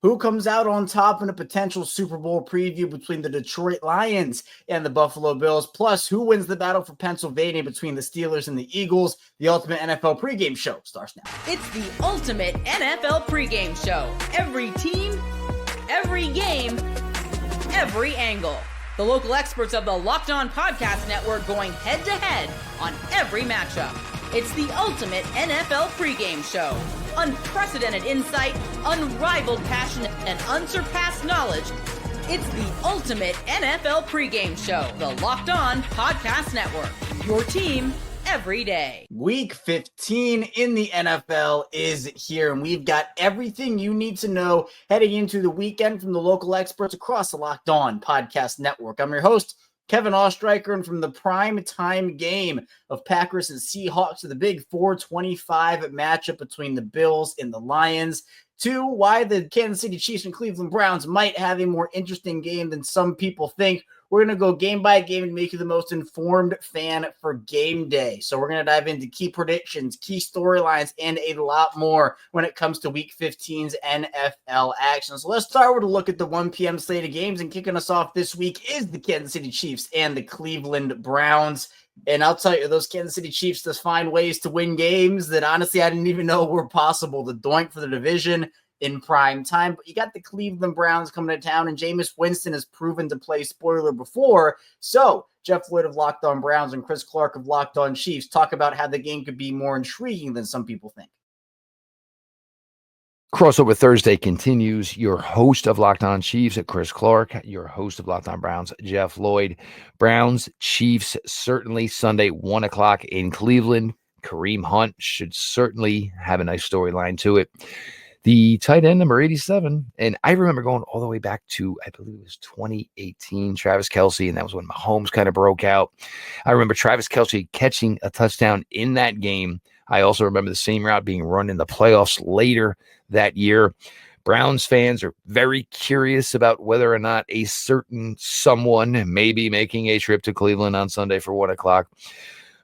Who comes out on top in a potential Super Bowl preview between the Detroit Lions and the Buffalo Bills? Plus, who wins the battle for Pennsylvania between the Steelers and the Eagles? The Ultimate NFL Pregame Show starts now. It's the Ultimate NFL Pregame Show. Every team, every game, every angle. The local experts of the Locked On Podcast Network going head-to-head on every matchup. It's the Ultimate NFL Pregame Show. Unprecedented insight, unrivaled passion, and unsurpassed knowledge. It's the Ultimate NFL Pregame Show. The Locked On Podcast Network. Your team every day. Week 15 in the NFL is here, and we've got everything you need to know heading into the weekend from the local experts across the Locked On Podcast Network. I'm your host, Kevin Ostreicher, and from the prime time game of Packers and Seahawks to the big 425 matchup between the Bills and the Lions, to why the Kansas City Chiefs and Cleveland Browns might have a more interesting game than some people think. We're going to go game by game and make you the most informed fan for game day. So we're going to dive into key predictions, key storylines, and a lot more when it comes to Week 15's NFL action. So let's start with a look at the 1 p.m. slate of games. And kicking us off this week is the Kansas City Chiefs and the Cleveland Browns. And I'll tell you, those Kansas City Chiefs just find ways to win games that honestly I didn't even know were possible. The doink for the division in prime time, but you got the Cleveland Browns coming to town, and Jameis Winston has proven to play spoiler before. So Jeff Lloyd of Locked On Browns and Chris Clark of Locked On Chiefs talk about how the game could be more intriguing than some people think. Crossover Thursday continues. Your host of Locked On Chiefs, Chris Clark. Your host of Locked On Browns, Jeff Lloyd. Browns, Chiefs, certainly Sunday, 1 o'clock in Cleveland. Kareem Hunt should certainly have a nice storyline to it. The tight end, number 87, and I remember going all the way back to, I believe it was 2018, Travis Kelce, and that was when Mahomes kind of broke out. I remember Travis Kelce catching a touchdown in that game. I also remember the same route being run in the playoffs later that year. Browns fans are very curious about whether or not a certain someone may be making a trip to Cleveland on Sunday for 1 o'clock.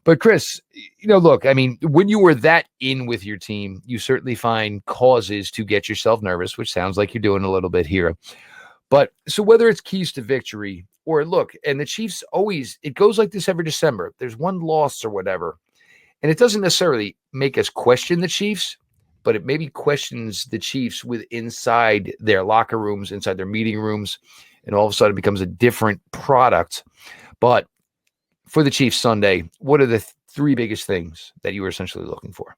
But Chris, look, I mean, when you were that in with your team, you certainly find causes to get yourself nervous, which sounds like you're doing a little bit here. But so whether it's keys to victory or look, and the Chiefs always, it goes like this every December. There's one loss or whatever, and it doesn't necessarily make us question the Chiefs, but it maybe questions the Chiefs with inside their locker rooms, inside their meeting rooms, and all of a sudden it becomes a different product. But for the Chiefs Sunday, what are the three biggest things that you were essentially looking for?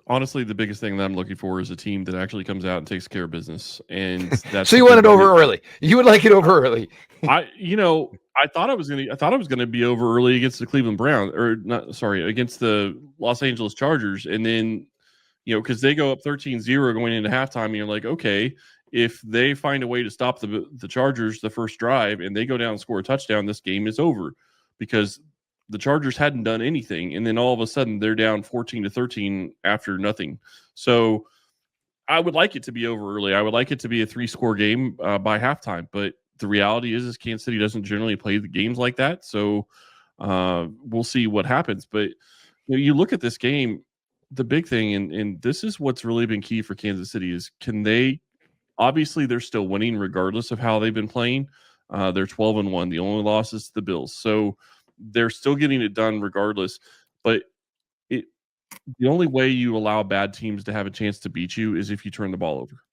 Honestly, the biggest thing that I'm looking for is a team that actually comes out and takes care of business. And that's so you want it over early. You would like it over early. I thought it was gonna be over early against the Cleveland Browns, against the Los Angeles Chargers, and then because they go up 13-0 going into halftime, and you're like, okay, if they find a way to stop the Chargers the first drive and they go down and score a touchdown, this game is over, because the Chargers hadn't done anything, and then all of a sudden they're down 14-13 after nothing. So I would like it to be over early. I would like it to be a 3-score game by halftime, but the reality is Kansas City doesn't generally play the games like that. So we'll see what happens. But you look at this game, the big thing, and this is what's really been key for Kansas City, is can they – obviously, they're still winning regardless of how they've been playing. They're 12-1. The only loss is to the Bills. So they're still getting it done regardless. But the only way you allow bad teams to have a chance to beat you is if you turn the ball over.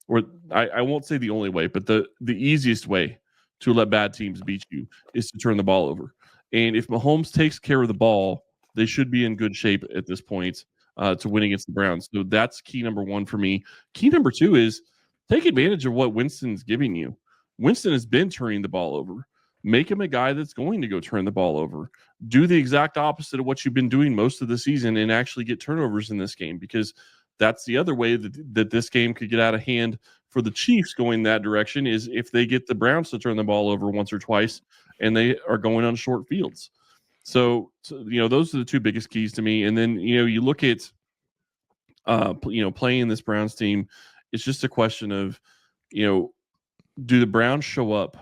Or I won't say the only way, but the easiest way to let bad teams beat you is to turn the ball over. And if Mahomes takes care of the ball, they should be in good shape at this point to win against the Browns. So that's key number one for me. Key number two is take advantage of what Winston's giving you. Winston has been turning the ball over. Make him a guy that's going to go turn the ball over. Do the exact opposite of what you've been doing most of the season and actually get turnovers in this game, because that's the other way that this game could get out of hand for the Chiefs going that direction, is if they get the Browns to turn the ball over once or twice and they are going on short fields. So those are the two biggest keys to me. And then, you look at, playing this Browns team, it's just a question of, do the Browns show up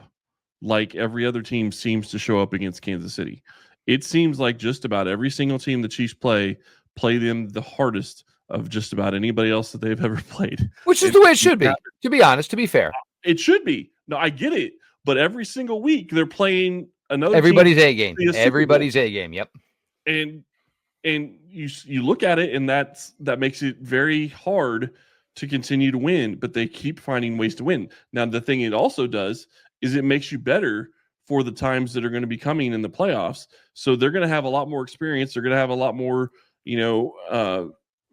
like every other team seems to show up against Kansas City? It seems like just about every single team the Chiefs play them the hardest of just about anybody else that they've ever played. Which is the way it should be, to be honest, to be fair. It should be. No, I get it. But every single week they're playing another everybody's team A game. Everybody's A game. Yep. And you look at it, and that makes it very hard to continue to win, but they keep finding ways to win. Now, the thing it also does is it makes you better for the times that are going to be coming in the playoffs. So they're going to have a lot more experience. They're going to have a lot more,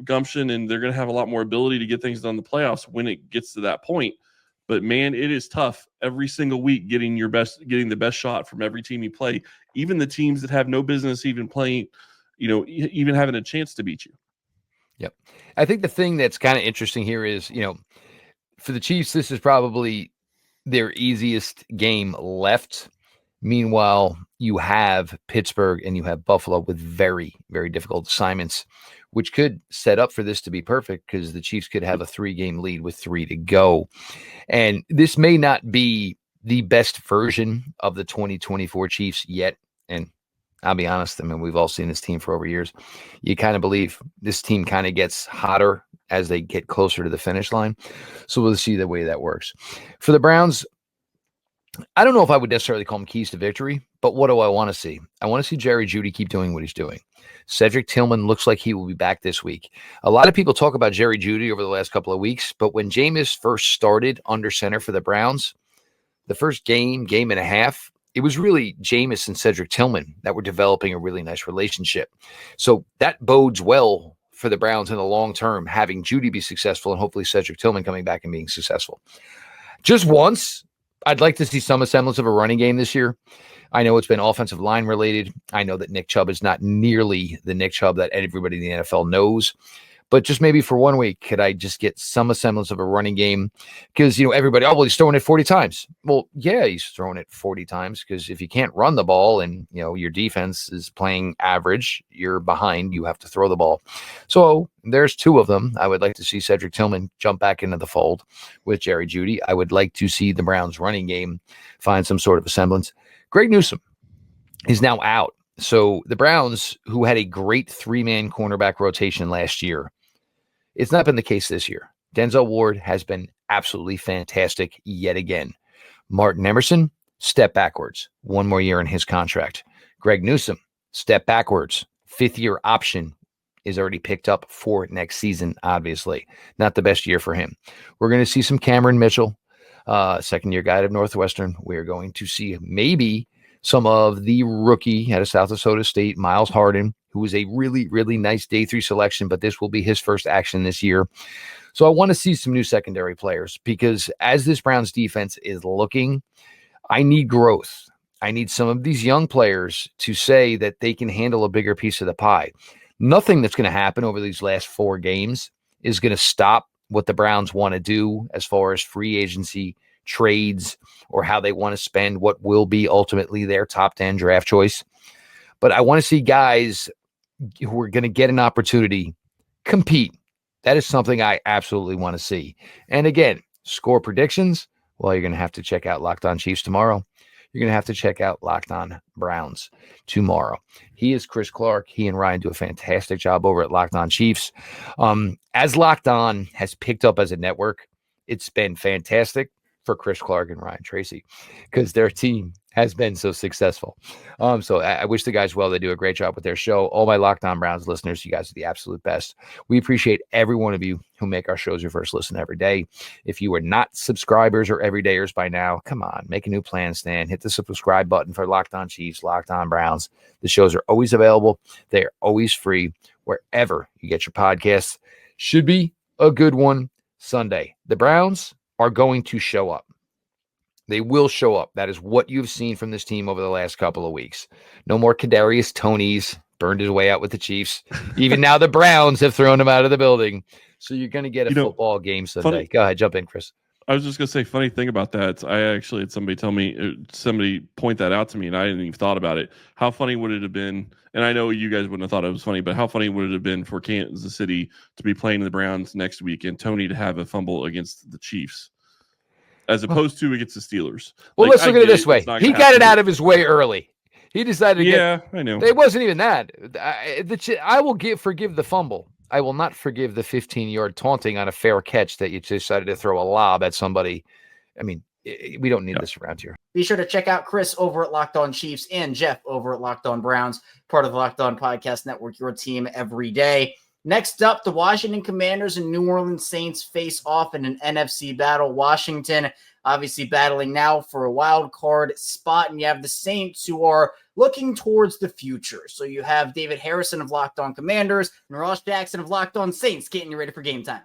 gumption, and they're going to have a lot more ability to get things done in the playoffs when it gets to that point. But man, it is tough every single week getting the best shot from every team you play, even the teams that have no business even playing, even having a chance to beat you. Yep. I think the thing that's kind of interesting here is, for the Chiefs, this is probably their easiest game left. Meanwhile, you have Pittsburgh and you have Buffalo with very, very difficult assignments, which could set up for this to be perfect because the Chiefs could have a 3-game lead with 3 to go. And this may not be the best version of the 2024 Chiefs yet. And I'll be honest, I mean, we've all seen this team for over years. You kind of believe this team kind of gets hotter as they get closer to the finish line. So we'll see the way that works. For the Browns, I don't know if I would necessarily call them keys to victory, but what do I want to see? I want to see Jerry Jeudy keep doing what he's doing. Cedric Tillman looks like he will be back this week. A lot of people talk about Jerry Jeudy over the last couple of weeks, but when Jameis first started under center for the Browns, the first game and a half, it was really Jameis and Cedric Tillman that were developing a really nice relationship. So that bodes well for the Browns in the long term, having Jeudy be successful and hopefully Cedric Tillman coming back and being successful. Just once, I'd like to see some semblance of a running game this year. I know it's been offensive line related. I know that Nick Chubb is not nearly the Nick Chubb that everybody in the NFL knows. But just maybe for 1 week, could I just get some semblance of a running game? Because, everybody, he's throwing it 40 times. Well, yeah, he's throwing it 40 times because if you can't run the ball and, your defense is playing average, you're behind, you have to throw the ball. So there's 2 of them. I would like to see Cedric Tillman jump back into the fold with Jerry Jeudy. I would like to see the Browns running game find some sort of a semblance. Greg Newsome is now out. So the Browns, who had a great 3-man cornerback rotation last year, it's not been the case this year. Denzel Ward has been absolutely fantastic yet again. Martin Emerson, step backwards. 1 more year in his contract. Greg Newsome, step backwards. 5th-year option is already picked up for next season, obviously. Not the best year for him. We're going to see some Cameron Mitchell, 2nd-year guy out of Northwestern. We're going to see maybe some of the rookie out of South Dakota State, Miles Harden, who was a really, really nice day 3 selection, but this will be his first action this year. So I want to see some new secondary players because as this Browns defense is looking, I need growth. I need some of these young players to say that they can handle a bigger piece of the pie. Nothing that's going to happen over these last 4 games is going to stop what the Browns want to do as far as free agency, trades, or how they want to spend what will be ultimately their top 10 draft choice. But I want to see guys who are going to get an opportunity compete. That is something I absolutely want to see. And again, score predictions. Well, you're going to have to check out Locked On Chiefs tomorrow. You're going to have to check out Locked On Browns tomorrow. He is Chris Clark. He and Ryan do a fantastic job over at Locked On Chiefs. As Locked On has picked up as a network, it's been fantastic for Chris Clark and Ryan Tracy because their team has been so successful. So I wish the guys well. They do a great job with their show. All my Locked On Browns listeners, you guys are the absolute best. We appreciate every one of you who make our shows your first listen every day. If you are not subscribers or everydayers by now, come on, make a new plan, Stan. Hit the subscribe button for Locked On Chiefs, Locked On Browns. The shows are always available. They are always free wherever you get your podcasts. Should be a good one Sunday. The Browns are going to show up. They will show up. That is what you've seen from this team over the last couple of weeks. No more Kadarius Toney's burned his way out with the Chiefs. Even now the Browns have thrown him out of the building. So you're going to get a football game Sunday. Go ahead, jump in, Chris. I was just going to say, funny thing about that, I actually had somebody point that out to me, and I hadn't even thought about it. How funny would it have been, and I know you guys wouldn't have thought it was funny, but how funny would it have been for Kansas City to be playing the Browns next week and Tony to have a fumble against the Chiefs? As opposed to against the Steelers. Well, let's look at it this way. He got it out of his way early. He decided to I know. It wasn't even that. I will forgive the fumble. I will not forgive the 15-yard taunting on a fair catch that you decided to throw a lob at somebody. I mean, we don't need this around here. Be sure to check out Chris over at Locked On Chiefs and Jeff over at Locked On Browns, part of the Locked On Podcast Network, your team every day. Next up, the Washington Commanders and New Orleans Saints face off in an NFC battle. Washington obviously battling now for a wild card spot, and you have the Saints who are looking towards the future. So you have David Harrison of Locked On Commanders and Ross Jackson of Locked On Saints getting you ready for game time.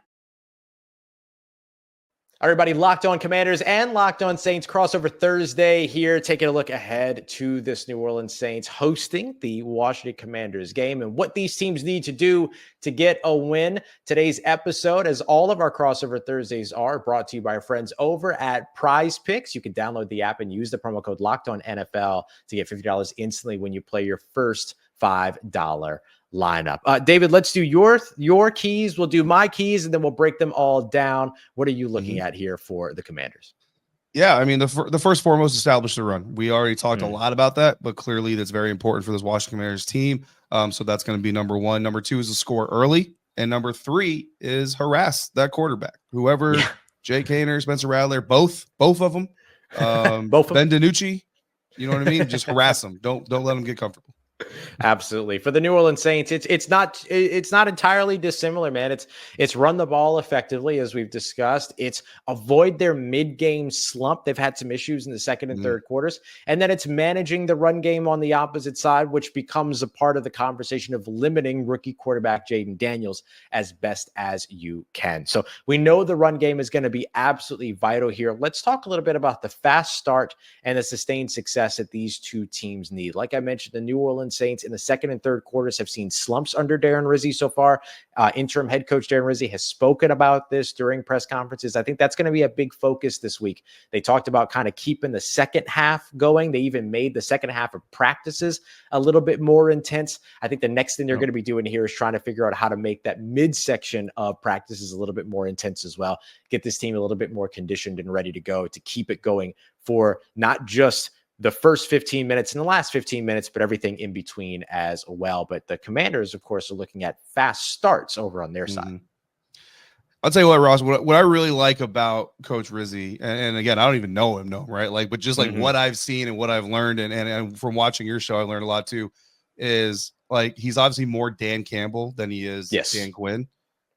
Everybody, Locked On Commanders and Locked On Saints crossover Thursday here, taking a look ahead to this New Orleans Saints hosting the Washington Commanders game and what these teams need to do to get a win. Today's episode, as all of our crossover Thursdays are, brought to you by our friends over at Prize Picks. You can download the app and use the promo code LOCKEDONNFL to get $50 instantly when you play your first $5 lineup. David, let's do your keys. We'll do my keys, and then we'll break them all down. What are you looking at here for the Commanders? Yeah, I mean, the first foremost, establish the run. We already talked a lot about that, but clearly that's very important for this Washington Commanders team. So that's going to be number one. Number two is to score early. And number three is harass that quarterback. Whoever, Jay Kaner, Spencer Rattler, both of them. Both Ben DiNucci, you know what I mean? Just harass them. Don't let them get comfortable. Absolutely. For the New Orleans Saints, it's not entirely dissimilar, man. It's run the ball effectively, as we've discussed. It's avoid their mid-game slump. They've had some issues in the second and third quarters. And then it's managing the run game on the opposite side, which becomes a part of the conversation of limiting rookie quarterback Jaden Daniels as best as you can. So we know the run game is going to be absolutely vital here. Let's talk a little bit about the fast start and the sustained success that these two teams need. Like I mentioned, the New Orleans Saints in the second and third quarters have seen slumps under Darren Rizzi so far. Interim head coach Darren Rizzi has spoken about this during press conferences. I think that's going to be a big focus this week. They talked about kind of keeping the second half going. They even made the second half of practices a little bit more intense. I think the next thing they're going to be doing here is trying to figure out how to make that midsection of practices a little bit more intense as well. Get this team a little bit more conditioned and ready to go to keep it going for not just the first 15 minutes and the last 15 minutes, but everything in between as well. But the Commanders, of course, are looking at fast starts over on their side. I'll tell you what, Ross, what I really like about Coach Rizzi, and again, I don't even know him, right? Like, but just like what I've seen and what I've learned, and from watching your show, I learned a lot too, is like, he's obviously more Dan Campbell than he is Dan Quinn.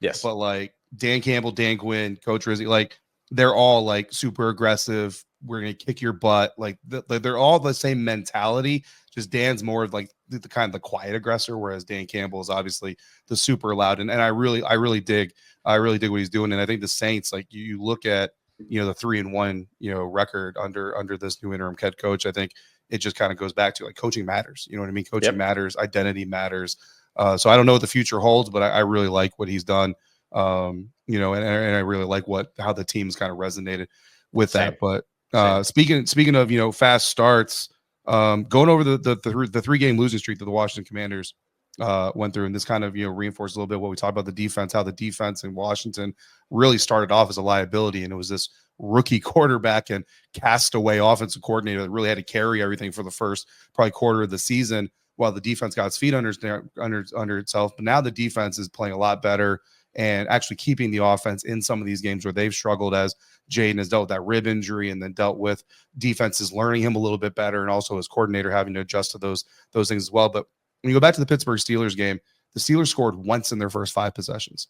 Yes. But like Dan Campbell, Dan Quinn, Coach Rizzi, like they're all like super aggressive. We're going to kick your butt. Like they're all the same mentality. Just Dan's more of like the kind of the quiet aggressor, whereas Dan Campbell is obviously the super loud. And I really dig what he's doing. And I think the Saints, like you look at, the 3-1, record under this new interim head coach. I think it just kind of goes back to like coaching matters. You know what I mean? Coaching matters. Identity matters. So I don't know what the future holds, but I really like what he's done. And I really like how the team's kind of resonated with that. But speaking of fast starts, going over the 3-game losing streak that the Washington Commanders went through, and this kind of reinforced a little bit what we talked about the defense, how the defense in Washington really started off as a liability, and it was this rookie quarterback and castaway offensive coordinator that really had to carry everything for the first probably quarter of the season while the defense got its feet under itself. But now the defense is playing a lot better and actually keeping the offense in some of these games where they've struggled, as Jaden has dealt with that rib injury and then dealt with defenses learning him a little bit better, and also his coordinator having to adjust to those things as well. But when you go back to the Pittsburgh Steelers game, the Steelers scored once in their first 5 possessions.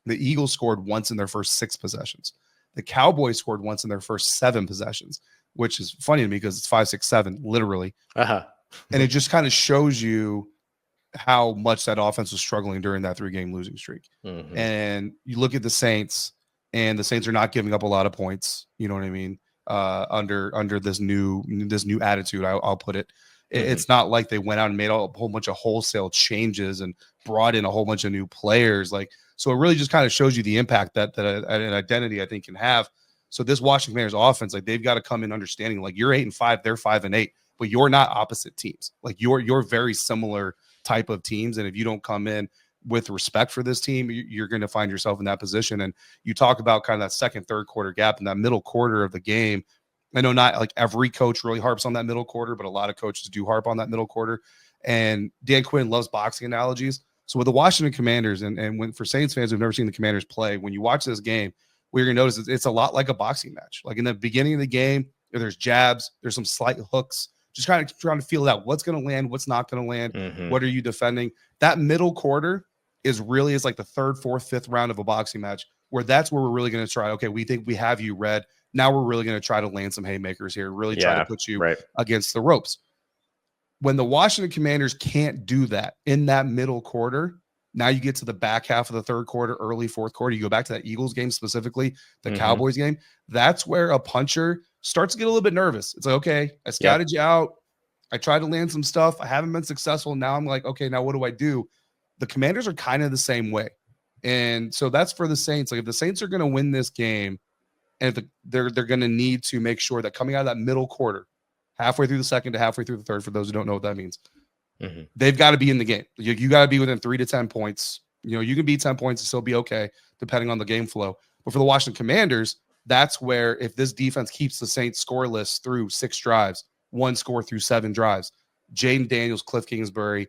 The Eagles scored once in their first 6 possessions. The Cowboys scored once in their first 7 possessions, which is funny to me because it's 5, 6, 7, literally. And it just kind of shows you how much that offense was struggling during that 3-game losing streak. And you look at the Saints, and the Saints are not giving up a lot of points. You know what I mean? Under this new attitude, I'll put it. It's not like they went out and made a whole bunch of wholesale changes and brought in a whole bunch of new players. Like, so it really just kind of shows you the impact that an identity, I think, can have. So this Washington Commanders offense, like, they've got to come in understanding, like, you're 8-5, they're 5-8, but you're not opposite teams. Like, you're very similar type of teams. And if you don't come in with respect for this team, you're going to find yourself in that position. And you talk about kind of that second, third quarter gap in that middle quarter of the game. I know not like every coach really harps on that middle quarter, but a lot of coaches do harp on that middle quarter. And Dan Quinn loves boxing analogies. So with the Washington Commanders, and when for Saints fans who've never seen the Commanders play, when you watch this game, what you're going to notice is it's a lot like a boxing match. Like in the beginning of the game, there's jabs, there's some slight hooks, just kind of trying to feel out what's going to land, what's not going to land, what are you defending. That middle quarter is like the third, fourth, fifth round of a boxing match, where that's where we're really going to try. Okay, we think we have you read. Now we're really going to try to land some haymakers here, really try to put you against the ropes. When the Washington Commanders can't do that in that middle quarter, now you get to the back half of the third quarter, early fourth quarter, you go back to that Eagles game specifically, the Cowboys game. That's where a puncher starts to get a little bit nervous. It's like, okay, I scouted you out. I tried to land some stuff. I haven't been successful. Now I'm like, okay, now what do I do? The Commanders are kind of the same way. And so that's for the Saints. Like if the Saints are going to win this game, and if they're going to need to make sure that coming out of that middle quarter, halfway through the second to halfway through the third, for those who don't know what that means, they've got to be in the game. You got to be within 3 to 10 points. You know, you can beat 10 points and still be okay, depending on the game flow. But for the Washington Commanders, that's where if this defense keeps the Saints scoreless through 6 drives, 1 score through 7 drives, Jaden Daniels, Cliff Kingsbury,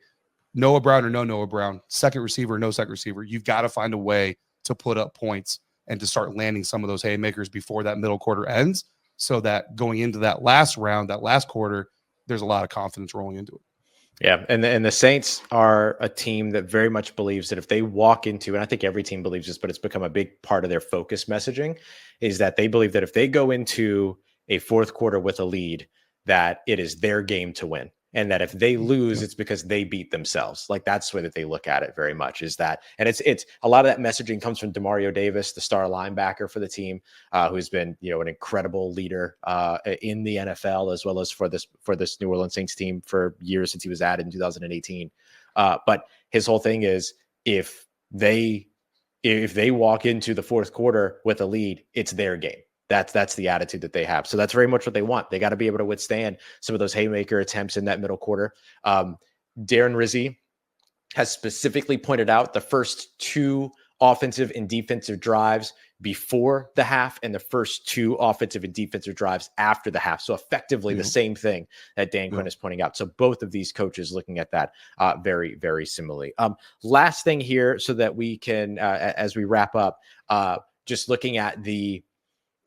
Noah Brown or no Noah Brown, second receiver, no second receiver, you've got to find a way to put up points and to start landing some of those haymakers before that middle quarter ends, so that going into that last round, that last quarter, there's a lot of confidence rolling into it. Yeah, and the Saints are a team that very much believes that if they walk into, and I think every team believes this, but it's become a big part of their focus messaging, is that they believe that if they go into a fourth quarter with a lead, that it is their game to win. And that if they lose, it's because they beat themselves. Like that's the way that they look at it very much, is that, and it's a lot of that messaging comes from Demario Davis, the star linebacker for the team, who's been, you know, an incredible leader in the NFL, as well as for this New Orleans Saints team for years since he was added in 2018. But his whole thing is if they walk into the fourth quarter with a lead, it's their game. That's the attitude that they have. So that's very much what they want. They got to be able to withstand some of those haymaker attempts in that middle quarter. Darren Rizzi has specifically pointed out the first 2 offensive and defensive drives before the half and the first 2 offensive and defensive drives after the half. So effectively the same thing that Dan Quinn is pointing out. So both of these coaches looking at that very, very similarly. Last thing here, so that we can, as we wrap up, just looking at the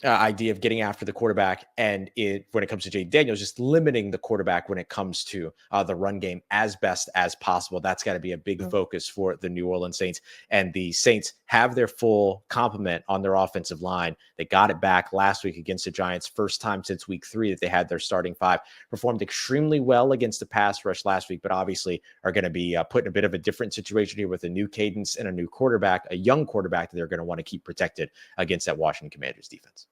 idea of getting after the quarterback, and when it comes to Jaden Daniels, just limiting the quarterback when it comes to the run game as best as possible. That's got to be a big focus for the New Orleans Saints. And the Saints have their full complement on their offensive line. They got it back last week against the Giants, first time since week 3 that they had their starting 5. Performed extremely well against the pass rush last week, but obviously are going to be put in a bit of a different situation here with a new cadence and a new quarterback, a young quarterback that they're going to want to keep protected against that Washington Commanders defense.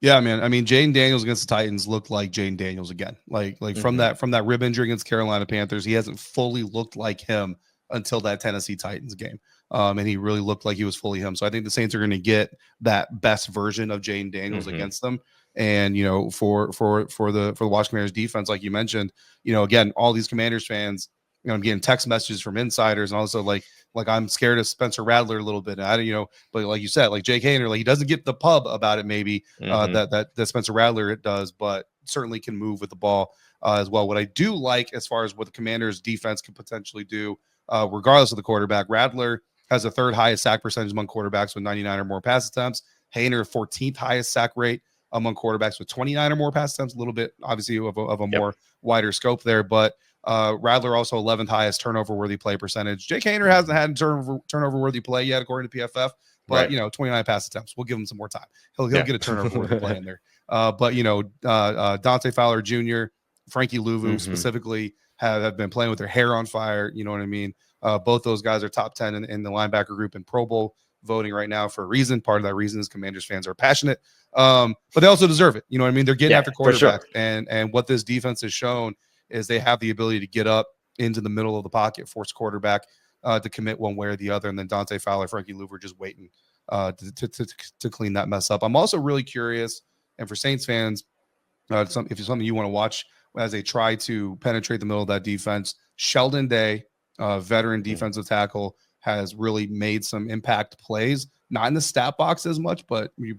Yeah, man. I mean, Jaden Daniels against the Titans looked like Jaden Daniels again. Like from that rib injury against Carolina Panthers, he hasn't fully looked like him until that Tennessee Titans game. And he really looked like he was fully him. So I think the Saints are going to get that best version of Jaden Daniels against them. And, you know, for the Washington Commanders defense, like you mentioned, you know, again, all these Commanders fans, you know, I'm getting text messages from insiders, and also like I'm scared of Spencer Rattler a little bit. I don't, you know, but like you said, like Jake Haener, like he doesn't get the pub about it, maybe that Spencer Rattler it does, but certainly can move with the ball as well. What I do like as far as what the Commanders defense can potentially do, regardless of the quarterback, Rattler has the 3rd highest sack percentage among quarterbacks with 99 or more pass attempts. Haener, 14th highest sack rate among quarterbacks with 29 or more pass attempts. A little bit obviously of a more wider scope there, but Rattler also 11th highest turnover-worthy play percentage. Jake Haener hasn't had turnover-worthy play yet, according to PFF, but you know, 29 pass attempts. We'll give him some more time. He'll get a turnover-worthy play in there. But you know, Dante Fowler Jr., Frankie Louvu specifically have been playing with their hair on fire. You know what I mean? Both those guys are top 10 in the linebacker group in Pro Bowl voting right now for a reason. Part of that reason is Commanders fans are passionate, but they also deserve it. You know what I mean? They're getting after quarterback, and what this defense has shown is they have the ability to get up into the middle of the pocket, force quarterback to commit one way or the other, and then Dante Fowler, Frankie Louvu just waiting to clean that mess up. I'm also really curious, and for Saints fans, if it's something you want to watch as they try to penetrate the middle of that defense, Sheldon Day, veteran defensive tackle, has really made some impact plays, not in the stat box as much, but when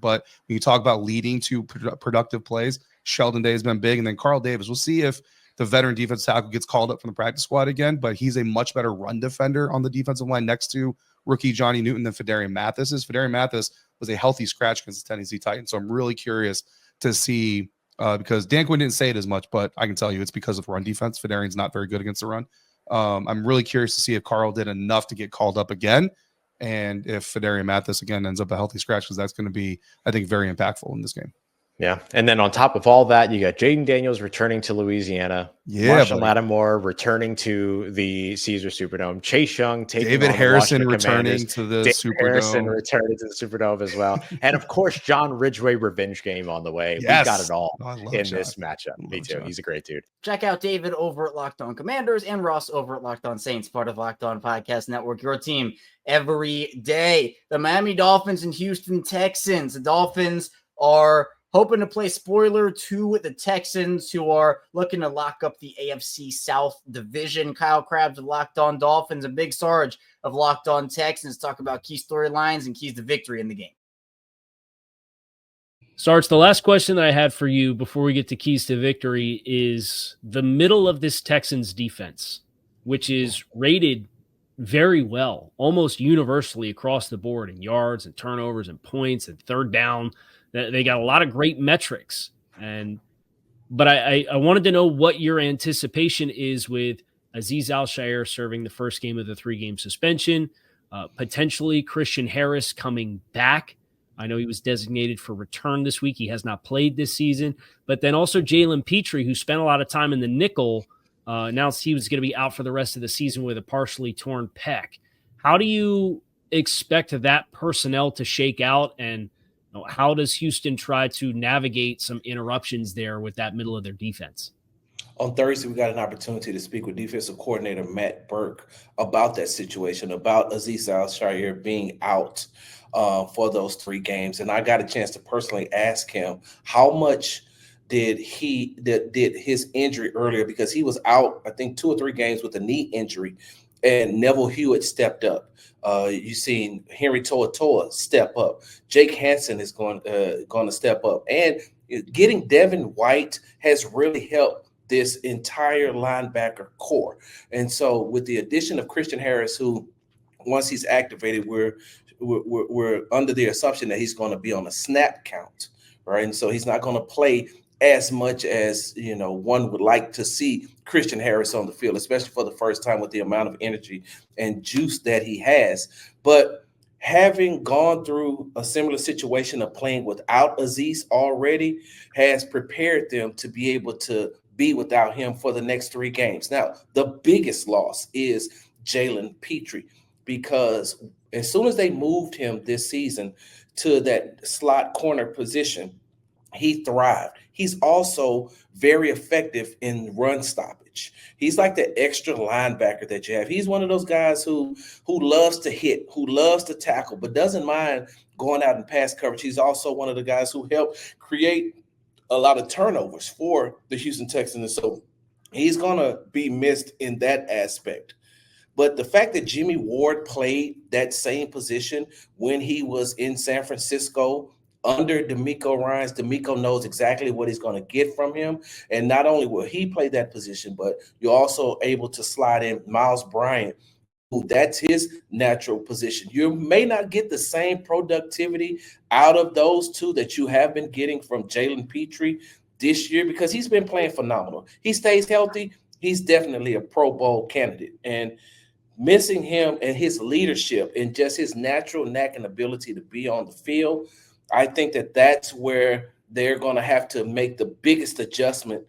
you talk about leading to productive plays, Sheldon Day has been big. And then Carl Davis, we'll see if the veteran defense tackle gets called up from the practice squad again, but he's a much better run defender on the defensive line next to rookie Johnny Newton than Fedarian Mathis is. Fedarian Mathis was a healthy scratch against the Tennessee Titans. So I'm really curious to see, because Dan Quinn didn't say it as much, but I can tell you it's because of run defense. Fedarian's not very good against the run. I'm really curious to see if Carl did enough to get called up again, and if Fedarian Mathis again ends up a healthy scratch, because that's going to be, I think, very impactful in this game. Yeah. And then on top of all that, you got Jaden Daniels returning to Louisiana. Yeah. Marshawn Lattimore returning to the Caesar Superdome. Chase Young taking David on Harrison the returning to the David Superdome. Harrison returning to the Superdome as well. And of course, John Ridgway revenge game on the way. Yes. We got it all in John. this matchup. Me too. John. He's a great dude. Check out David over at Locked On Commanders and Ross over at Locked On Saints, part of Locked On Podcast Network, your team every day. The Miami Dolphins and Houston Texans. The Dolphins are hoping to play spoiler to the Texans, who are looking to lock up the AFC South division. Kyle Krabs of Locked On Dolphins and Big Sarge of Locked On Texans talk about key storylines and keys to victory in the game. Sarge, the last question that I had for you before we get to keys to victory is the middle of this Texans defense, which is rated very well, almost universally across the board in yards and turnovers and points and third down. They got a lot of great metrics. But I wanted to know what your anticipation is with Azeez Al-Shaair serving the first game of the 3-game suspension, potentially Christian Harris coming back. I know he was designated for return this week. He has not played this season. But then also Jalen Petrie, who spent a lot of time in the nickel, announced he was going to be out for the rest of the season with a partially torn pec. How do you expect that personnel to shake out, and how does Houston try to navigate some interruptions there with that middle of their defense? On Thursday, we got an opportunity to speak with defensive coordinator Matt Burke about that situation, about Azeez Al-Shaair being out for those 3 games. And I got a chance to personally ask him how much did his injury earlier, because he was out, I think, 2 or 3 games with a knee injury, and Neville Hewitt stepped up. You've seen Henry To'oTo'o step up. Jake Hansen is going to step up. And getting Devin White has really helped this entire linebacker core. And so with the addition of Christian Harris, who once he's activated, we're under the assumption that he's going to be on a snap count, right? And so he's not going to play as much as, one would like to see Christian Harris on the field, especially for the first time with the amount of energy and juice that he has. But having gone through a similar situation of playing without Azeez already has prepared them to be able to be without him for the next 3 games. Now, the biggest loss is Jalen Petrie, because as soon as they moved him this season to that slot corner position, he thrived. He's also very effective in run stoppage. He's like the extra linebacker that you have. He's one of those guys who loves to hit, who loves to tackle, but doesn't mind going out and pass coverage. He's also one of the guys who helped create a lot of turnovers for the Houston Texans. So he's going to be missed in that aspect. But the fact that Jimmy Ward played that same position when he was in San Francisco under DeMeco Ryans, DeMeco knows exactly what he's going to get from him. And not only will he play that position, but you're also able to slide in Miles Bryant, who that's his natural position. You may not get the same productivity out of those two that you have been getting from Jalen Petrie this year, because he's been playing phenomenal. He stays healthy. He's definitely a Pro Bowl candidate. And missing him and his leadership and just his natural knack and ability to be on the field, I think that that's where they're going to have to make the biggest adjustment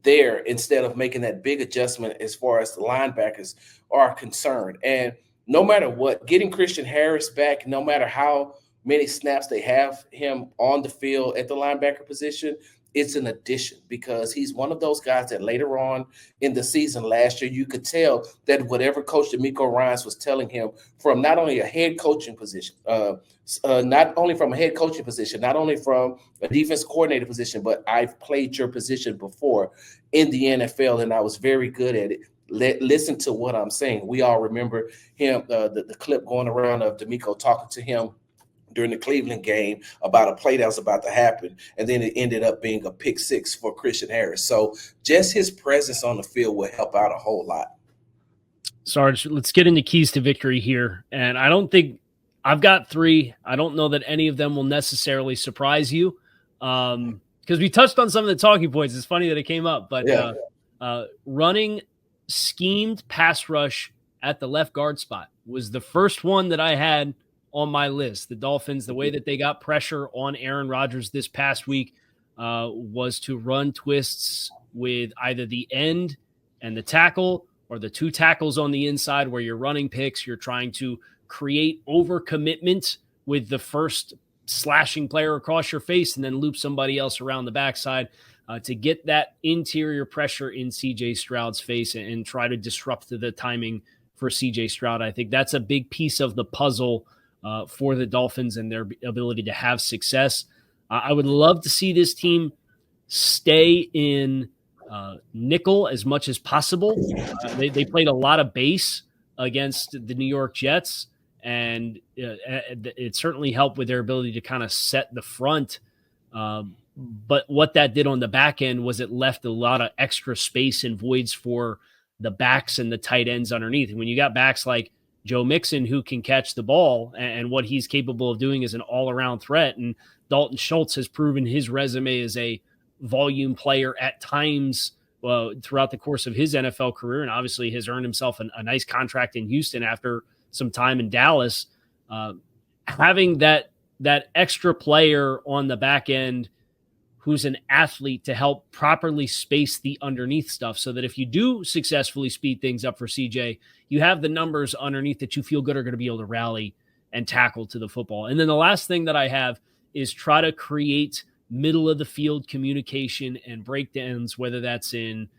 there, instead of making that big adjustment as far as the linebackers are concerned. And no matter what, getting Christian Harris back, no matter how many snaps they have him on the field at the linebacker position, it's an addition, because he's one of those guys that later on in the season last year, you could tell that whatever Coach DeMeco Ryans was telling him from not only a head coaching position, not only from a head coaching position, not only from a defense coordinator position, but I've played your position before in the NFL and I was very good at it. Listen to what I'm saying. We all remember him, the clip going around of DeMeco talking to him during the Cleveland game about a play that was about to happen, and then it ended up being a pick six for Christian Harris. So just his presence on the field will help out a whole lot. Sarge, let's get into keys to victory here. And I don't think I've got 3. I don't know that any of them will necessarily surprise you because we touched on some of the talking points. It's funny that it came up, but running schemed pass rush at the left guard spot was the first one that I had on my list. The Dolphins, the way that they got pressure on Aaron Rodgers this past week was to run twists with either the end and the tackle or the 2 tackles on the inside where you're running picks. You're trying to create overcommitment with the first slashing player across your face and then loop somebody else around the backside to get that interior pressure in CJ Stroud's face and try to disrupt the timing for CJ Stroud. I think that's a big piece of the puzzle for the Dolphins and their ability to have success. I would love to see this team stay in nickel as much as possible. They played a lot of base against the New York Jets, and it certainly helped with their ability to kind of set the front. But what that did on the back end was it left a lot of extra space and voids for the backs and the tight ends underneath. And when you got backs like Joe Mixon, who can catch the ball and what he's capable of doing is an all-around threat, and Dalton Schultz has proven his resume as a volume player at times throughout the course of his NFL career, and obviously has earned himself a nice contract in Houston after some time in Dallas. Having that extra player on the back end who's an athlete to help properly space the underneath stuff so that if you do successfully speed things up for CJ, you have the numbers underneath that you feel good are going to be able to rally and tackle to the football. And then the last thing that I have is try to create middle of the field communication and breakdowns, whether that's in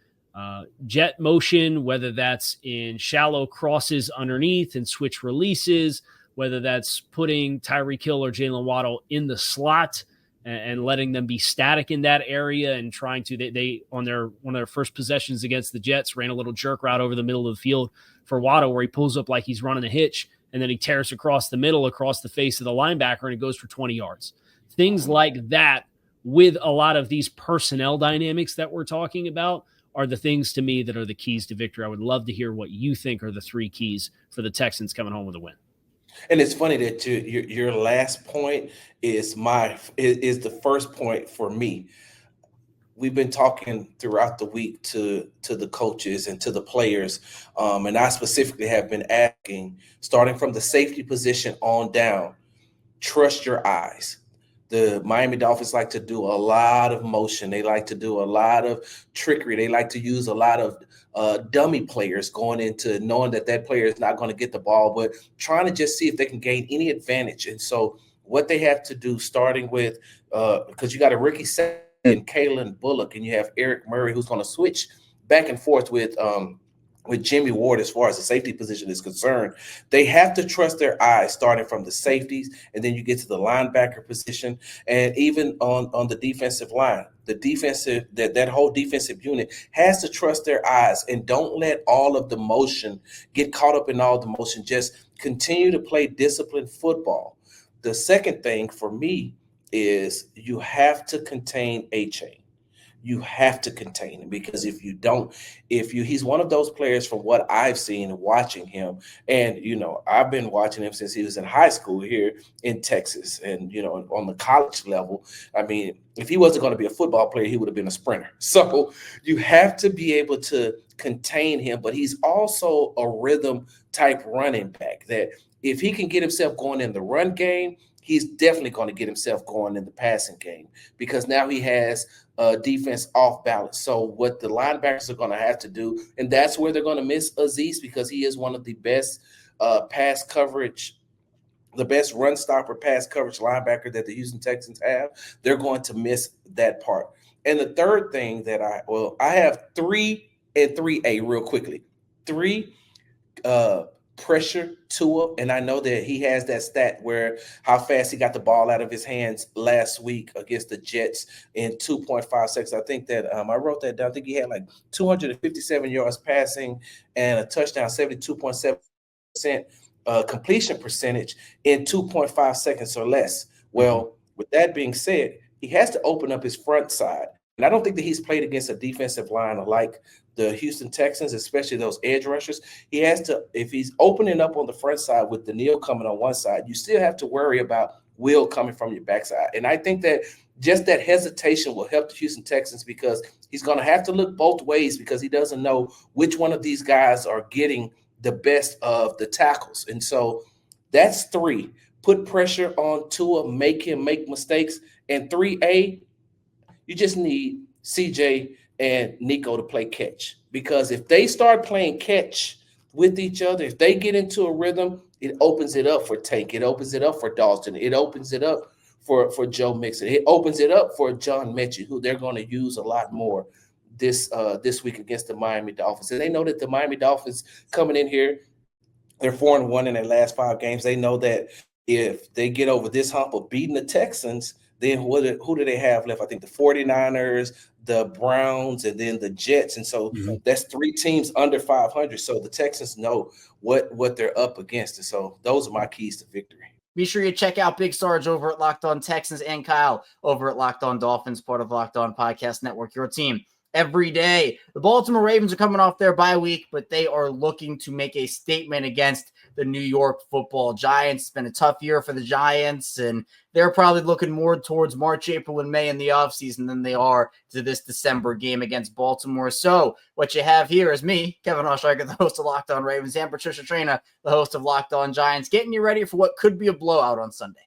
jet motion, whether that's in shallow crosses underneath and switch releases, whether that's putting Tyreek Hill or Jalen Waddle in the slot and letting them be static in that area and trying to, they on one of their first possessions against the Jets ran a little jerk route over the middle of the field for Waddle where he pulls up like he's running a hitch and then he tears across the middle, across the face of the linebacker, and it goes for 20 yards. Things like that with a lot of these personnel dynamics that we're talking about are the things to me that are the keys to victory. I would love to hear what you think are the 3 keys for the Texans coming home with a win. And it's funny that your last point is the first point for me. We've been talking throughout the week to the coaches and to the players, and I specifically have been asking, starting from the safety position on down, trust your eyes. The Miami Dolphins like to do a lot of motion. They like to do a lot of trickery. They like to use a lot of dummy players going into knowing that player is not going to get the ball, but trying to just see if they can gain any advantage. And so what they have to do, starting with because you got a rookie set and Kalen Bullock, and you have Eric Murray, who's going to switch back and forth with Jimmy Ward as far as the safety position is concerned. They have to trust their eyes starting from the safeties, and then you get to the linebacker position, and even on the defensive line. The defensive, that whole defensive unit has to trust their eyes and don't let all of the motion get caught up in all the motion. Just continue to play disciplined football. The second thing for me is you have to contain A-Chain. You have to contain him, because if you don't, he's one of those players from what I've seen watching him. And, I've been watching him since he was in high school here in Texas and, on the college level. I mean, if he wasn't going to be a football player, he would have been a sprinter. So you have to be able to contain him, but he's also a rhythm type running back that if he can get himself going in the run game, he's definitely going to get himself going in the passing game, because now he has defense off balance. So what the linebackers are going to have to do, and that's where they're going to miss Azeez, because he is one of the best pass coverage, the best run stopper pass coverage linebacker that the Houston Texans have. They're going to miss that part. And the third thing that I have 3 and 3A real quickly. 3, pressure Tua, and I know that he has that stat where how fast he got the ball out of his hands last week against the Jets in 2.5 seconds. I think that I wrote that down. I think he had like 257 yards passing and a touchdown, 72.7% completion percentage in 2.5 seconds or less. Well, with that being said, he has to open up his front side. And I don't think that he's played against a defensive line like the Houston Texans, especially those edge rushers. He has to, if he's opening up on the front side with Daniil coming on one side, you still have to worry about Will coming from your backside. And I think that just that hesitation will help the Houston Texans because he's going to have to look both ways because he doesn't know which one of these guys are getting the best of the tackles. And so that's 3. Put pressure on Tua, make him make mistakes. And 3A, you just need CJ and Nico to play catch. Because if they start playing catch with each other, if they get into a rhythm, it opens it up for Tank. It opens it up for Dalton. It opens it up for Joe Mixon. It opens it up for John Mechie, who they're going to use a lot more this week against the Miami Dolphins. And they know that the Miami Dolphins coming in here, they're 4-1 in their last 5 games. They know that if they get over this hump of beating the Texans, then who do they have left? I think the 49ers, the Browns, and then the Jets. And so that's 3 teams under 500. So the Texans know what they're up against. And so those are my keys to victory. Be sure you check out Big Sarge over at Locked On Texans and Kyle over at Locked On Dolphins, part of Locked On Podcast Network, your team every day. The Baltimore Ravens are coming off their bye week, but they are looking to make a statement against the New York Football Giants. It's been a tough year for the Giants, and they're probably looking more towards March, April, and May in the offseason than they are to this December game against Baltimore. So what you have here is me, Kevin IceShaker, the host of Locked On Ravens, and Patricia Traina, the host of Locked On Giants, getting you ready for what could be a blowout on Sunday.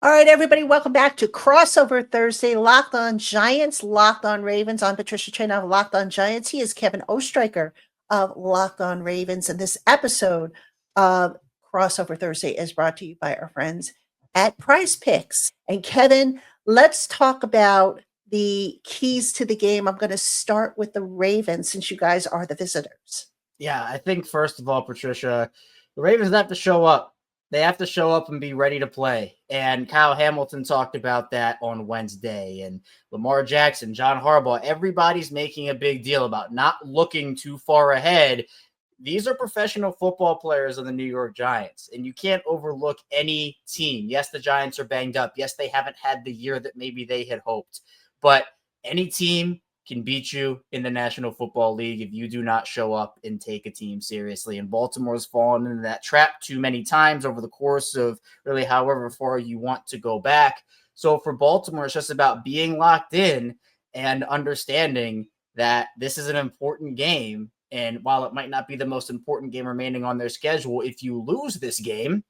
All right, everybody, welcome back to Crossover Thursday, Locked On Giants, Locked On Ravens. I'm Patricia Traina of Locked On Giants. He is Kevin IceShaker of Locked On Ravens. And this episode of Crossover Thursday is brought to you by our friends at Prize Picks. And Kevin, let's talk about the keys to the game. I'm going to start with the Ravens since you guys are the visitors. Yeah, I think first of all, Patricia, the Ravens have to show up. They have to show up and be ready to play. And Kyle Hamilton talked about that on Wednesday. And Lamar Jackson, John Harbaugh, everybody's making a big deal about not looking too far ahead. These are professional football players on the New York Giants, and you can't overlook any team. Yes, the Giants are banged up. Yes, they haven't had the year that maybe they had hoped. But any team can beat you in the National Football League if you do not show up and take a team seriously. And Baltimore's fallen into that trap too many times over the course of really however far you want to go back. So for Baltimore, it's just about being locked in and understanding that this is an important game. And while it might not be the most important game remaining on their schedule, if you lose this game,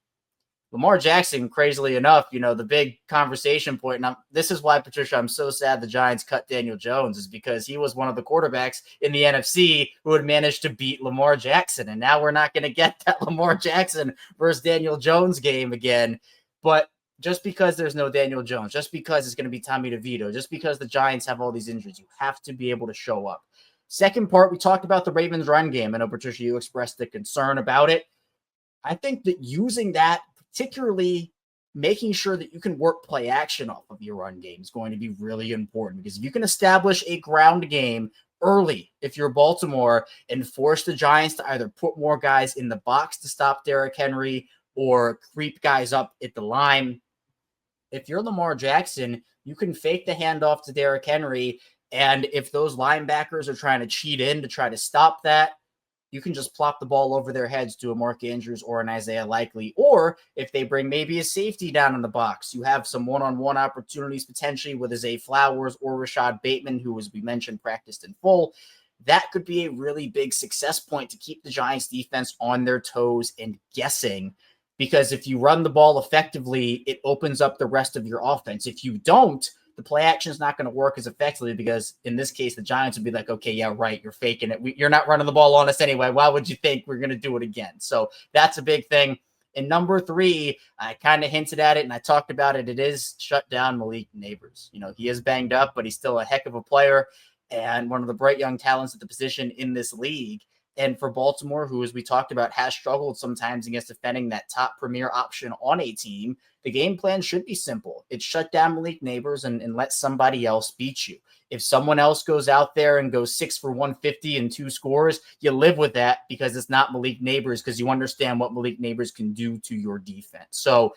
Lamar Jackson, crazily enough, the big conversation point, and this is why, Patricia, I'm so sad the Giants cut Daniel Jones, is because he was one of the quarterbacks in the NFC who had managed to beat Lamar Jackson. And now we're not going to get that Lamar Jackson versus Daniel Jones game again. But just because there's no Daniel Jones, just because it's going to be Tommy DeVito, just because the Giants have all these injuries, you have to be able to show up. Second part, we talked about the Ravens run game. I know, Patricia, you expressed the concern about it. I think that using that, particularly making sure that you can work play action off of your run game, is going to be really important, because if you can establish a ground game early, if you're Baltimore, and force the Giants to either put more guys in the box to stop Derrick Henry or creep guys up at the line, if you're Lamar Jackson, you can fake the handoff to Derrick Henry. And if those linebackers are trying to cheat in to try to stop that, you can just plop the ball over their heads to a Mark Andrews or an Isaiah Likely. Or if they bring maybe a safety down in the box, you have some one-on-one opportunities potentially with Zay Flowers or Rashad Bateman, who, as we mentioned, practiced in full. That could be a really big success point to keep the Giants defense on their toes and guessing, because if you run the ball effectively, it opens up the rest of your offense. If you don't, the play action is not going to work as effectively, because in this case, the Giants would be like, okay, yeah, right, you're faking it. You're not running the ball on us anyway. Why would you think we're going to do it again? So that's a big thing. And number 3, I kind of hinted at it and I talked about it. It is shut down Malik Neighbors. He is banged up, but he's still a heck of a player and one of the bright young talents at the position in this league. And for Baltimore, who, as we talked about, has struggled sometimes against defending that top premier option on a team, the game plan should be simple. It's shut down Malik Neighbors and let somebody else beat you. If someone else goes out there and goes 6 for 150 and 2 scores, you live with that because it's not Malik Neighbors, because you understand what Malik Neighbors can do to your defense. So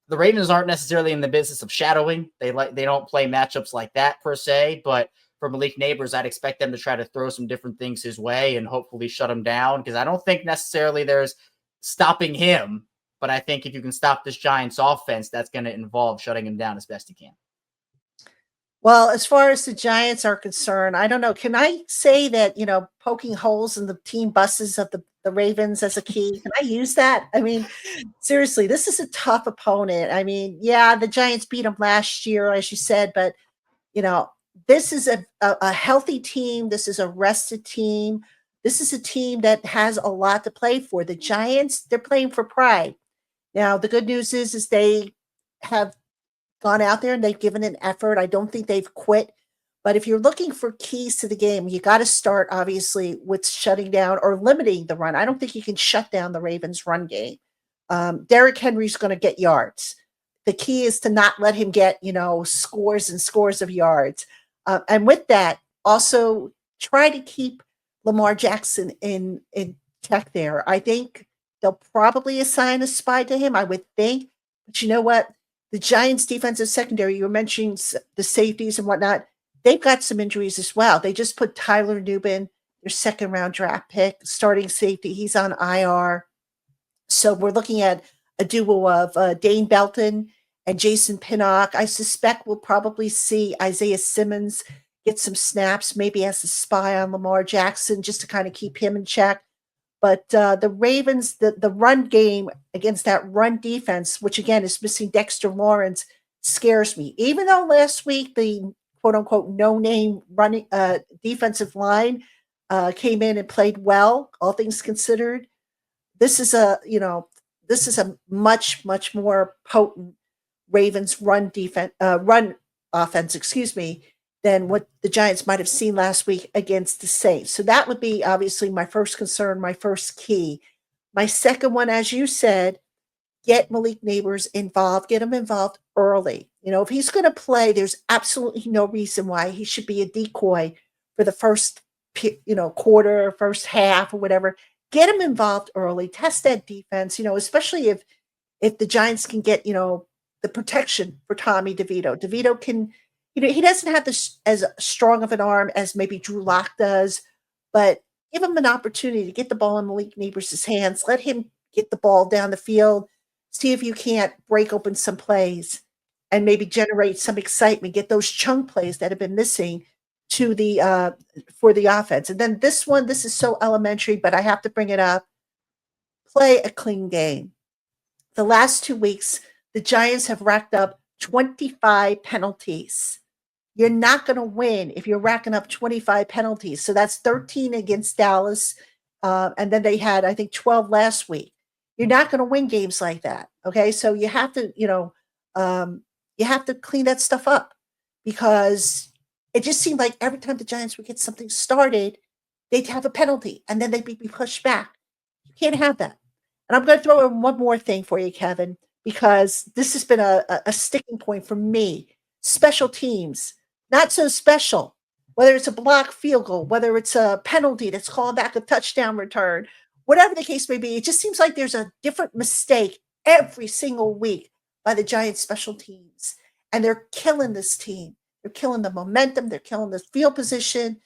the Ravens aren't necessarily in the business of shadowing. They don't play matchups like that per se, but for Malik Neighbors, I'd expect them to try to throw some different things his way and hopefully shut him down, because I don't think necessarily there's stopping him, but I think if you can stop this Giants offense, that's going to involve shutting him down as best you can. Well, as far as the Giants are concerned, I don't know. Can I say that, poking holes in the team buses of the Ravens as a key? Can I use that? I mean, seriously, this is a tough opponent. I mean, yeah, the Giants beat them last year, as you said, but, this is a healthy team. This is a rested team. This is a team that has a lot to play for. The Giants, they're playing for pride. Now, the good news is they have gone out there and they've given an effort. I don't think they've quit. But if you're looking for keys to the game, you got to start, obviously, with shutting down or limiting the run. I don't think you can shut down the Ravens' run game. Derrick Henry's going to get yards. The key is to not let him get, scores and scores of yards. And with that, also try to keep Lamar Jackson in check there. I think they'll probably assign a spy to him, I would think. But you know what? The Giants' defensive secondary, you were mentioning the safeties and whatnot, they've got some injuries as well. They just put Tyler Nubin, their second-round draft pick, starting safety. He's on IR. So we're looking at a duo of Dane Belton and Jason Pinnock. I suspect we'll probably see Isaiah Simmons get some snaps, maybe as a spy on Lamar Jackson, just to kind of keep him in check. But the Ravens, the run game against that run defense, which again is missing Dexter Lawrence, scares me. Even though last week the quote-unquote no-name running defensive line came in and played well, all things considered, this is a much, much more potent Ravens run offense, than what the Giants might have seen last week against the Saints. So that would be obviously my first concern, my first key. My second one, as you said, get Malik Neighbors involved, get him involved early. If he's going to play, there's absolutely no reason why he should be a decoy for the first, quarter, first half or whatever. Get him involved early, test that defense, especially if the Giants can get, the protection for Tommy DeVito. DeVito can, he doesn't have this as strong of an arm as maybe Drew Lock does, but give him an opportunity to get the ball in Malik Neighbors' hands. Let him get the ball down the field. See if you can't break open some plays and maybe generate some excitement. Get those chunk plays that have been missing to the for the offense. And then this is so elementary, but I have to bring it up. Play a clean game. The last 2 weeks, the Giants have racked up 25 penalties. You're not going to win if you're racking up 25 penalties. So that's 13 against Dallas. And then they had, I think, 12 last week. You're not going to win games like that. Okay. So you have to, you have to clean that stuff up, because it just seemed like every time the Giants would get something started, they'd have a penalty and then they'd be pushed back. You can't have that. And I'm going to throw in one more thing for you, Kevin, because this has been a sticking point for me. Special teams, not so special. Whether it's a blocked field goal, whether it's a penalty that's called back a touchdown return, whatever the case may be, it just seems like there's a different mistake every single week by the Giants special teams. And they're killing this team. They're killing the momentum. They're killing the field position.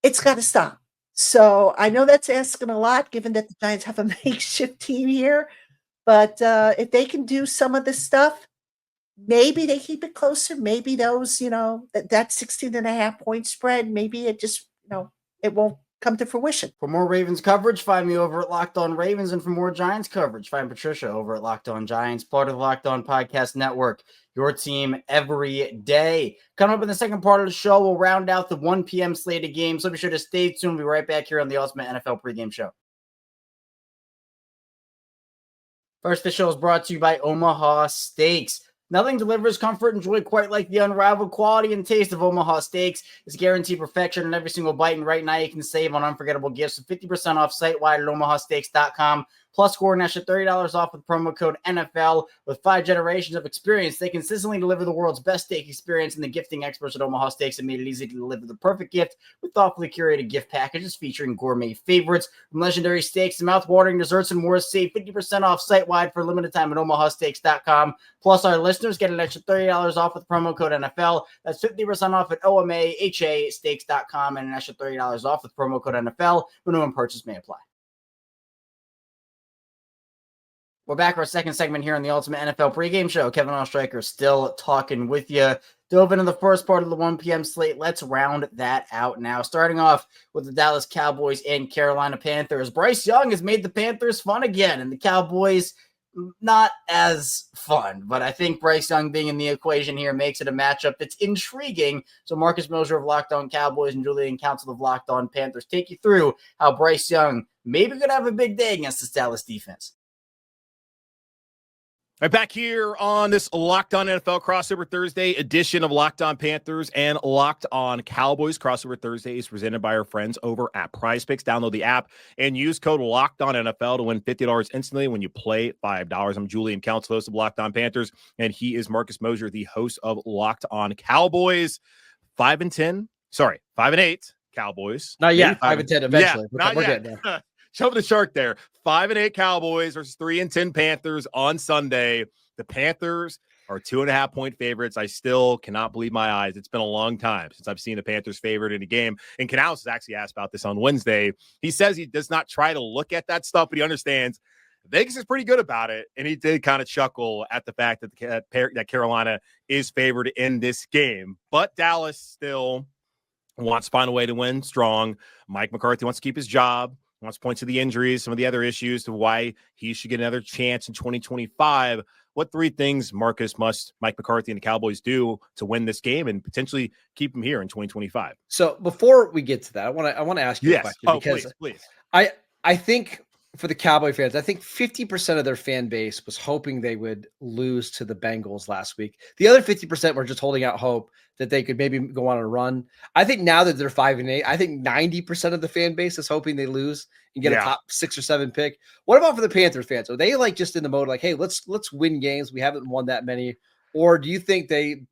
It's got to stop. So I know that's asking a lot, given that the Giants have a makeshift team here. But if they can do some of this stuff, maybe they keep it closer. Maybe those, that 16.5 point spread, maybe it just, it won't come to fruition. For more Ravens coverage, find me over at Locked On Ravens. And for more Giants coverage, find Patricia over at Locked On Giants, part of the Locked On Podcast Network, your team every day. Coming up in the second part of the show, we'll round out the 1 p.m. slate of games. So be sure to stay tuned. We'll be right back here on the Ultimate NFL Pregame Show. First, the show is brought to you by Omaha Steaks. Nothing delivers comfort and joy quite like the unrivaled quality and taste of Omaha Steaks. It's guaranteed perfection in every single bite, and right now you can save on unforgettable gifts with 50% off site-wide at omahasteaks.com. Plus, score an extra $30 off with promo code NFL. With 5 generations of experience, they consistently deliver the world's best steak experience, and the gifting experts at Omaha Steaks have made it easy to deliver the perfect gift with thoughtfully curated gift packages featuring gourmet favorites. From legendary steaks to mouth-watering desserts and more, save 50% off site-wide for a limited time at omahasteaks.com. Plus, our listeners get an extra $30 off with promo code NFL. That's 50% off at omahasteaks.com and an extra $30 off with promo code NFL. Minimum purchase may apply. We're back for our second segment here on the Ultimate NFL Pregame Show. Kevin Oestreicher still talking with you. Dove into the first part of the 1 p.m. slate. Let's round that out now. Starting off with the Dallas Cowboys and Carolina Panthers. Bryce Young has made the Panthers fun again, and the Cowboys not as fun. But I think Bryce Young being in the equation here makes it a matchup that's intriguing. So Marcus Mosher of Locked On Cowboys and Julian Council of Locked On Panthers take you through how Bryce Young maybe going to have a big day against this Dallas defense. Right back here on this Locked On NFL Crossover Thursday edition of Locked On Panthers and Locked On Cowboys. Crossover Thursday is presented by our friends over at PrizePicks. Download the app and use code Locked On NFL to win $50 instantly when you play $5. I'm Julian Council, host of Locked On Panthers, and he is Marcus Mosher, the host of Locked On Cowboys. 5-8 Cowboys. Not yet. 5-10 eventually. Yeah, not yet. Jumping the shark there. 5-8 Cowboys versus 3-10 Panthers on Sunday. The Panthers are 2.5-point favorites. I still cannot believe my eyes. It's been a long time since I've seen the Panthers favored in a game. And Canales was actually asked about this on Wednesday. He says he does not try to look at that stuff, but he understands Vegas is pretty good about it. And he did kind of chuckle at the fact that Carolina is favored in this game. But Dallas still wants to find a way to win strong. Mike McCarthy wants to keep his job. Wants to point to the injuries, some of the other issues to why he should get another chance in 2025. What 3 things, Marcus, must Mike McCarthy and the Cowboys do to win this game and potentially keep him here in 2025? So before we get to that, I want to ask you a question because please. I think for the Cowboy fans, I think 50% of their fan base was hoping they would lose to the Bengals last week. The other 50% were just holding out hope that they could maybe go on a run. I think now that they're 5-8, I think 90% of the fan base is hoping they lose and get a top 6 or 7 pick. What about for the Panthers fans? Are they like just in the mode like, hey, let's win games? We haven't won that many. Or do you think they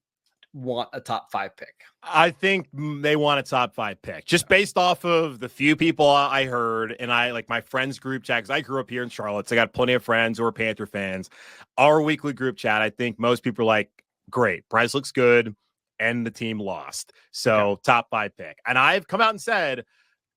want a top 5 pick? I think they want a top 5 pick just based off of the few people I heard. And I like my friends group chat, because I grew up here in Charlotte. So I got plenty of friends who are Panther fans. Our weekly group chat, I think most people are like, great, Bryce looks good, and the team lost. So top 5 pick. And I've come out and said,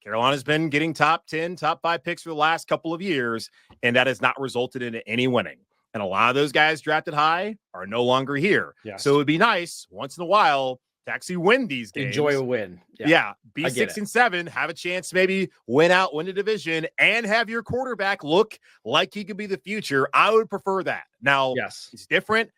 Carolina's been getting top 10, top 5 picks for the last couple of years, and that has not resulted in any winning. And a lot of those guys drafted high are no longer here. Yes. So it would be nice once in a while to actually win these games. Enjoy a win. Yeah. Be 6-7, have a chance to maybe win the division, and have your quarterback look like he could be the future. I would prefer that. Now, it's different.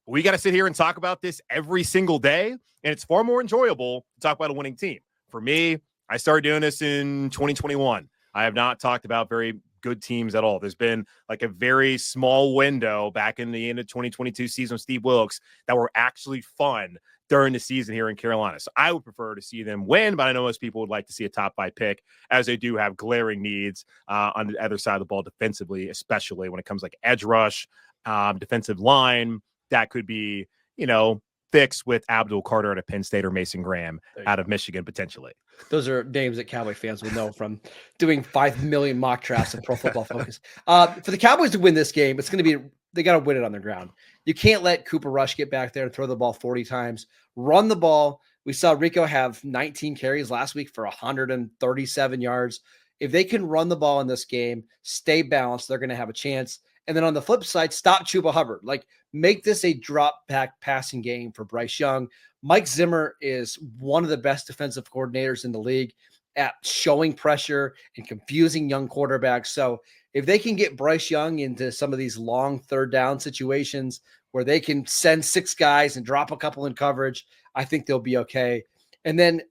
We got to sit here and talk about this every single day, and it's far more enjoyable to talk about a winning team. For me, I started doing this in 2021. I have not talked about very good teams at all. There's been like a very small window back in the end of 2022 season with Steve Wilkes that were actually fun during the season here in Carolina. So I would prefer to see them win, but I know most people would like to see a top 5 pick, as they do have glaring needs on the other side of the ball defensively, especially when it comes like edge rush, defensive line. That could be, fixed with Abdul Carter out of Penn State or Mason Graham out of Michigan, potentially. Those are names that Cowboy fans will know from doing 5 million mock drafts of Pro Football Focus. For the Cowboys to win this game, it's going to be, they got to win it on their ground. You can't let Cooper Rush get back there and throw the ball 40 times. Run the ball. We saw Rico have 19 carries last week for 137 yards. If they can run the ball in this game, stay balanced, they're going to have a chance. And then on the flip side, stop Chuba Hubbard. Like, make this a drop-back passing game for Bryce Young. Mike Zimmer is one of the best defensive coordinators in the league at showing pressure and confusing young quarterbacks. So if they can get Bryce Young into some of these long third down situations where they can send 6 guys and drop a couple in coverage, I think they'll be okay. And then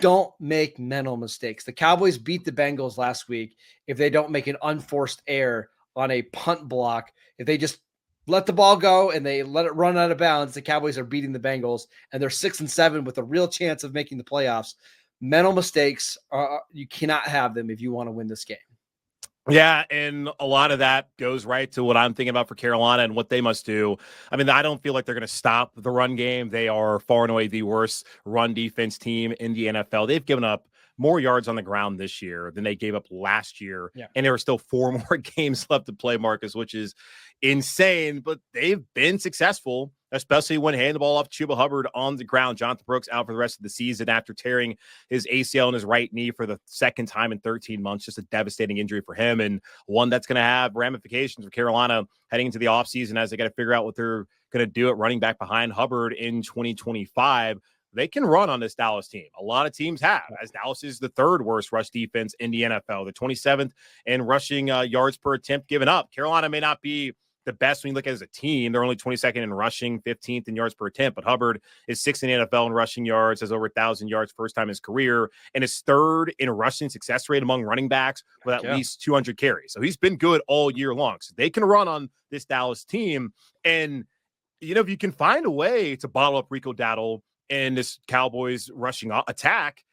don't make mental mistakes. The Cowboys beat the Bengals last week if they don't make an unforced error on a punt block. If they just let the ball go and they let it run out of bounds, the Cowboys are beating the Bengals, and they're 6-7 with a real chance of making the playoffs. Mental mistakes, you cannot have them if you want to win this game. Yeah, and a lot of that goes right to what I'm thinking about for Carolina and what they must do. I mean, I don't feel like they're going to stop the run game. They are far and away the worst run defense team in the NFL. They've given up more yards on the ground this year than they gave up last year. Yeah. And there are still 4 more games left to play, Marcus, which is insane. But they've been successful, especially when handing the ball off to Chuba Hubbard on the ground. Jonathan Brooks out for the rest of the season after tearing his ACL in his right knee for the second time in 13 months. Just a devastating injury for him, and one that's going to have ramifications for Carolina heading into the offseason as they got to figure out what they're going to do at running back behind Hubbard in 2025. They can run on this Dallas team. A lot of teams have, as Dallas is the 3rd worst rush defense in the NFL, the 27th in rushing yards per attempt given up. Carolina may not be the best when you look at it as a team. They're only 22nd in rushing, 15th in yards per attempt, but Hubbard is 6th in the NFL in rushing yards, has over 1,000 yards first time in his career, and is 3rd in rushing success rate among running backs with at least 200 carries. So he's been good all year long. So they can run on this Dallas team. And, you know, if you can find a way to bottle up Rico Dowdle and this Cowboys rushing attack,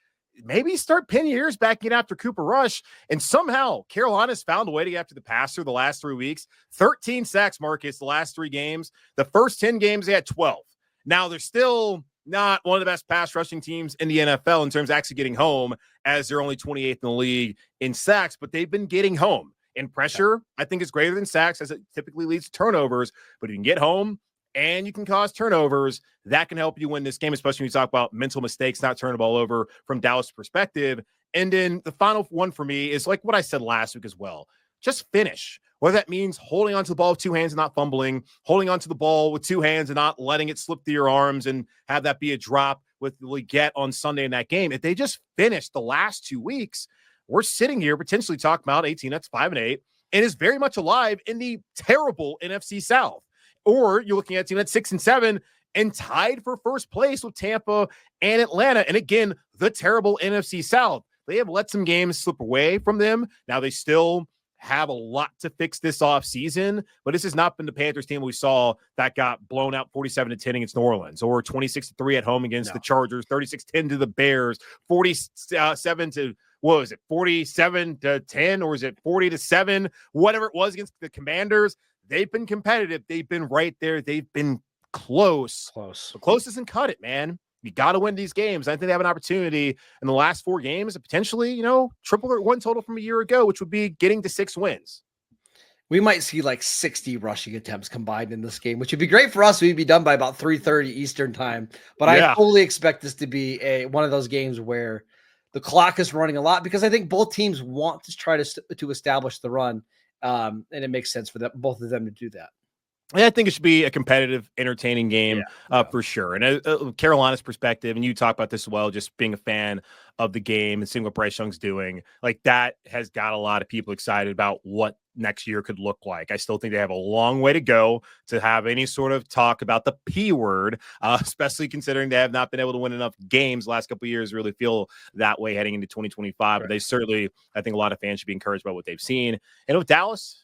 maybe start pinning your ears back in after Cooper Rush. And somehow Carolina's found a way to get after the passer the last 3 weeks. 13 sacks, Marcus, the last 3 games. The first 10 games, they had 12. Now, they're still not one of the best pass rushing teams in the NFL in terms of actually getting home, as they're only 28th in the league in sacks, but they've been getting home. And pressure, I think, is greater than sacks, as it typically leads to turnovers. But if you can get home and you can cause turnovers, that can help you win this game, especially when you talk about mental mistakes, not turning the ball over from Dallas' perspective. And then the final one for me is like what I said last week as well. Just finish. Whether that means holding onto the ball with 2 hands and not fumbling, holding onto the ball with 2 hands and not letting it slip through your arms and have that be a drop with the Leggett on Sunday in that game. If they just finish the last 2 weeks, we're sitting here potentially talking about 18, that's 5-8, and is very much alive in the terrible NFC South. Or you're looking at a team that's 6-7 and tied for first place with Tampa and Atlanta. And again, the terrible NFC South. They have let some games slip away from them. Now they still have a lot to fix this offseason, but this has not been the Panthers team we saw that got blown out 47-10 against New Orleans, or 26-3 at home against the Chargers, 36-10 to the Bears, 47 to, what was it, 47-10, or is it 40-7, whatever it was against the Commanders. They've been competitive. They've been right there. They've been close. So close doesn't cut it, man. You got to win these games. I think they have an opportunity in the last 4 games to potentially, triple or win total from a year ago, which would be getting to 6 wins. We might see like 60 rushing attempts combined in this game, which would be great for us. We'd be done by about 3:30 Eastern time. But I fully expect this to be one of those games where the clock is running a lot, because I think both teams want to try to establish the run. And it makes sense for both of them to do that. Yeah, I think it should be a competitive, entertaining game for sure. And Carolina's perspective, and you talk about this as well, just being a fan of the game and seeing what Bryce Young's doing, like that has got a lot of people excited about what next year could look like. I still think they have a long way to go to have any sort of talk about the P word, especially considering they have not been able to win enough games the last couple of years, really feel that way heading into 2025. But they certainly, I think a lot of fans should be encouraged by what they've seen. And with Dallas,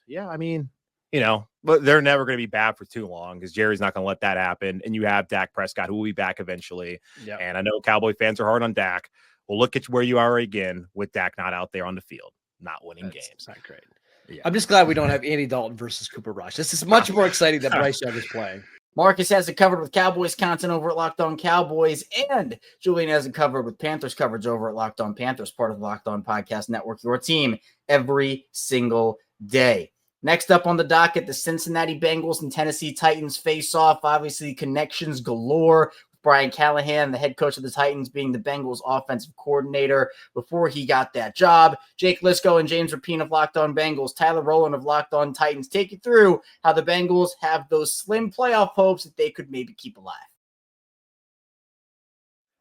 but they're never going to be bad for too long, because Jerry's not going to let that happen. And you have Dak Prescott, who will be back eventually. Yep. And I know Cowboy fans are hard on Dak. Well, look at where you are again with Dak not out there on the field, not winning games. Not great. Yeah. I'm just glad we don't have Andy Dalton versus Cooper Rush. This is much more exciting that Bryce Young is playing. Marcus has it covered with Cowboys content over at Locked On Cowboys, and Julian has it covered with Panthers coverage over at Locked On Panthers, part of the Locked On Podcast Network, your team every single day. Next up on the docket, the Cincinnati Bengals and Tennessee Titans face off. Obviously, connections galore. Brian Callahan, the head coach of the Titans, being the Bengals offensive coordinator before he got that job. Jake Lisco and James Rapine of Locked On Bengals, Tyler Rowland of Locked On Titans take you through how the Bengals have those slim playoff hopes that they could maybe keep alive.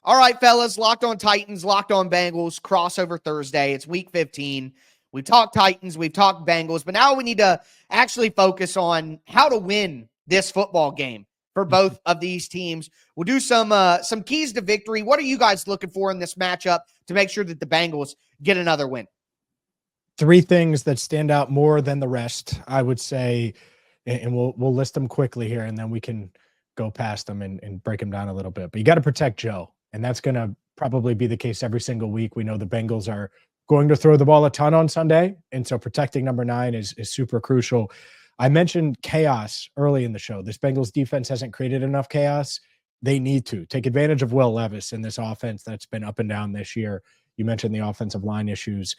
All right, fellas, Locked On Titans, Locked On Bengals, crossover Thursday. It's week 15. We've talked Titans, we've talked Bengals, but now we need to actually focus on how to win this football game for both of these teams. We'll do some keys to victory. What are you guys looking for in this matchup to make sure that the Bengals get another win? 3 things that stand out more than the rest, I would say, and we'll list them quickly here, and then we can go past them and break them down a little bit. But you got to protect Joe, and that's going to probably be the case every single week. We know the Bengals are going to throw the ball a ton on Sunday. And so protecting number 9 is super crucial. I mentioned chaos early in the show. This Bengals defense hasn't created enough chaos. They need to take advantage of Will Levis in this offense that's been up and down this year. You mentioned the offensive line issues.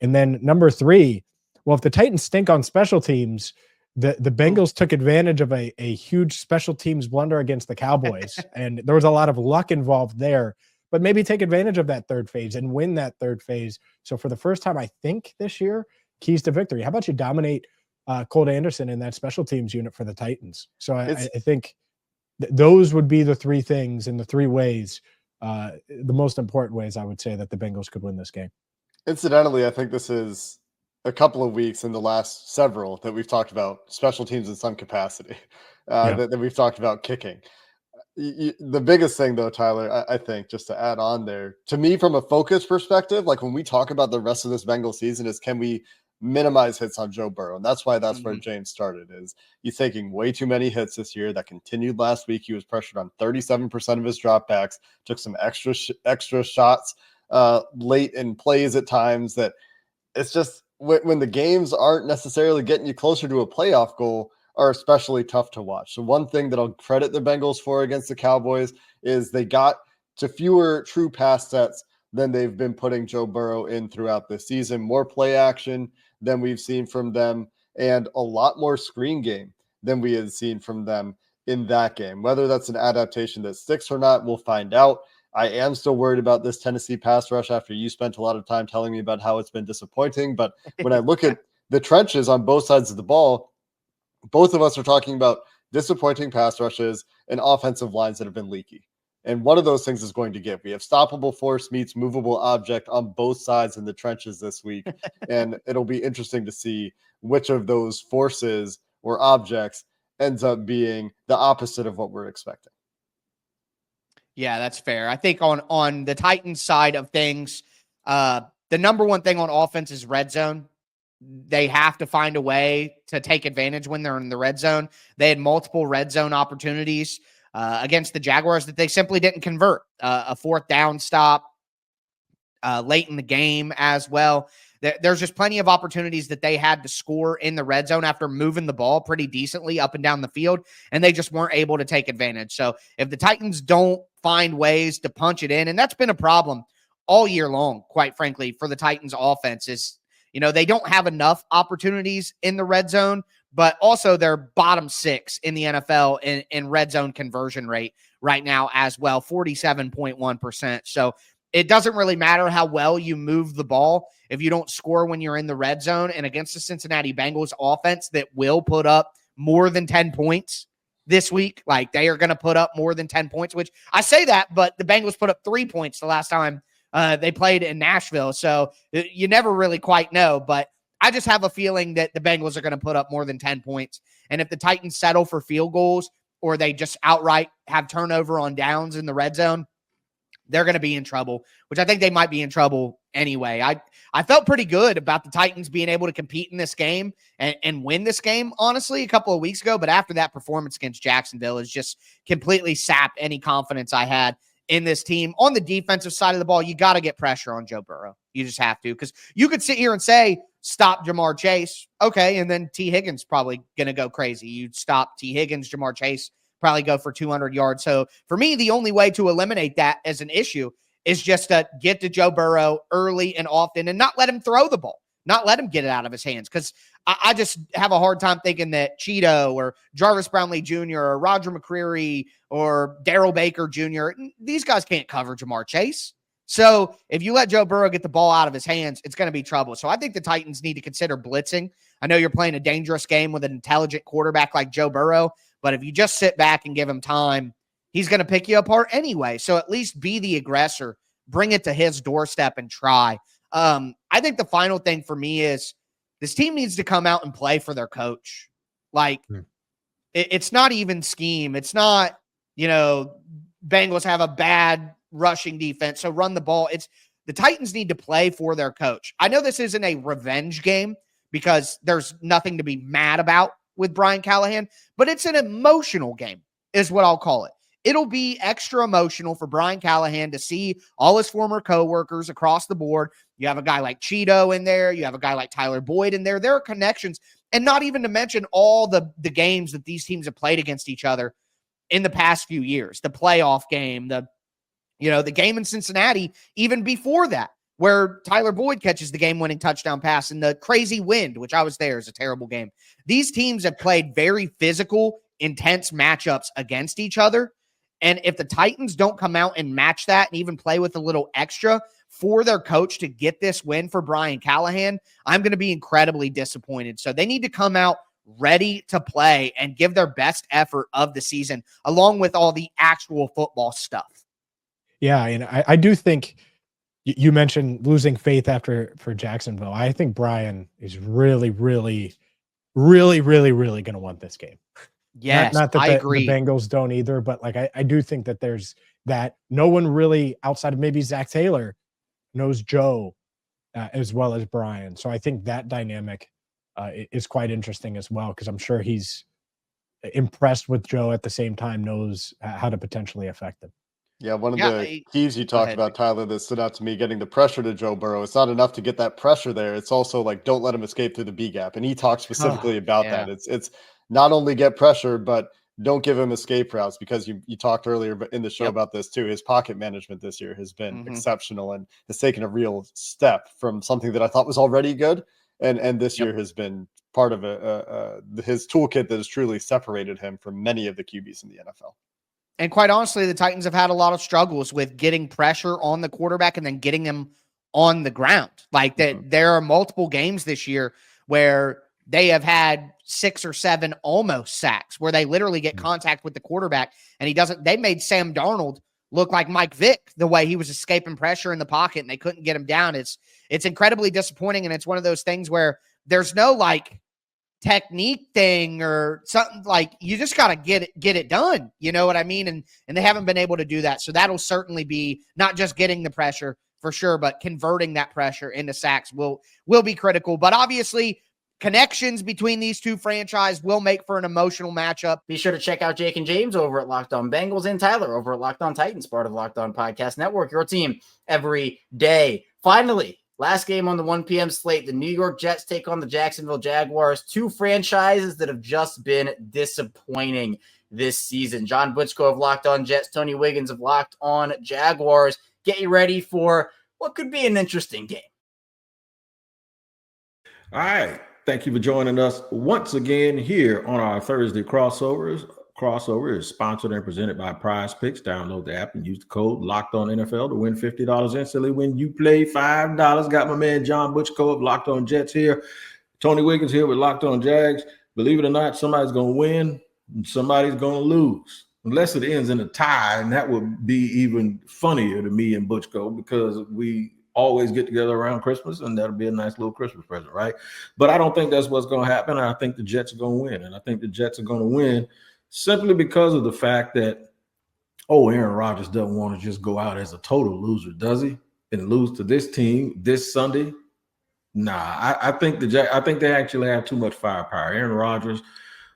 And then number 3, well, if the Titans stink on special teams, the Bengals took advantage of a huge special teams blunder against the Cowboys. And there was a lot of luck involved there, but maybe take advantage of that third phase and win that third phase. So for the first time, I think this year, keys to victory. How about you dominate Colt Anderson in that special teams unit for the Titans? So I think those would be the 3 things in the 3 ways, the most important ways I would say that the Bengals could win this game. Incidentally, I think this is a couple of weeks in the last several that we've talked about special teams in some capacity, that we've talked about kicking. The biggest thing, though, Tyler, I think, just to add on there, to me, from a focus perspective, like when we talk about the rest of this Bengals season, is can we minimize hits on Joe Burrow? And that's why where James started, is he's taking way too many hits this year. That continued last week. He was pressured on 37% of his dropbacks, took some extra shots late in plays at times. That it's just when the games aren't necessarily getting you closer to a playoff goal, are especially tough to watch. So one thing that I'll credit the Bengals for against the Cowboys is they got to fewer true pass sets than they've been putting Joe Burrow in throughout the season. More play action than we've seen from them, and a lot more screen game than we had seen from them in that game. Whether that's an adaptation that sticks or not, we'll find out. I am still worried about this Tennessee pass rush after you spent a lot of time telling me about how it's been disappointing. But when I look at the trenches on both sides of the ball, both of us are talking about disappointing pass rushes and offensive lines that have been leaky. And one of those things is going to give. We have stoppable force meets movable object on both sides in the trenches this week. And it'll be interesting to see which of those forces or objects ends up being the opposite of what we're expecting. Yeah, that's fair. I think on the Titans side of things, the number one thing on offense is red zone. They have to find a way to take advantage when they're in the red zone. They had multiple red zone opportunities against the Jaguars that they simply didn't convert. A 4th down stop late in the game as well. There's just plenty of opportunities that they had to score in the red zone after moving the ball pretty decently up and down the field, and they just weren't able to take advantage. So if the Titans don't find ways to punch it in, and that's been a problem all year long, quite frankly, for the Titans offense, is they don't have enough opportunities in the red zone, but also they're bottom 6 in the NFL in red zone conversion rate right now as well, 47.1%. So it doesn't really matter how well you move the ball if you don't score when you're in the red zone. And against the Cincinnati Bengals offense that will put up more than 10 points this week, like they are going to put up more than 10 points, which I say that, but the Bengals put up 3 points the last time they played in Nashville. So you never really quite know, but I just have a feeling that the Bengals are going to put up more than 10 points. And if the Titans settle for field goals or they just outright have turnover on downs in the red zone, they're going to be in trouble, which I think they might be in trouble anyway. I felt pretty good about the Titans being able to compete in this game and win this game, honestly, a couple of weeks ago. But after that performance against Jacksonville has just completely sapped any confidence I had in this team. On the defensive side of the ball, you got to get pressure on Joe Burrow. You just have to, because you could sit here and say, stop Jamar Chase. Okay, and then T. Higgins probably going to go crazy. You'd stop T. Higgins, Jamar Chase probably go for 200 yards. So for me, the only way to eliminate that as an issue is just to get to Joe Burrow early and often and not let him throw the ball, not let him get it out of his hands. Because I just have a hard time thinking that Cheeto or Jarvis Brownlee Jr. or Roger McCreary or Darrell Baker Jr., these guys can't cover Jamar Chase. So if you let Joe Burrow get the ball out of his hands, it's going to be trouble. So I think the Titans need to consider blitzing. I know you're playing a dangerous game with an intelligent quarterback like Joe Burrow, but if you just sit back and give him time, he's going to pick you apart anyway. So at least be the aggressor, bring it to his doorstep and try. I think the final thing for me is this team needs to come out and play for their coach. Like it's not even scheme. It's not, Bengals have a bad rushing defense, so run the ball. It's the Titans need to play for their coach. I know this isn't a revenge game because there's nothing to be mad about with Brian Callahan, but it's an emotional game is what I'll call it. it'll be extra emotional for Brian Callahan to see all his former coworkers across the board. You have a guy like Cheeto in there. You have a guy like Tyler Boyd in there. There are connections, and not even to mention all the games that these teams have played against each other in the past few years. The playoff game, the game in Cincinnati, even before that, where Tyler Boyd catches the game-winning touchdown pass, and the crazy wind, which I was there, is a terrible game. These teams have played very physical, intense matchups against each other. And if the Titans don't come out and match that and even play with a little extra for their coach to get this win for Brian Callahan, I'm going to be incredibly disappointed. So they need to come out ready to play and give their best effort of the season, along with all the actual football stuff. Yeah, and I do think you mentioned losing faith for Jacksonville. I think Brian is really, really, really, really, really going to want this game. Yes, not that I agree. The Bengals don't either, but like I do think that there's that no one really outside of maybe Zach Taylor knows Joe as well as Brian. So I think that dynamic is quite interesting as well, because I'm sure he's impressed with Joe at the same time, knows how to potentially affect him. Yeah, one of the keys you talked about, Tyler, that stood out to me, getting the pressure to Joe Burrow. It's not enough to get that pressure there. It's also like, don't let him escape through the B gap. And he talked specifically about that. It's not only get pressure, but don't give him escape routes, because you talked earlier in the show about this too. His pocket management this year has been exceptional and has taken a real step from something that I thought was already good. And this year has been part of his toolkit that has truly separated him from many of the QBs in the NFL. And quite honestly, the Titans have had a lot of struggles with getting pressure on the quarterback and then getting them on the ground. Like that, there are multiple games this year where they have had 6 or 7 almost sacks, where they literally get contact with the quarterback and he doesn't. They made Sam Darnold look like Mike Vick the way he was escaping pressure in the pocket, and they couldn't get him down. It's incredibly disappointing, and it's one of those things where there's no like technique thing or something. Like, you just got to get it done. You know what I mean? And they haven't been able to do that. So that'll certainly be not just getting the pressure for sure, but converting that pressure into sacks will be critical. But obviously, connections between these two franchises will make for an emotional matchup. Be sure to check out Jake and James over at Locked On Bengals and Tyler over at Locked On Titans, part of Locked On Podcast Network, your team every day. Finally, last game on the 1 p.m. slate, the New York Jets take on the Jacksonville Jaguars, two franchises that have just been disappointing this season. John Butchko of Locked On Jets, Tony Wiggins of Locked On Jaguars. Get you ready for what could be an interesting game. All right. Thank you for joining us once again here on our Thursday crossovers. Crossover is sponsored and presented by Prize Picks. Download the app and use the code LOCKEDONNFL to win $50 instantly when you play $5. Got my man John Butchko of Locked On Jets here. Tony Wiggins here with Locked On Jags. Believe it or not, somebody's going to win and somebody's going to lose. Unless it ends in a tie, and that would be even funnier to me and Butchko, because we always get together around Christmas, and that'll be a nice little Christmas present, right? But I don't think that's what's going to happen. I think the Jets are going to win, and I think the Jets are going to win simply because of the fact that, Aaron Rodgers doesn't want to just go out as a total loser, does he? And lose to this team this Sunday? Nah, I think they actually have too much firepower. Aaron Rodgers,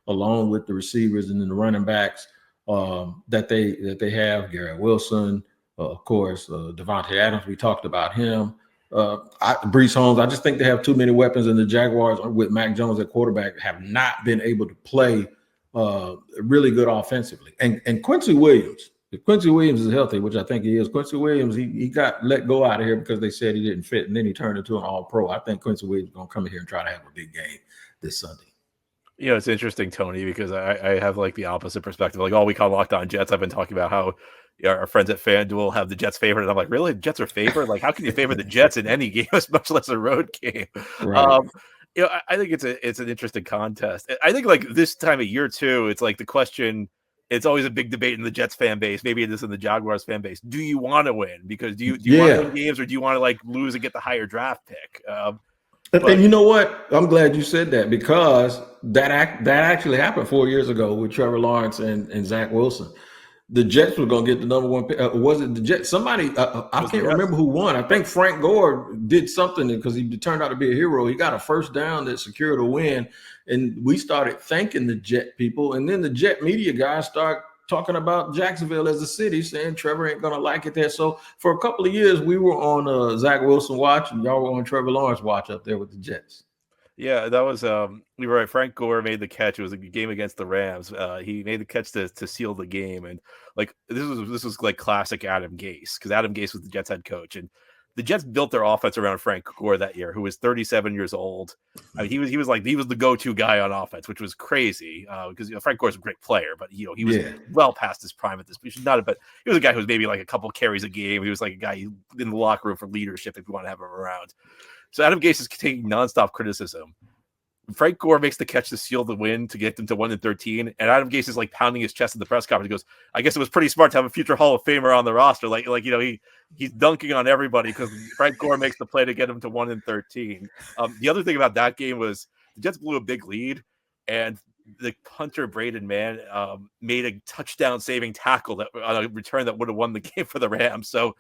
along with the receivers and then the running backs that they have, Garrett Wilson, of course, Devontae Adams, we talked about him. Breece Holmes, I just think they have too many weapons, and the Jaguars with Mac Jones at quarterback have not been able to play really good offensively. And Quincy Williams, if Quincy Williams is healthy, which I think he is, Quincy Williams, he got let go out of here because they said he didn't fit, and then he turned into an all-pro. I think Quincy Williams is going to come in here and try to have a big game this Sunday. You know, it's interesting, Tony, because I have like the opposite perspective. Like all week on Locked On Jets, I've been talking about how our friends at FanDuel have the Jets favored, and I'm like, really? Jets are favored? Like, how can you favor the Jets in any game, much less a road game? Right. I think it's an interesting contest. I think like this time of year too, it's like the question. It's always a big debate in the Jets fan base. Maybe it is in the Jaguars fan base. Do you want to win? Because do you want to win games, or do you want to like lose and get the higher draft pick? And you know what? I'm glad you said that, because that actually happened 4 years ago with Trevor Lawrence and Zach Wilson. The Jets were going to get the number one pick. Was it the Jets? Somebody, I can't remember who won. I think Frank Gore did something because he turned out to be a hero. He got a first down that secured a win, and we started thanking the Jet people. And then the Jet media guys start talking about Jacksonville as a city, saying Trevor ain't going to like it there. So for a couple of years, we were on Zach Wilson watch, and y'all were on Trevor Lawrence watch up there with the Jets. Yeah, that was we were right. Frank Gore made the catch. It was a game against the Rams. He made the catch to seal the game, and like this was like classic Adam Gase, because Adam Gase was the Jets head coach, and the Jets built their offense around Frank Gore that year, who was 37 years old. I mean, he was the go-to guy on offense, which was crazy because Frank Gore's a great player, but he was well past his prime at this point. But he was a guy who was maybe like a couple carries a game. He was like a guy in the locker room for leadership if you want to have him around. So Adam Gase is taking nonstop criticism. Frank Gore makes the catch to seal the win to get them to 1-13, and Adam Gase is like pounding his chest at the press conference. He goes, "I guess it was pretty smart to have a future Hall of Famer on the roster." He's dunking on everybody because Frank Gore makes the play to get him to 1-13. The other thing about that game was the Jets blew a big lead, and the punter Braden Mann made a touchdown saving tackle that on a return that would have won the game for the Rams. So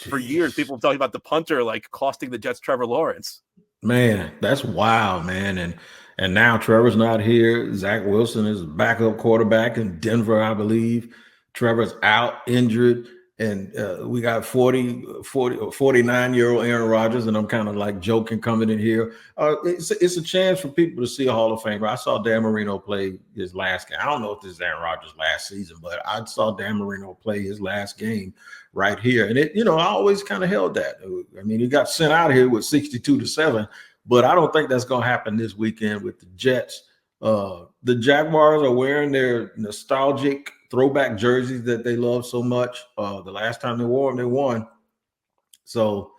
for years, people have talked about the punter like costing the Jets Trevor Lawrence. Man, that's wild, man. And now Trevor's not here. Zach Wilson is backup quarterback in Denver, I believe. Trevor's out injured. And we got 49-year-old Aaron Rodgers, and I'm kind of like joking coming in here. It's a chance for people to see a Hall of Famer. I saw Dan Marino play his last game. I don't know if this is Aaron Rodgers' last season, but I saw Dan Marino play his last game right here. And I always kind of held that. I mean, he got sent out of here with 62-7, but I don't think that's going to happen this weekend with the Jets. The Jaguars are wearing their nostalgic throwback jerseys that they love so much. The last time they wore them, they won. So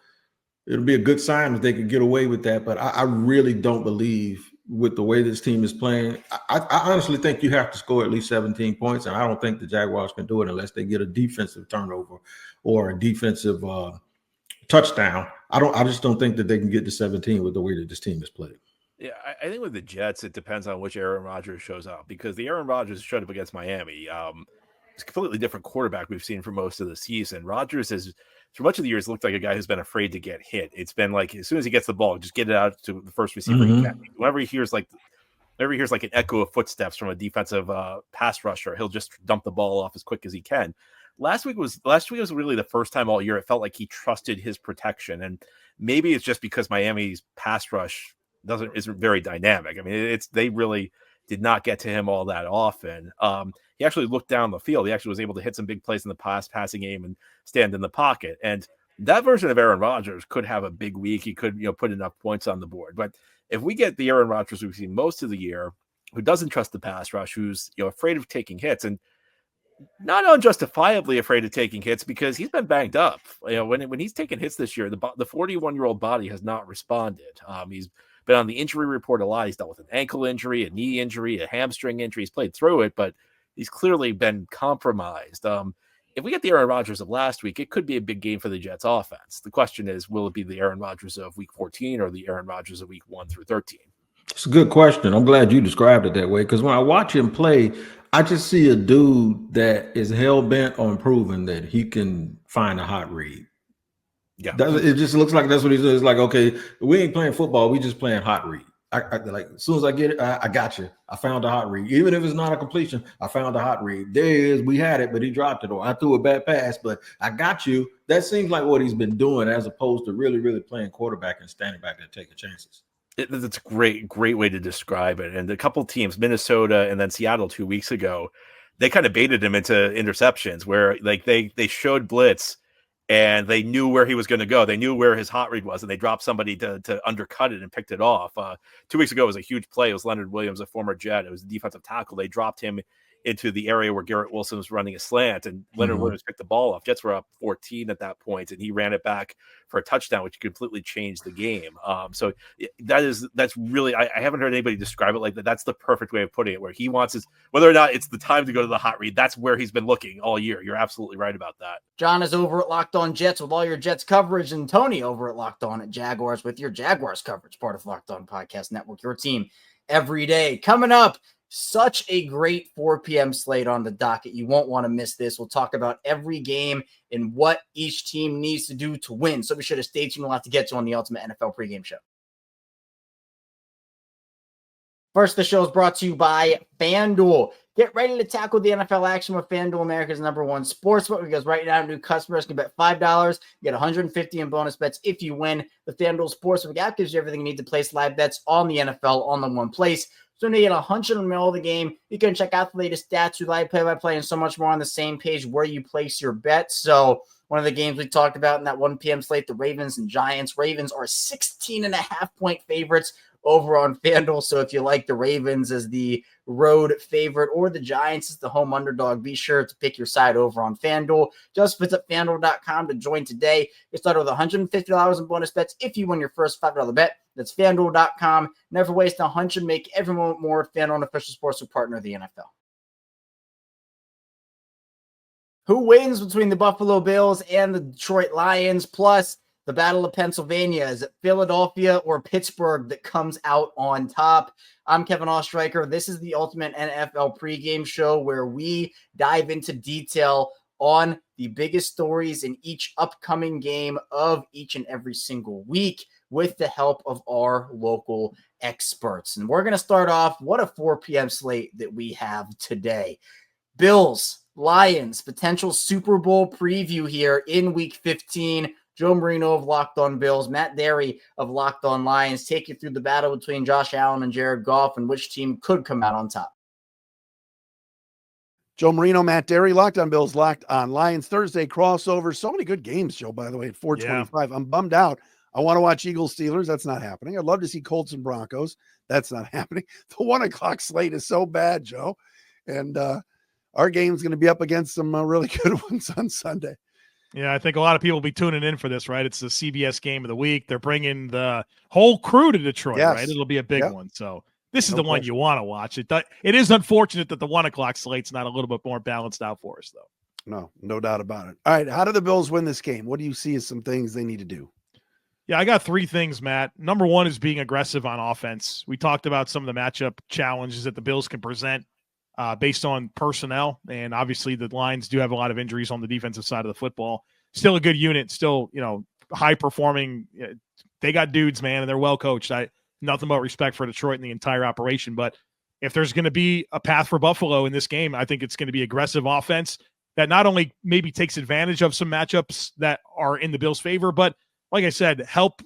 it'll be a good sign if they could get away with that. But I really don't believe with the way this team is playing. I honestly think you have to score at least 17 points, and I don't think the Jaguars can do it unless they get a defensive turnover or a defensive touchdown. I just don't think that they can get to 17 with the way that this team is played. Yeah, I think with the Jets, it depends on which Aaron Rodgers shows up, because the Aaron Rodgers showed up against Miami. It's a completely different quarterback we've seen for most of the season. Rodgers has, for much of the years, looked like a guy who's been afraid to get hit. It's been like, as soon as he gets the ball, just get it out to the first receiver he can. Whenever he hears like an echo of footsteps from a defensive pass rusher, he'll just dump the ball off as quick as he can. Last week was really the first time all year it felt like he trusted his protection, and maybe it's just because Miami's pass rush isn't very dynamic. I mean, they really did not get to him all that often. He actually looked down the field. He actually was able to hit some big plays in the passing game and stand in the pocket. And that version of Aaron Rodgers could have a big week. He could, put enough points on the board. But if we get the Aaron Rodgers we've seen most of the year, who doesn't trust the pass rush, who's afraid of taking hits, and not unjustifiably afraid of taking hits, because he's been banged up. When he's taken hits this year, the 41-year-old body has not responded. He's been on the injury report a lot. He's dealt with an ankle injury, a knee injury, a hamstring injury. He's played through it, but he's clearly been compromised. If we get the Aaron Rodgers of last week, it could be a big game for the Jets offense. The question is, will it be the Aaron Rodgers of week 14 or the Aaron Rodgers of week 1 through 13? It's a good question. I'm glad you described it that way, because when I watch him play, I just see a dude that is hell-bent on proving that he can find a hot read. Yeah, it just looks like that's what he's doing. It's like, okay, we ain't playing football. We just playing hot read. I like, as soon as I get it, I got you. I found a hot read. Even if it's not a completion, I found a hot read. There he is. We had it, but he dropped it, or I threw a bad pass, but I got you. That seems like what he's been doing, as opposed to really, really playing quarterback and standing back there taking chances. It's a great way to describe it. And a couple teams, Minnesota and then Seattle 2 weeks ago, they kind of baited him into interceptions where like they showed blitz and they knew where he was going to go. They knew where his hot read was, and they dropped somebody to undercut it and picked it off. 2 weeks ago, it was a huge play. It was Leonard Williams, a former Jet. It was a defensive tackle. They dropped him into the area where Garrett Wilson was running a slant, and Leonard Williams picked the ball off. Jets were up 14 at that point, and he ran it back for a touchdown, which completely changed the game. So that's really, I haven't heard anybody describe it like that. That's the perfect way of putting it, where he wants his, whether or not it's the time to go to the hot read, that's where he's been looking all year. You're absolutely right about that. John is over at Locked On Jets with all your Jets coverage, and Tony over at Locked On at Jaguars with your Jaguars coverage, part of Locked On Podcast Network, your team every day. Coming up, such a great 4 p.m. slate on the docket. You won't want to miss this. We'll talk about every game and what each team needs to do to win. So be sure to stay tuned. We'll have to get to on the Ultimate NFL Pregame Show. First, the show is brought to you by FanDuel. Get ready to tackle the NFL action with FanDuel, America's #1 sportsbook, because right now new customers can bet $5, get $150 in bonus bets if you win. The FanDuel Sportsbook app gives you everything you need to place live bets on the NFL all in one place. So when you get 100 in the middle of the game, you can check out the latest stats, your live play-by-play, and so much more on the same page where you place your bets. So one of the games we talked about in that 1 p.m. slate, the Ravens and Giants. Ravens are 16.5-point favorites over on FanDuel. So if you like the Ravens as the road favorite or the Giants as the home underdog, be sure to pick your side over on FanDuel. Just visit FanDuel.com to join today. Get started with $150 in bonus bets if you win your first $5 bet. That's FanDuel.com. Never waste 100. Make every moment more. FanDuel, an official sportsbook partner of the NFL. Who wins between the Buffalo Bills and the Detroit Lions, plus the Battle of Pennsylvania? Is it Philadelphia or Pittsburgh that comes out on top? I'm Kevin Ostreicher. This is the Ultimate NFL Pregame Show, where we dive into detail on the biggest stories in each upcoming game of each and every single week with the help of our local experts. And we're going to start off, what a 4 p.m. slate that we have today. Bills, Lions, potential Super Bowl preview here in Week 15. Joe Marino of Locked On Bills, Matt Derry of Locked On Lions take you through the battle between Josh Allen and Jared Goff and which team could come out on top. Joe Marino, Matt Derry, Locked On Bills, Locked On Lions. Thursday crossover. So many good games, Joe, by the way, at 425. Yeah. I'm bummed out. I want to watch Eagles Steelers. That's not happening. I'd love to see Colts and Broncos. That's not happening. The 1 o'clock slate is so bad, Joe. And our game's going to be up against some really good ones on Sunday. Yeah, I think a lot of people will be tuning in for this, right? It's the CBS game of the week. They're bringing the whole crew to Detroit, right? It'll be a big one. So this is the one you want to watch. It is unfortunate that the 1 o'clock slate's not a little bit more balanced out for us, though. No doubt about it. All right, how do the Bills win this game? What do you see as some things they need to do? Yeah, I got 3 things, Matt. Number 1 is being aggressive on offense. We talked about some of the matchup challenges that the Bills can present based on personnel, and obviously the Lions do have a lot of injuries on the defensive side of the football. Still a good unit, still, high performing. They got dudes, man, and they're well coached. Nothing but respect for Detroit and the entire operation. But if there's going to be a path for Buffalo in this game, I think it's going to be aggressive offense that not only maybe takes advantage of some matchups that are in the Bills' favor, but like I said, help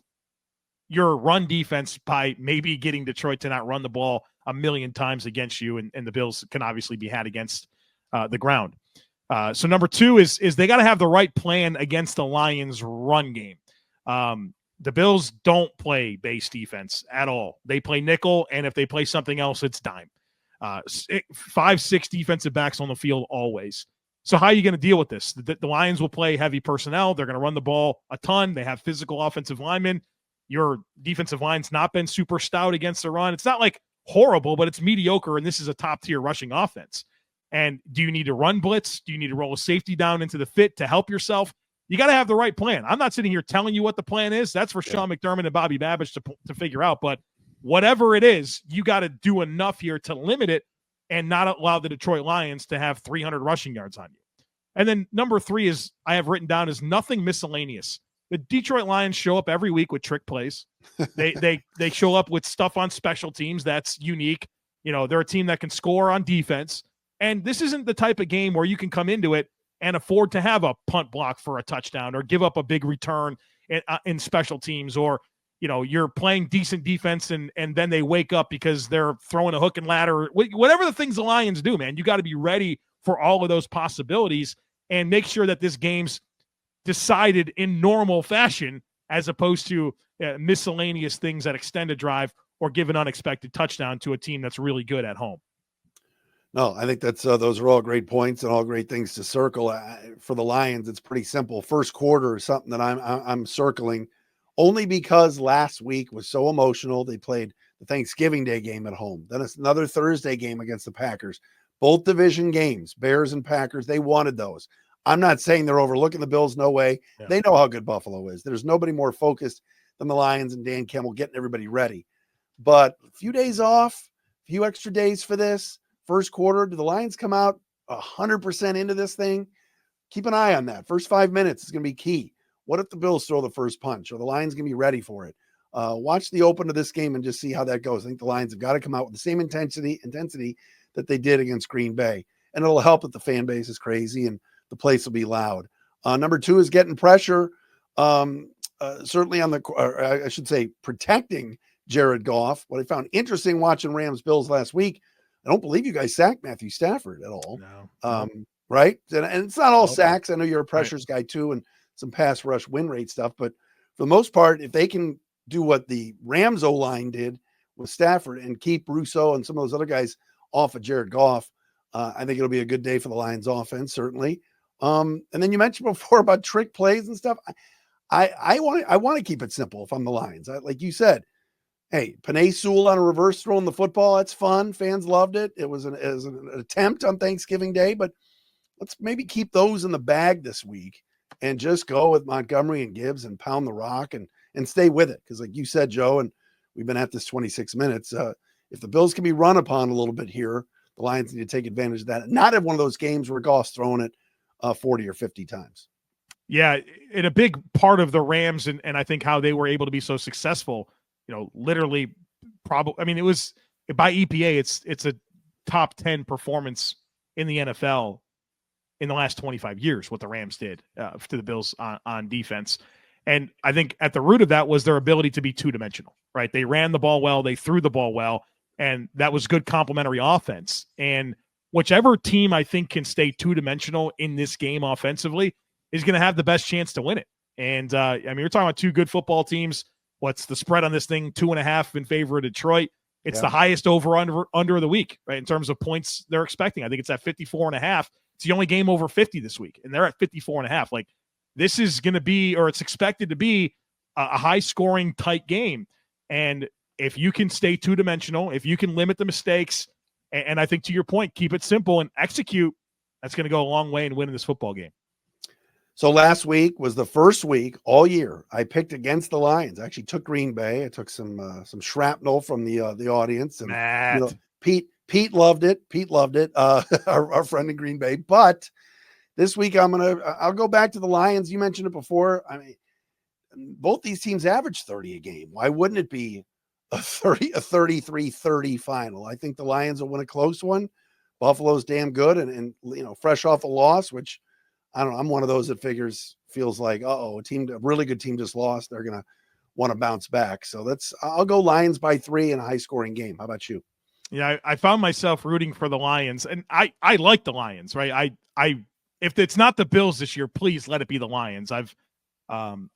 your run defense by maybe getting Detroit to not run the ball a million times against you, and the Bills can obviously be had against the ground. So number 2 is they got to have the right plan against the Lions' run game. The Bills don't play base defense at all. They play nickel, and if they play something else, it's dime. 5-6 defensive backs on the field always. So how are you going to deal with this? The Lions will play heavy personnel. They're going to run the ball a ton. They have physical offensive linemen. Your defensive line's not been super stout against the run. It's not like horrible, but it's mediocre, and this is a top-tier rushing offense. And do you need to run blitz? Do you need to roll a safety down into the fit to help yourself? You got to have the right plan. I'm not sitting here telling you what the plan is. That's for Sean McDermott and Bobby Babbage to figure out. But whatever it is, you got to do enough here to limit it and not allow the Detroit Lions to have 300 rushing yards on you. And then number 3 is I have written down is nothing miscellaneous. The Detroit Lions show up every week with trick plays. They show up with stuff on special teams that's unique. They're a team that can score on defense. And this isn't the type of game where you can come into it and afford to have a punt block for a touchdown or give up a big return in special teams, or, you're playing decent defense and then they wake up because they're throwing a hook and ladder. Whatever the things the Lions do, man, you got to be ready for all of those possibilities and make sure that this game's decided in normal fashion as opposed to miscellaneous things that extend a drive or give an unexpected touchdown to a team that's really good at home. No, I think that's those are all great points and all great things to circle. For the Lions, it's pretty simple. First quarter is something that I'm circling only because last week was so emotional. They played the Thanksgiving Day game at home. Then it's another Thursday game against the Packers. Both division games, Bears and Packers, they wanted those. I'm not saying they're overlooking the Bills. No way. Yeah. They know how good Buffalo is. There's nobody more focused than the Lions and Dan Campbell getting everybody ready. But a few days off, a few extra days for this. First quarter, do the Lions come out 100% into this thing? Keep an eye on that. First 5 minutes is going to be key. What if the Bills throw the first punch? Or the Lions going to be ready for it? Watch the open of this game and just see how that goes. I think the Lions have got to come out with the same intensity that they did against Green Bay. And it'll help that the fan base is crazy and the place will be loud. Number 2 is getting pressure, certainly on I should say, protecting Jared Goff. What I found interesting watching Rams-Bills last week, I don't believe you guys sacked Matthew Stafford at all. No. Right? And it's not all sacks. I know you're a pressures guy too, and some pass rush win rate stuff. But for the most part, if they can do what the Rams O-line did with Stafford and keep Russo and some of those other guys off of Jared Goff, I think it'll be a good day for the Lions offense, certainly. And then you mentioned before about trick plays and stuff. I want to keep it simple if I'm the Lions. Like you said, hey, Penei Sewell on a reverse throwing the football. That's fun. Fans loved it. It was an attempt on Thanksgiving Day, but let's maybe keep those in the bag this week and just go with Montgomery and Gibbs and pound the rock and stay with it. Because like you said, Joe, and we've been at this 26 minutes, if the Bills can be run upon a little bit here, the Lions need to take advantage of that. Not have one of those games where Goff's throwing it 40 or 50 times. Yeah, and a big part of the Rams and I think how they were able to be so successful, literally probably, I mean, it was by EPA, it's a top 10 performance in the NFL in the last 25 years, what the Rams did to the Bills on defense. And I think at the root of that was their ability to be two-dimensional, right? They ran the ball well, they threw the ball well, and that was good complementary offense. And whichever team I think can stay two-dimensional in this game offensively is going to have the best chance to win it. And, I mean, we're talking about two good football teams. What's the spread on this thing? 2.5 in favor of Detroit. It's the highest over-under of the week, right, in terms of points they're expecting. I think it's at 54.5. It's the only game over 50 this week, and they're at 54.5. Like, this is going to be, or it's expected to be, a high-scoring, tight game. And if you can stay two-dimensional, if you can limit the mistakes, and I think to your point, keep it simple and execute, that's going to go a long way in winning this football game. So last week was the first week all year I picked against the Lions. I actually took Green Bay. I took some shrapnel from the audience, and Pete loved it. Pete loved it. Our friend in Green Bay. But this week I'll go back to the Lions. You mentioned it before. I mean, both these teams average 30 a game. Why wouldn't it be a 33-30 final? I think the Lions will win a close one. Buffalo's damn good and fresh off a loss, which I don't know. I'm one of those that feels like, a really good team just lost. They're going to want to bounce back. So I'll go Lions by 3 in a high scoring game. How about you? Yeah, I found myself rooting for the Lions, and I like the Lions, right? If it's not the Bills this year, please let it be the Lions. I've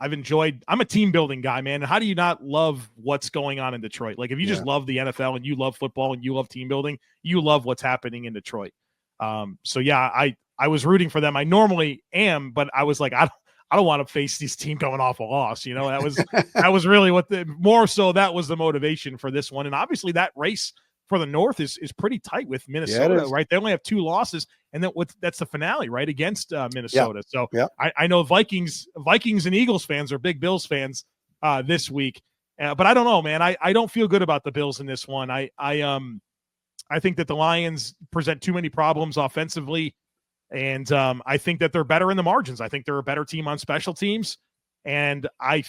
enjoyed, I'm a team building guy, man. How do you not love what's going on in Detroit? Like if you just love the NFL and you love football and you love team building, you love what's happening in Detroit. So yeah, I was rooting for them. I normally am, but I was like, I don't want to face this team going off a loss. That was really more so that was the motivation for this one. And obviously that race for the North is pretty tight with Minnesota, right? They only have 2 losses, and that's the finale, right, against Minnesota. So I know Vikings and Eagles fans are big Bills fans this week, but I don't know, man. I don't feel good about the Bills in this one. I think that the Lions present too many problems offensively. And I think that they're better in the margins. I think they're a better team on special teams. And I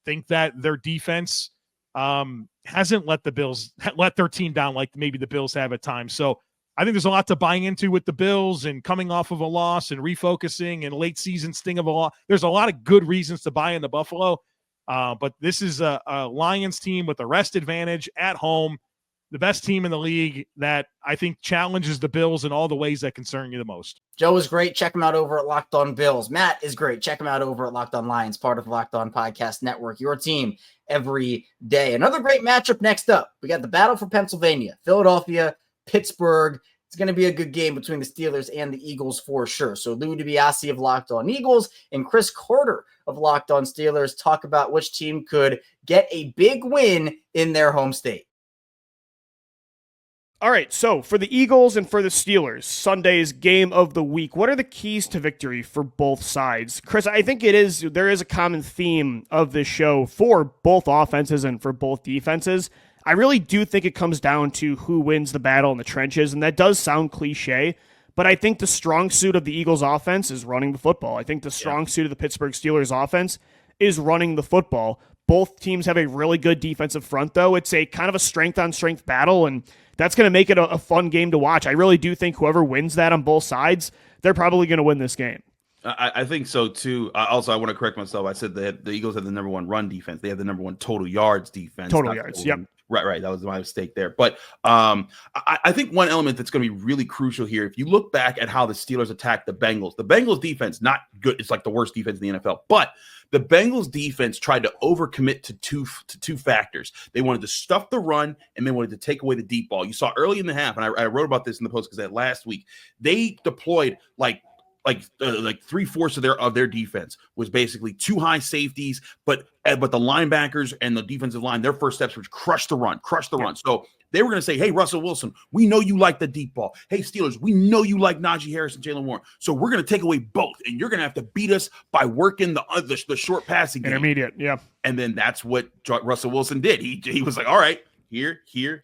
think that their defense hasn't let their team down like maybe the Bills have at times. So I think there's a lot to buy into with the Bills and coming off of a loss and refocusing and late season sting of a loss. There's a lot of good reasons to buy into Buffalo. But this is a Lions team with a rest advantage at home. The best team in the league that I think challenges the Bills in all the ways that concern you the most. Joe is great. Check him out over at Locked On Bills. Matt is great. Check him out over at Locked On Lions, part of the Locked On Podcast Network, your team every day. Another great matchup next up. We got the battle for Pennsylvania, Philadelphia, Pittsburgh. It's going to be a good game between the Steelers and the Eagles for sure. So Lou DiBiase of Locked On Eagles and Chris Carter of Locked On Steelers talk about which team could get a big win in their home state. All right, so for the Eagles and for the Steelers, Sunday's game of the week, what are the keys to victory for both sides? Chris, I think there is a common theme of this show for both offenses and for both defenses. I really do think it comes down to who wins the battle in the trenches, and that does sound cliche, but I think the strong suit of the Eagles offense is running the football. I think the strong suit of the Pittsburgh Steelers offense is running the football. Both teams have a really good defensive front, though. It's a kind of a strength-on-strength battle, and that's going to make it a fun game to watch. I really do think whoever wins that on both sides, they're probably going to win this game. I think so too. Also, I want to correct myself. I said that the Eagles have the number 1 run defense. They have the number 1 total yards defense. Total yards. Yep. Right. That was my mistake there. But I think one element that's going to be really crucial here, if you look back at how the Steelers attacked the Bengals defense, not good. It's like the worst defense in the NFL. But the Bengals defense tried to overcommit to two factors. They wanted to stuff the run, and they wanted to take away the deep ball. You saw early in the half, and I wrote about this in the Post Gazette last week. They deployed like 3/4 of their defense was basically 2 high safeties, but the linebackers and the defensive line, their first steps was crush the run. So they were going to say, hey, Russell Wilson, we know you like the deep ball. Hey, Steelers, we know you like Najee Harris and Jalen Warren. So we're going to take away both, and you're going to have to beat us by working the short passing game. Intermediate, yeah. And then that's what Russell Wilson did. He was like, all right, here. And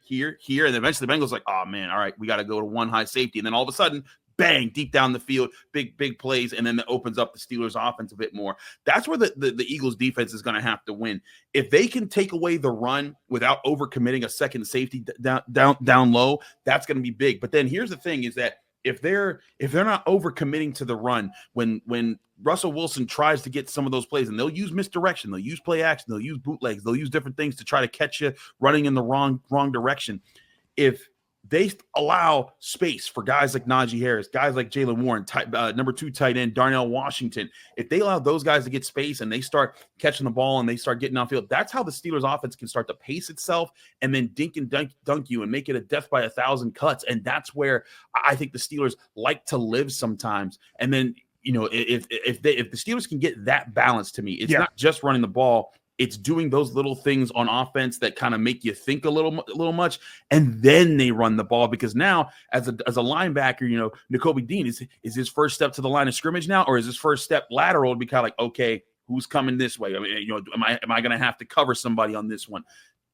then eventually the Bengals like, oh, man, all right, we got to go to 1 high safety. And then all of a sudden, bang, deep down the field, big plays, and then that opens up the Steelers' offense a bit more. That's where the Eagles' defense is going to have to win. If they can take away the run without overcommitting a second safety down low, that's going to be big. But then here's the thing: is that if they're not overcommitting to the run, when Russell Wilson tries to get some of those plays, and they'll use misdirection, they'll use play action, they'll use bootlegs, they'll use different things to try to catch you running in the wrong direction. If they allow space for guys like Najee Harris, guys like Jalen Warren, number 2 tight end Darnell Washington. If they allow those guys to get space and they start catching the ball and they start getting downfield, that's how the Steelers offense can start to pace itself and then dink and dunk you and make it a death by 1,000 cuts. And that's where I think the Steelers like to live sometimes. And then, if the Steelers can get that balance, to me, it's not just running the ball. It's doing those little things on offense that kind of make you think a little much, and then they run the ball. Because now, as a linebacker, Nakobe Dean is his first step to the line of scrimmage now, or is his first step lateral to be kind of like, okay, who's coming this way? I mean, am I going to have to cover somebody on this one?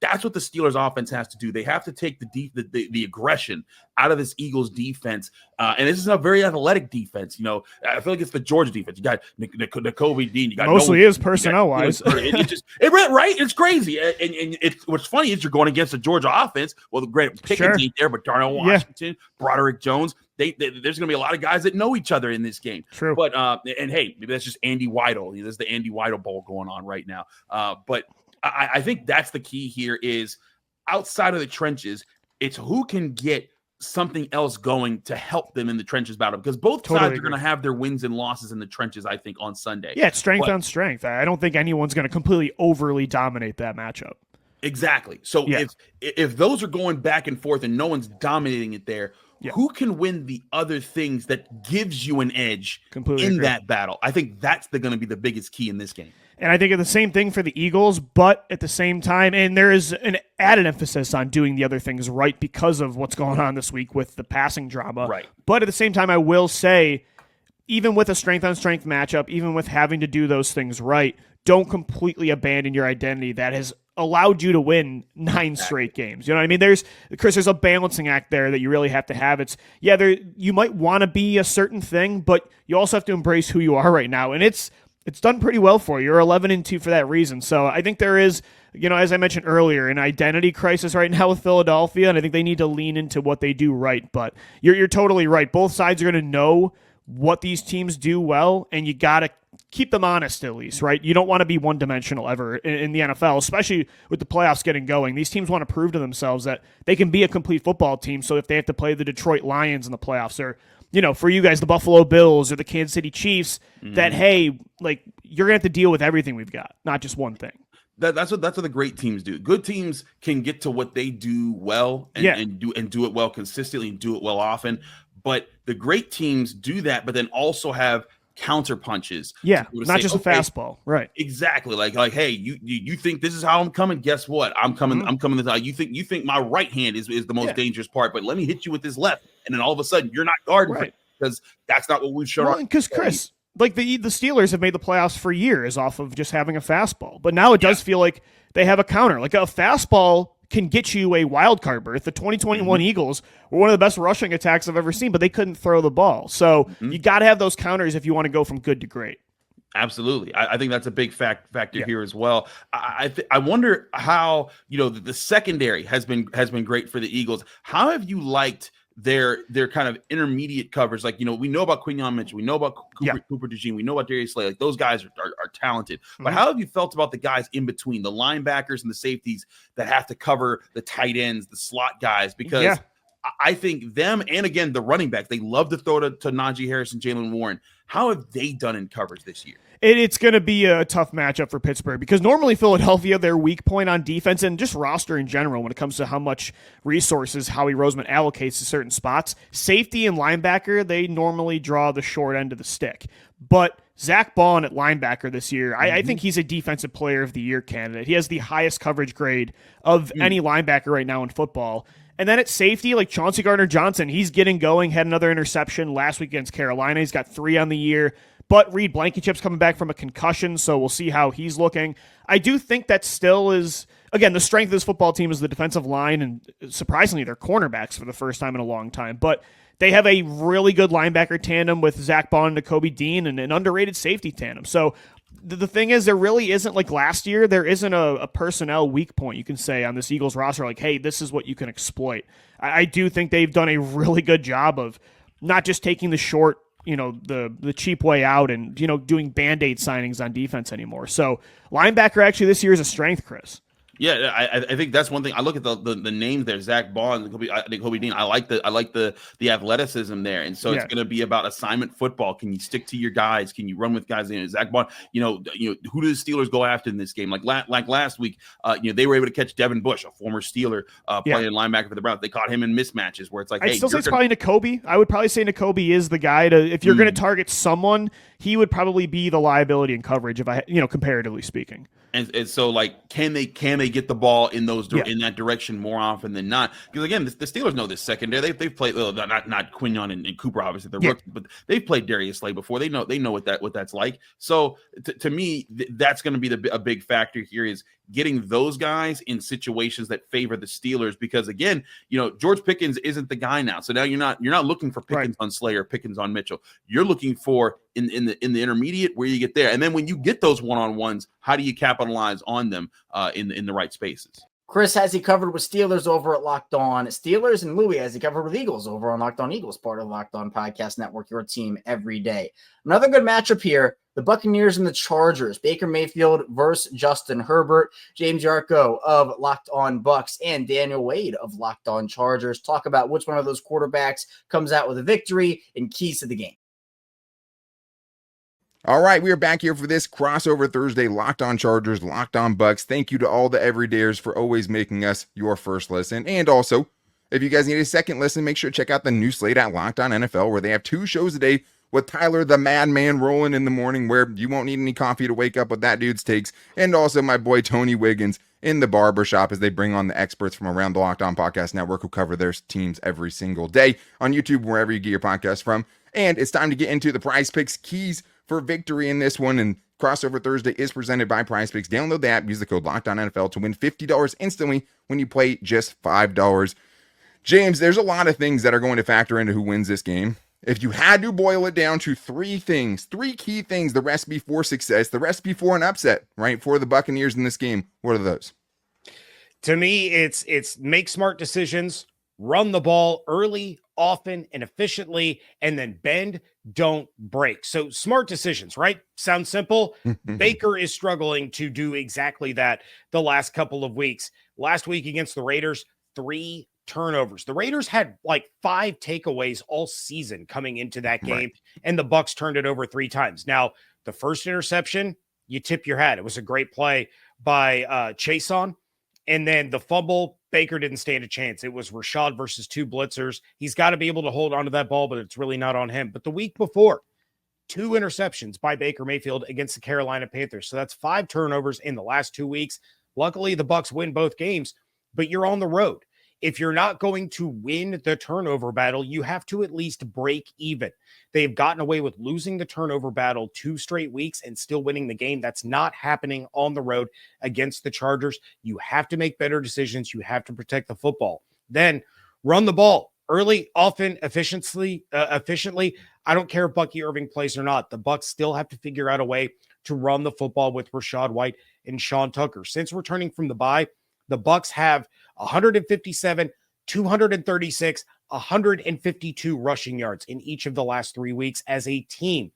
That's what the Steelers offense has to do. They have to take the aggression out of this Eagles defense. And this is a very athletic defense. I feel like it's the Georgia defense. You got Nakobe Dean. You got mostly is personnel-wise. It's crazy. And what's funny is you're going against the Georgia offense. Well, the great Pickens ain't there, but Darnell Washington, Broderick Jones. There's going to be a lot of guys that know each other in this game. True. But and hey, maybe that's just Andy Weidel. There's the Andy Weidel Bowl going on right now. But I think that's the key here is outside of the trenches, it's who can get something else going to help them in the trenches battle, because both sides are going to have their wins and losses in the trenches, I think, on Sunday. Yeah, it's strength on strength. I don't think anyone's going to completely overly dominate that matchup. Exactly. So if those are going back and forth and no one's dominating it there, who can win the other things that gives you an edge that battle? I think that's going to be the biggest key in this game. And I think the same thing for the Eagles, but at the same time, and there is an added emphasis on doing the other things right because of what's going on this week with the passing drama. Right. But at the same time, I will say, even with a strength-on-strength matchup, even with having to do those things right, don't completely abandon your identity that has allowed you to win 9 straight games. You know what I mean? There's a balancing act there that you really have to have. You might want to be a certain thing, but you also have to embrace who you are right now. And it's done pretty well for you. You're 11-2 for that reason. So I think there is, as I mentioned earlier, an identity crisis right now with Philadelphia, and I think they need to lean into what they do right. But you're totally right. Both sides are going to know what these teams do well, and you got to keep them honest at least, right? You don't want to be one-dimensional ever in the NFL, especially with the playoffs getting going. These teams want to prove to themselves that they can be a complete football team. So if they have to play the Detroit Lions in the playoffs, or for you guys, the Buffalo Bills or the Kansas City Chiefs, that, hey, like, you're going to have to deal with everything we've got, not just one thing. That's what the great teams do. Good teams can get to what they do well and do it well consistently and do it well often. But the great teams do that, but then also have counter punches. Yeah, not just a fastball. Right. Exactly. Like, hey, you think this is how I'm coming? Guess what? I'm coming. I'm coming. You think my right hand is the most dangerous part, but let me hit you with this left, and then all of a sudden you're not guarding for it, because that's not what we've shown. Because Chris, like the Steelers have made the playoffs for years off of just having a fastball, but now it does feel like they have a counter. Like a fastball can get you a wild card berth. The 2021 Eagles were one of the best rushing attacks I've ever seen, but they couldn't throw the ball. So you got to have those counters if you want to go from good to great. Absolutely. I think that's a big factor here as well. I wonder how, the secondary has been great for the Eagles. How have you liked their kind of intermediate covers? Like, we know about Quinyon Mitchell, we know about Cooper DeJean, we know about Darius Slay. Like, those guys are talented. But how have you felt about the guys in between, the linebackers and the safeties that have to cover the tight ends, the slot guys? Because I think them, and again, the running back, they love to throw to Najee Harris and Jalen Warren. How have they done in coverage this year? It's going to be a tough matchup for Pittsburgh because normally Philadelphia, their weak point on defense and just roster in general when it comes to how much resources Howie Roseman allocates to certain spots, safety and linebacker, they normally draw the short end of the stick. But Zach Bond at linebacker this year, I think he's a defensive player of the year candidate. He has the highest coverage grade of any linebacker right now in football. And then at safety, like Chauncey Gardner-Johnson, he's getting going, had another interception last week against Carolina. He's got 3 on the year. But Reed Blankenship's coming back from a concussion, so we'll see how he's looking. I do think that still is, again, the strength of this football team is the defensive line, and surprisingly, they're cornerbacks for the first time in a long time. But they have a really good linebacker tandem with Zach Bond and Nakobe Dean, and an underrated safety tandem. So the thing is, there really isn't, like last year, there isn't a personnel weak point you can say on this Eagles roster, like, hey, this is what you can exploit. I do think they've done a really good job of not just taking the short, the cheap way out and, doing Band-Aid signings on defense anymore. So linebacker actually this year is a strength, Chris. Yeah, I think that's one thing. I look at the names there, Zach Bond, Nakobe Dean. I like the athleticism there, and so it's going to be about assignment football. Can you stick to your guys? Can you run with guys? Zach Bond. Who do the Steelers go after in this game? Like last week, they were able to catch Devin Bush, a former Steeler, playing linebacker for the Browns. They caught him in mismatches where it's like, I'd still say it's probably Nakobe. I would probably say Nakobe is the guy to, if you're going to target someone, he would probably be the liability in coverage, if comparatively speaking. And so, like, can they get the ball in in that direction more often than not? Because again, the Steelers know this secondary. They've played not Quinyon and Cooper, obviously they're rookies, but they've played Darius Slay before. They know what that's like. So to me, that's going to be a big factor here is getting those guys in situations that favor the Steelers. Because again, George Pickens isn't the guy now. So now you're not looking for Pickens on Slay or Pickens on Mitchell. You're looking for in the intermediate where you get there, and then when you get those one-on-ones, how do you capitalize on them in the right spaces? Chris has he covered with Steelers over at Locked On Steelers, and Louie has he covered with Eagles over on Locked On Eagles, part of the Locked On Podcast Network, your team every day. Another good matchup here, the Buccaneers and the Chargers. Baker Mayfield versus Justin Herbert. James Yarko of Locked On Bucks and Daniel Wade of Locked On Chargers talk about which one of those quarterbacks comes out with a victory and keys to the game. All right, we are back here for this crossover Thursday, Locked On Chargers, Locked On Bucks. Thank you to all the everydayers for always making us your first listen. And also, if you guys need a second listen, make sure to check out the new slate at Locked On NFL, where they have 2 shows a day with Tyler the Madman rolling in the morning, where you won't need any coffee to wake up with that dude's takes. And also my boy Tony Wiggins in the barbershop as they bring on the experts from around the Locked On Podcast Network who cover their teams every single day on YouTube, wherever you get your podcast from. And it's time to get into the Prize Picks keys for victory in this one. And Crossover Thursday is presented by Prize Picks. Download the app, use the code LOCKEDONNFL to win $50 instantly when you play just $5. James, there's a lot of things that are going to factor into who wins this game. If you had to boil it down to 3 key things, the recipe for success, the recipe for an upset, right, for the Buccaneers in this game, what are those? To me, it's make smart decisions, run the ball early, often, and efficiently, and then bend, don't break. So smart decisions, right? Sounds simple. Baker is struggling to do exactly that the last couple of weeks. Last week against the Raiders, 3 turnovers. The Raiders had like 5 takeaways all season coming into that game, and the Bucs turned it over 3 times. Now, the first interception, you tip your hat. It was a great play by Chason. And then the fumble, Baker didn't stand a chance. It was Rashad versus 2 blitzers. He's got to be able to hold onto that ball, but it's really not on him. But the week before, 2 interceptions by Baker Mayfield against the Carolina Panthers. So that's 5 turnovers in the last 2 weeks. Luckily, the Bucs win both games, but you're on the road. If you're not going to win the turnover battle, you have to at least break even. They've gotten away with losing the turnover battle 2 straight weeks and still winning the game. That's not happening on the road against the Chargers. You have to make better decisions. You have to protect the football. Then run the ball early, often, efficiently. I don't care if Bucky Irving plays or not. The Bucs still have to figure out a way to run the football with Rachaad White and Sean Tucker. Since returning from the bye, the Bucs have 157, 236, 152 rushing yards in each of the last 3 weeks as a team.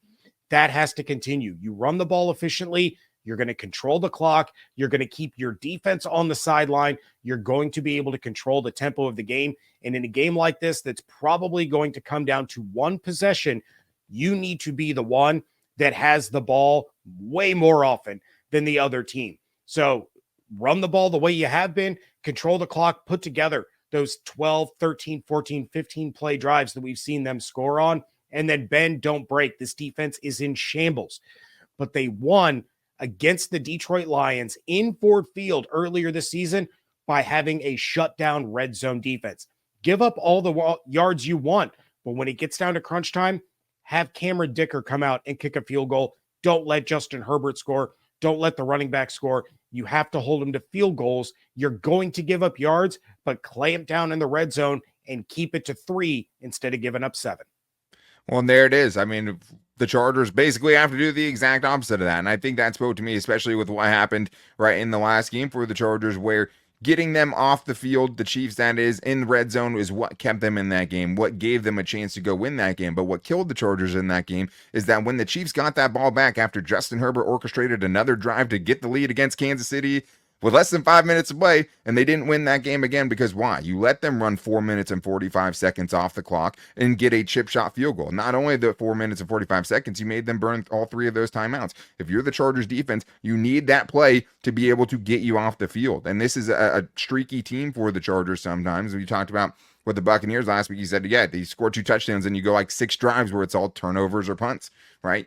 That has to continue. You run the ball efficiently. You're going to control the clock. You're going to keep your defense on the sideline. You're going to be able to control the tempo of the game. And in a game like this, that's probably going to come down to one possession, you need to be the one that has the ball way more often than the other team. So run the ball the way you have been, control the clock, put together those 12, 13, 14, 15 play drives that we've seen them score on, and then bend, don't break. This defense is in shambles. But they won against the Detroit Lions in Ford Field earlier this season by having a shutdown red zone defense. Give up all the yards you want, but when it gets down to crunch time, have Cameron Dicker come out and kick a field goal. Don't let Justin Herbert score. Don't let the running back score. You have to hold them to field goals. You're going to give up yards, but clamp down in the red zone and keep it to 3 instead of giving up 7. Well, and there it is. I mean, the Chargers basically have to do the exact opposite of that. And I think that spoke to me, especially with what happened right in the last game for the Chargers, where getting them off the field, the Chiefs, that is, in the red zone is what kept them in that game, what gave them a chance to go win that game. But what killed the Chargers in that game is that when the Chiefs got that ball back after Justin Herbert orchestrated another drive to get the lead against Kansas City with less than 5 minutes to play, and they didn't win that game again because why? You let them run 4 minutes and 45 seconds off the clock and get a chip shot field goal. Not only the 4 minutes and 45 seconds, you made them burn all 3 of those timeouts. If you're the Chargers defense, you need that play to be able to get you off the field. And this is a streaky team for the Chargers sometimes. We talked about with the Buccaneers last week, you said, yeah, they scored 2 touchdowns and you go like 6 drives where it's all turnovers or punts, right?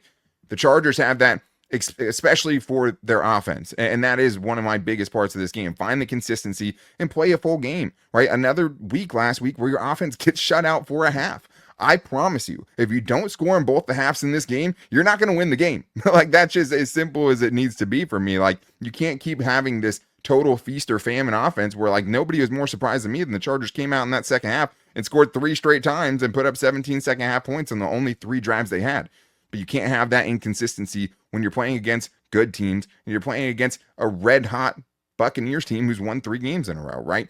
The Chargers have that, especially for their offense. And that is one of my biggest parts of this game. Find the consistency and play a full game, right? Another week last week where your offense gets shut out for a half. I promise you, if you don't score in both the halves in this game, you're not going to win the game. Like, that's just as simple as it needs to be for me. Like, you can't keep having this total feast or famine offense where, like, nobody was more surprised than me than the Chargers came out in that second half and scored 3 straight times and put up 17 second half points on the only 3 drives they had. But you can't have that inconsistency when you're playing against good teams and you're playing against a red hot Buccaneers team who's won 3 games in a row, right?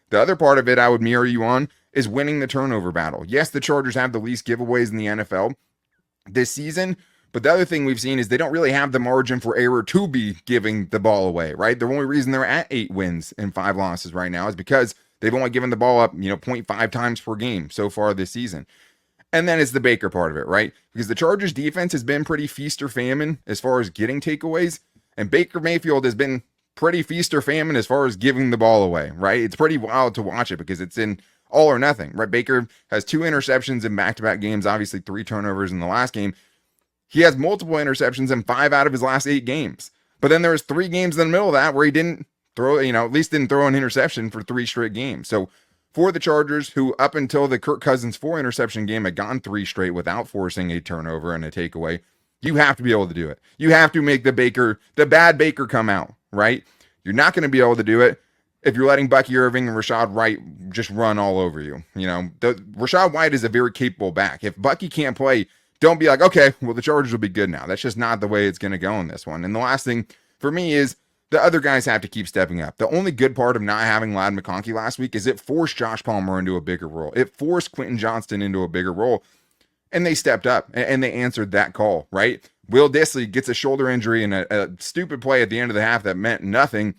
The other part of it I would mirror you on is winning the turnover battle. Yes, the Chargers have the least giveaways in the NFL this season, but the other thing we've seen is they don't really have the margin for error to be giving the ball away, right? The only reason they're at 8 wins and 5 losses right now is because they've only given the ball up, 0.5 times per game so far this season. And then it's the Baker part of it, right? Because the Chargers defense has been pretty feast or famine as far as getting takeaways, and Baker Mayfield has been pretty feast or famine as far as giving the ball away, right? It's pretty wild to watch it because it's in all or nothing, right? Baker has 2 interceptions in back-to-back games, obviously 3 turnovers in the last game. He has multiple interceptions in 5 out of his last 8 games. But then there was 3 games in the middle of that where he didn't throw, at least didn't throw an interception for 3 straight games. So for the Chargers, who up until the Kirk Cousins 4 interception game had gone 3 straight without forcing a turnover and a takeaway, you have to be able to do it. You have to make the bad Baker come out, right? You're not going to be able to do it if you're letting Bucky Irving and Rachaad White just run all over you. Rachaad White is a very capable back. If Bucky can't play, don't be like, okay, well, the Chargers will be good now. That's just not the way it's going to go in this one. And the last thing for me is the other guys have to keep stepping up. The only good part of not having Ladd McConkey last week is it forced Josh Palmer into a bigger role. It forced Quentin Johnston into a bigger role. And they stepped up and they answered that call, right? Will Dissly gets a shoulder injury and a stupid play at the end of the half that meant nothing.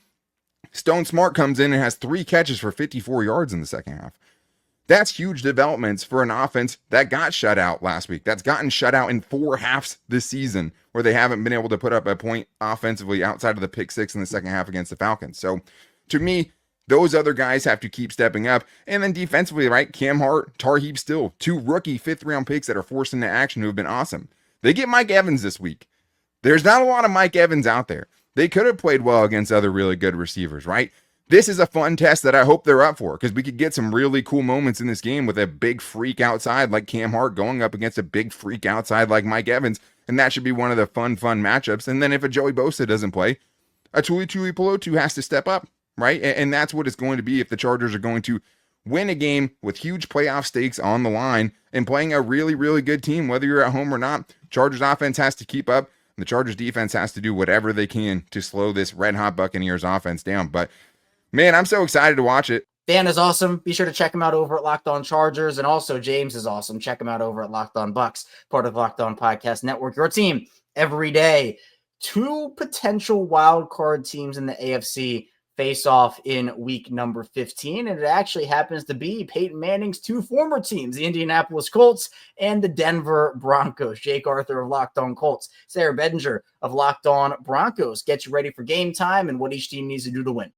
Stone Smart comes in and has 3 catches for 54 yards in the second half. That's huge developments for an offense that got shut out last week. That's gotten shut out in 4 halves this season where they haven't been able to put up a point offensively outside of the pick 6 in the second half against the Falcons. So to me, those other guys have to keep stepping up. And then defensively, right? Cam Hart, Tar Heel Still, 2 rookie 5th round picks that are forced into action who have been awesome. They get Mike Evans this week. There's not a lot of Mike Evans out there. They could have played well against other really good receivers, right? This is a fun test that I hope they're up for because we could get some really cool moments in this game with a big freak outside like Cam Hart going up against a big freak outside like Mike Evans. And that should be one of the fun matchups. And then if a Joey Bosa doesn't play, a Tuli Tuipulotu has to step up, right? And that's what it's going to be if the Chargers are going to win a game with huge playoff stakes on the line and playing a really, really good team, whether you're at home or not. Chargers offense has to keep up. The Chargers defense has to do whatever they can to slow this red-hot Buccaneers offense down. But, man, I'm so excited to watch it. Dan is awesome. Be sure to check him out over at Locked On Chargers. And also James is awesome. Check him out over at Locked On Bucks, part of Locked On Podcast Network. Your team every day. 2 potential wild card teams in the AFC face off in week number 15. And it actually happens to be Peyton Manning's 2 former teams, the Indianapolis Colts and the Denver Broncos. Jake Arthur of Locked On Colts, Sarah Bedinger of Locked On Broncos. Get you ready for game time and what each team needs to do to win.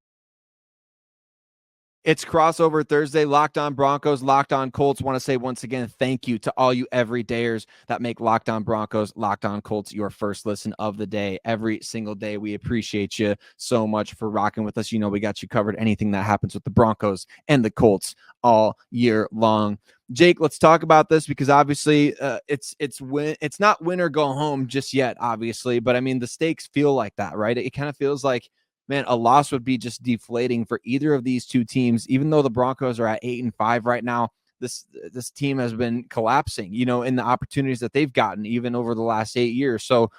It's crossover Thursday. Locked On Broncos, Locked On Colts. Want to say once again, thank you to all you everydayers that make Locked On Broncos, Locked On Colts your first listen of the day every single day. We appreciate you so much for rocking with us. You know, we got you covered anything that happens with the Broncos and the Colts all year long. Jake, let's talk about this because obviously it's not win or go home just yet, obviously. But I mean, the stakes feel like that, right? It kind of feels like, man, a loss would be just deflating for either of these two teams. Even though the Broncos are at 8-5 right now, this team has been collapsing, you know, in the opportunities that they've gotten even over the last 8 years. So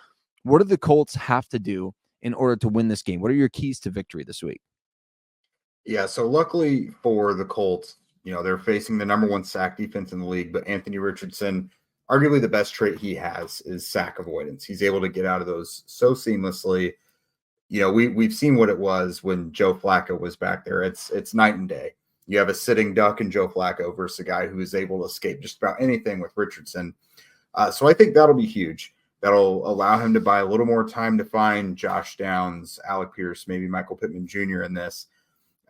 what do the Colts have to do in order to win this game? What are your keys to victory this week? Yeah, so luckily for the Colts, you know, they're facing the number 1 sack defense in the league, but Anthony Richardson, arguably the best trait he has is sack avoidance. He's able to get out of those so seamlessly. You know, we've seen what it was when Joe Flacco was back there. It's night and day. You have a sitting duck in Joe Flacco versus a guy who is able to escape just about anything with Richardson. So I think that'll be huge. That'll allow him to buy a little more time to find Josh Downs, Alec Pierce, maybe Michael Pittman Jr. in this.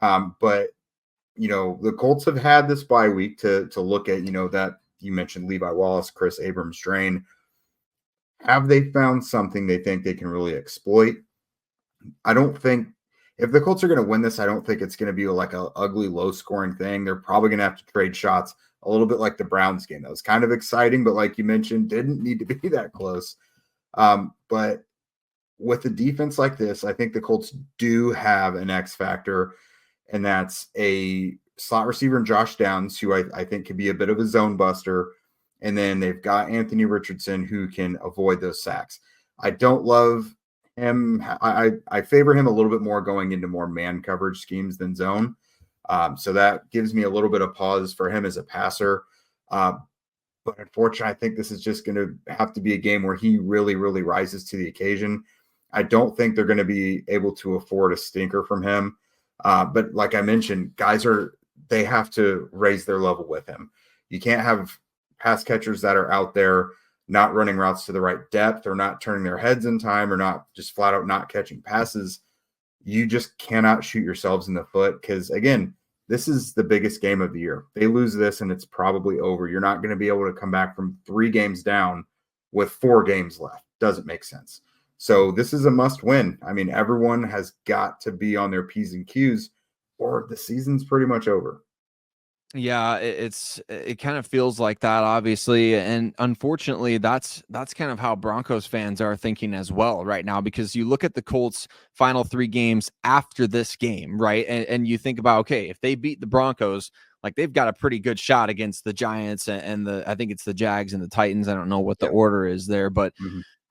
But, you know, the Colts have had this bye week to look at, you know, that you mentioned Levi Wallace, Chris Abrams-Drain. Have they found something they think they can really exploit? I don't think if the Colts are going to win this, I don't think it's going to be like a ugly, low-scoring thing. They're probably going to have to trade shots a little bit like the Browns game. That was kind of exciting, but like you mentioned, didn't need to be that close. But with a defense like this, I think the Colts do have an X factor, and that's a slot receiver in Josh Downs, who I think could be a bit of a zone buster. And then they've got Anthony Richardson, who can avoid those sacks. I don't love him. I favor him a little bit more going into more man coverage schemes than zone. So that gives me a little bit of pause for him as a passer. But unfortunately, I think this is just going to have to be a game where he really, really rises to the occasion. I don't think they're going to be able to afford a stinker from him. But like I mentioned, they have to raise their level with him. You can't have pass catchers that are out there not running routes to the right depth or not turning their heads in time or not just flat out not catching passes. You just cannot shoot yourselves in the foot because, again, this is the biggest game of the year. They lose this and it's probably over. You're not going to be able to come back from 3 games down with 4 games left. Doesn't make sense. So this is a must win. I mean, everyone has got to be on their P's and Q's or the season's pretty much over. Yeah, it kind of feels like that, obviously, and unfortunately, that's kind of how Broncos fans are thinking as well right now. Because you look at the Colts' final 3 games after this game, right, and you think about, okay, if they beat the Broncos, like they've got a pretty good shot against the Giants and I think it's the Jags and the Titans. I don't know what the order is there, but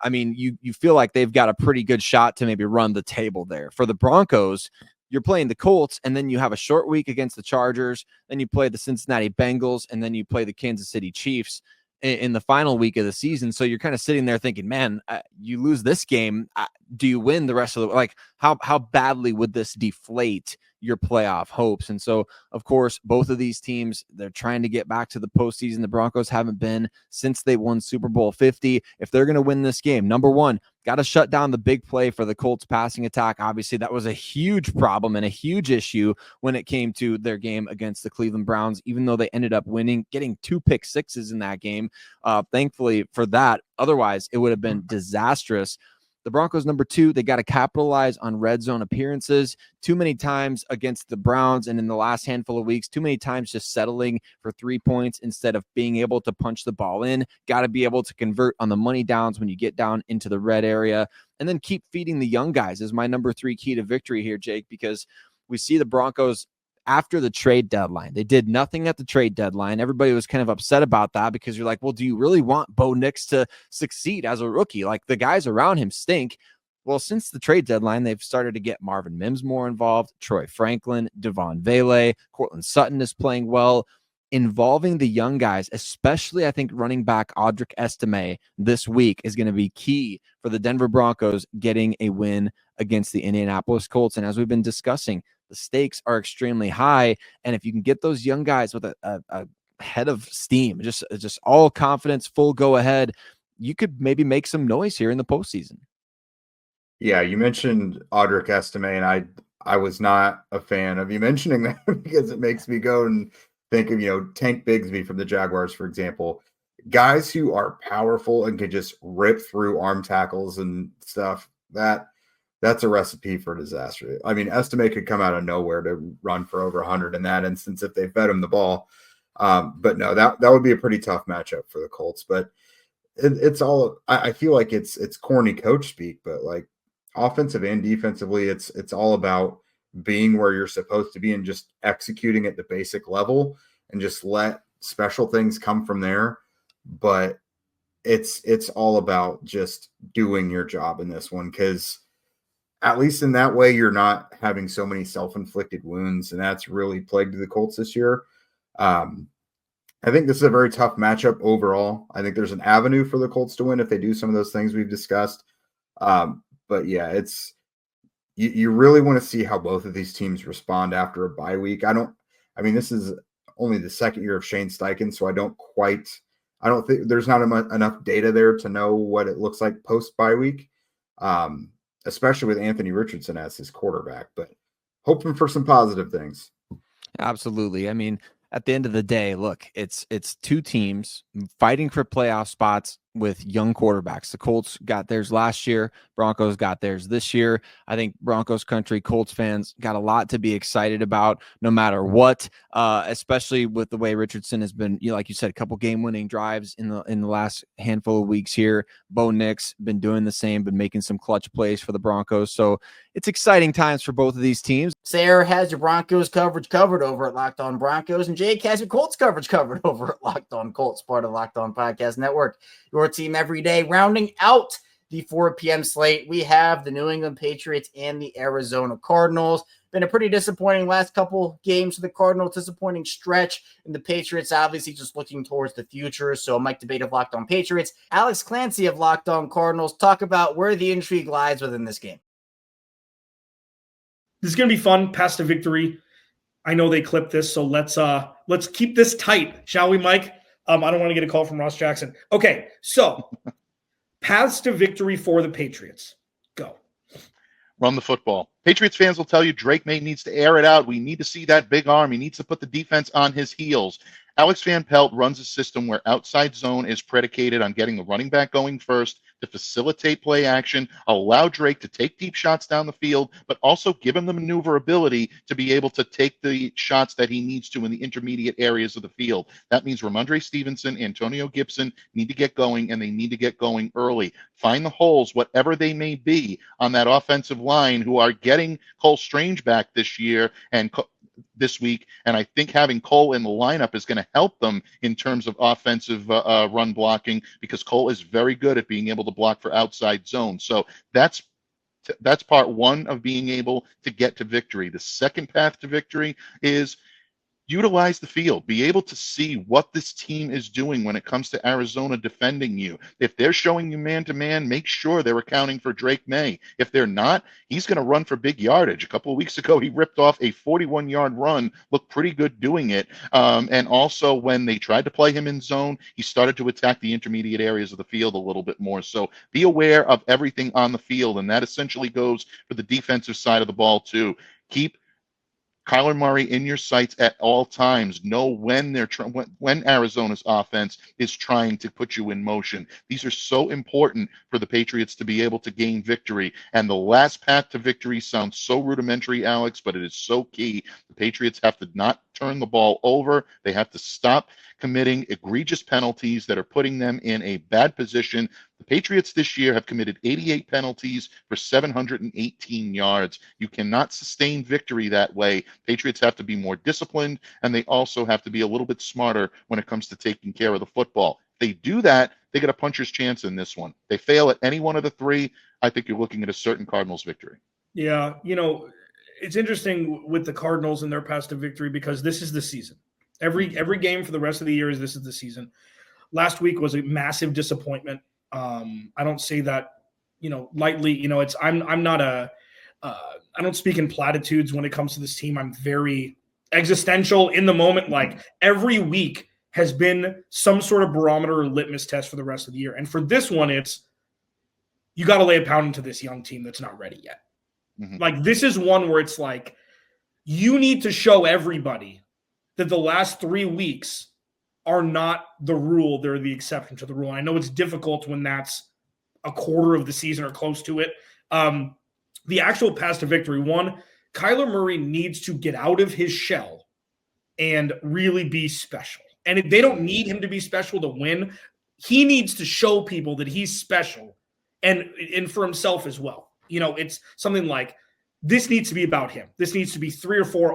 I mean, you feel like they've got a pretty good shot to maybe run the table there. For the Broncos, you're playing the Colts, and then you have a short week against the Chargers. Then you play the Cincinnati Bengals, and then you play the Kansas City Chiefs in the final week of the season. So you're kind of sitting there thinking, man, you lose this game. Do you win the rest of the, like, how badly would this deflate your playoff hopes? And so, of course, both of these teams, they're trying to get back to the postseason. The Broncos haven't been since they won Super Bowl 50. If they're going to win this game, number one, got to shut down the big play for the Colts passing attack. Obviously, that was a huge problem and a huge issue when it came to their game against the Cleveland Browns, even though they ended up winning, getting 2 pick sixes in that game. Thankfully for that. Otherwise, it would have been disastrous. The Broncos, number 2, they got to capitalize on red zone appearances. Too many times against the Browns and in the last handful of weeks, too many times just settling for 3 points instead of being able to punch the ball in. Got to be able to convert on the money downs when you get down into the red area. And then keep feeding the young guys is my number 3 key to victory here, Jake, because we see the Broncos after the trade deadline. They did nothing at the trade deadline. Everybody was kind of upset about that because you're like, well, do you really want Bo Nix to succeed as a rookie? Like, the guys around him stink. Well, since the trade deadline, they've started to get Marvin Mims more involved, Troy Franklin, Devon Vele, Cortland Sutton is playing well. Involving the young guys, especially I think running back Audric Estime this week, is going to be key for the Denver Broncos getting a win against the Indianapolis Colts. And as we've been discussing, the stakes are extremely high. And if you can get those young guys with a head of steam, just all confidence, full go ahead, you could maybe make some noise here in the postseason. Yeah, you mentioned Audric Estime, and I was not a fan of you mentioning that because it makes me go and think of, Tank Bigsby from the Jaguars, for example. Guys who are powerful and can just rip through arm tackles and stuff, that's a recipe for disaster. I mean, Estime could come out of nowhere to run for over 100 in that instance if they fed him the ball. But no, that would be a pretty tough matchup for the Colts. But it's all, I feel like it's corny coach speak, but like offensive and defensively, it's all about being where you're supposed to be and just executing at the basic level and just let special things come from there. But it's all about just doing your job in this one, because at least in that way, you're not having so many self-inflicted wounds, and that's really plagued the Colts this year. I think this is a very tough matchup overall. I think there's an avenue for the Colts to win if they do some of those things we've discussed. But yeah, you really want to see how both of these teams respond after a bye week. This is only the second year of Shane Steichen, so I don't think there's not enough data there to know what it looks like post bye week, especially with Anthony Richardson as his quarterback, but hoping for some positive things. Absolutely. I mean, at the end of the day, look, it's two teams fighting for playoff spots with young quarterbacks. The Colts got theirs last year. Broncos got theirs this year. I think Broncos country, Colts fans got a lot to be excited about no matter what, especially with the way Richardson has been, like you said, a couple game-winning drives in the last handful of weeks here. Bo Nix been doing the same, been making some clutch plays for the Broncos. So it's exciting times for both of these teams. Sarah has your Broncos coverage covered over at Locked On Broncos, and Jake has your Colts coverage covered over at Locked On Colts, part of Locked On Podcast Network. Your team every day. Rounding out the 4 p.m. slate, we have the New England Patriots and the Arizona Cardinals. Been a pretty disappointing last couple games for the Cardinals, disappointing stretch, and the Patriots obviously just looking towards the future. So Mike Debate of Locked On Patriots, Alex Clancy of Locked On Cardinals, talk about where the intrigue lies within this game. This is going to be fun, past to victory. I know they clipped this, so let's keep this tight, shall we, Mike? I don't want to get a call from Ross Jackson. Okay, so paths to victory for the Patriots. Go. Run the football. Patriots fans will tell you Drake May needs to air it out. We need to see that big arm. He needs to put the defense on his heels. Alex Van Pelt runs a system where outside zone is predicated on getting the running back going first to facilitate play action, allow Drake to take deep shots down the field, but also give him the maneuverability to be able to take the shots that he needs to in the intermediate areas of the field. That means Ramondre Stevenson, Antonio Gibson need to get going, and they need to get going early. Find the holes, whatever they may be, on that offensive line, who are getting Cole Strange back this year and this week, and I think having Cole in the lineup is going to help them in terms of offensive run blocking, because Cole is very good at being able to block for outside zones. So that's part one of being able to get to victory. The second path to victory is utilize the field. Be able to see what this team is doing when it comes to Arizona defending you. If they're showing you man-to-man, make sure they're accounting for Drake May. If they're not, he's going to run for big yardage. A couple of weeks ago, he ripped off a 41-yard run, looked pretty good doing it. And also, when they tried to play him in zone, he started to attack the intermediate areas of the field a little bit more. So be aware of everything on the field, and that essentially goes for the defensive side of the ball too. Keep Kyler Murray in your sights at all times. Know when when Arizona's offense is trying to put you in motion. These are so important for the Patriots to be able to gain victory. And the last path to victory sounds so rudimentary, Alex, but it is so key. The Patriots have to not turn the ball over. They have to stop committing egregious penalties that are putting them in a bad position. The Patriots this year have committed 88 penalties for 718 yards. You cannot sustain victory that way. Patriots have to be more disciplined, and they also have to be a little bit smarter when it comes to taking care of the football. If they do that, they get a puncher's chance in this one. They fail at any one of the three, I think you're looking at a certain Cardinals victory. Yeah, it's interesting with the Cardinals and their path to victory because this is the season. Every game for the rest of the year this is the season. Last week was a massive disappointment. I don't say that, lightly. I'm not I don't speak in platitudes when it comes to this team. I'm very existential in the moment. Like every week has been some sort of barometer or litmus test for the rest of the year. And for this one, it's you got to lay a pound into this young team that's not ready yet. Mm-hmm. Like this is one where it's like you need to show everybody that the last 3 weeks are not the rule. They're the exception to the rule. I know it's difficult when that's a quarter of the season or close to it. The actual path to victory, one, Kyler Murray needs to get out of his shell and really be special. And if they don't need him to be special to win, he needs to show people that he's special and for himself as well. It's something like this needs to be about him. This needs to be 3 or 4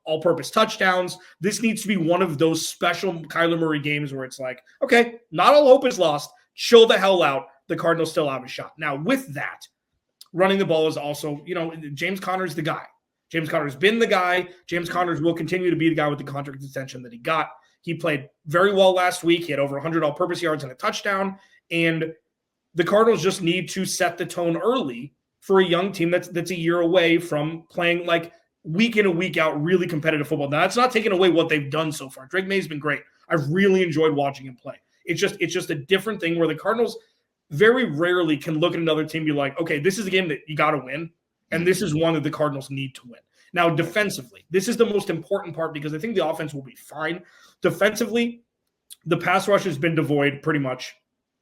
all-purpose touchdowns. This needs to be one of those special Kyler Murray games where it's like, okay, not all hope is lost. Chill the hell out. The Cardinals still have a shot. Now, with that, running the ball is also, James Conner's the guy. James Conner's been the guy. James Conner will continue to be the guy with the contract extension that he got. He played very well last week. He had over 100 all-purpose yards and a touchdown. And the Cardinals just need to set the tone early for a young team that's a year away from playing like week in and week out really competitive football. Now, that's not taking away what they've done so far. Drake May's been great. I've really enjoyed watching him play. It's just a different thing where the Cardinals very rarely can look at another team and be like, okay, this is a game that you got to win, and this is one that the Cardinals need to win. Now, defensively, this is the most important part because I think the offense will be fine. Defensively, the pass rush has been devoid pretty much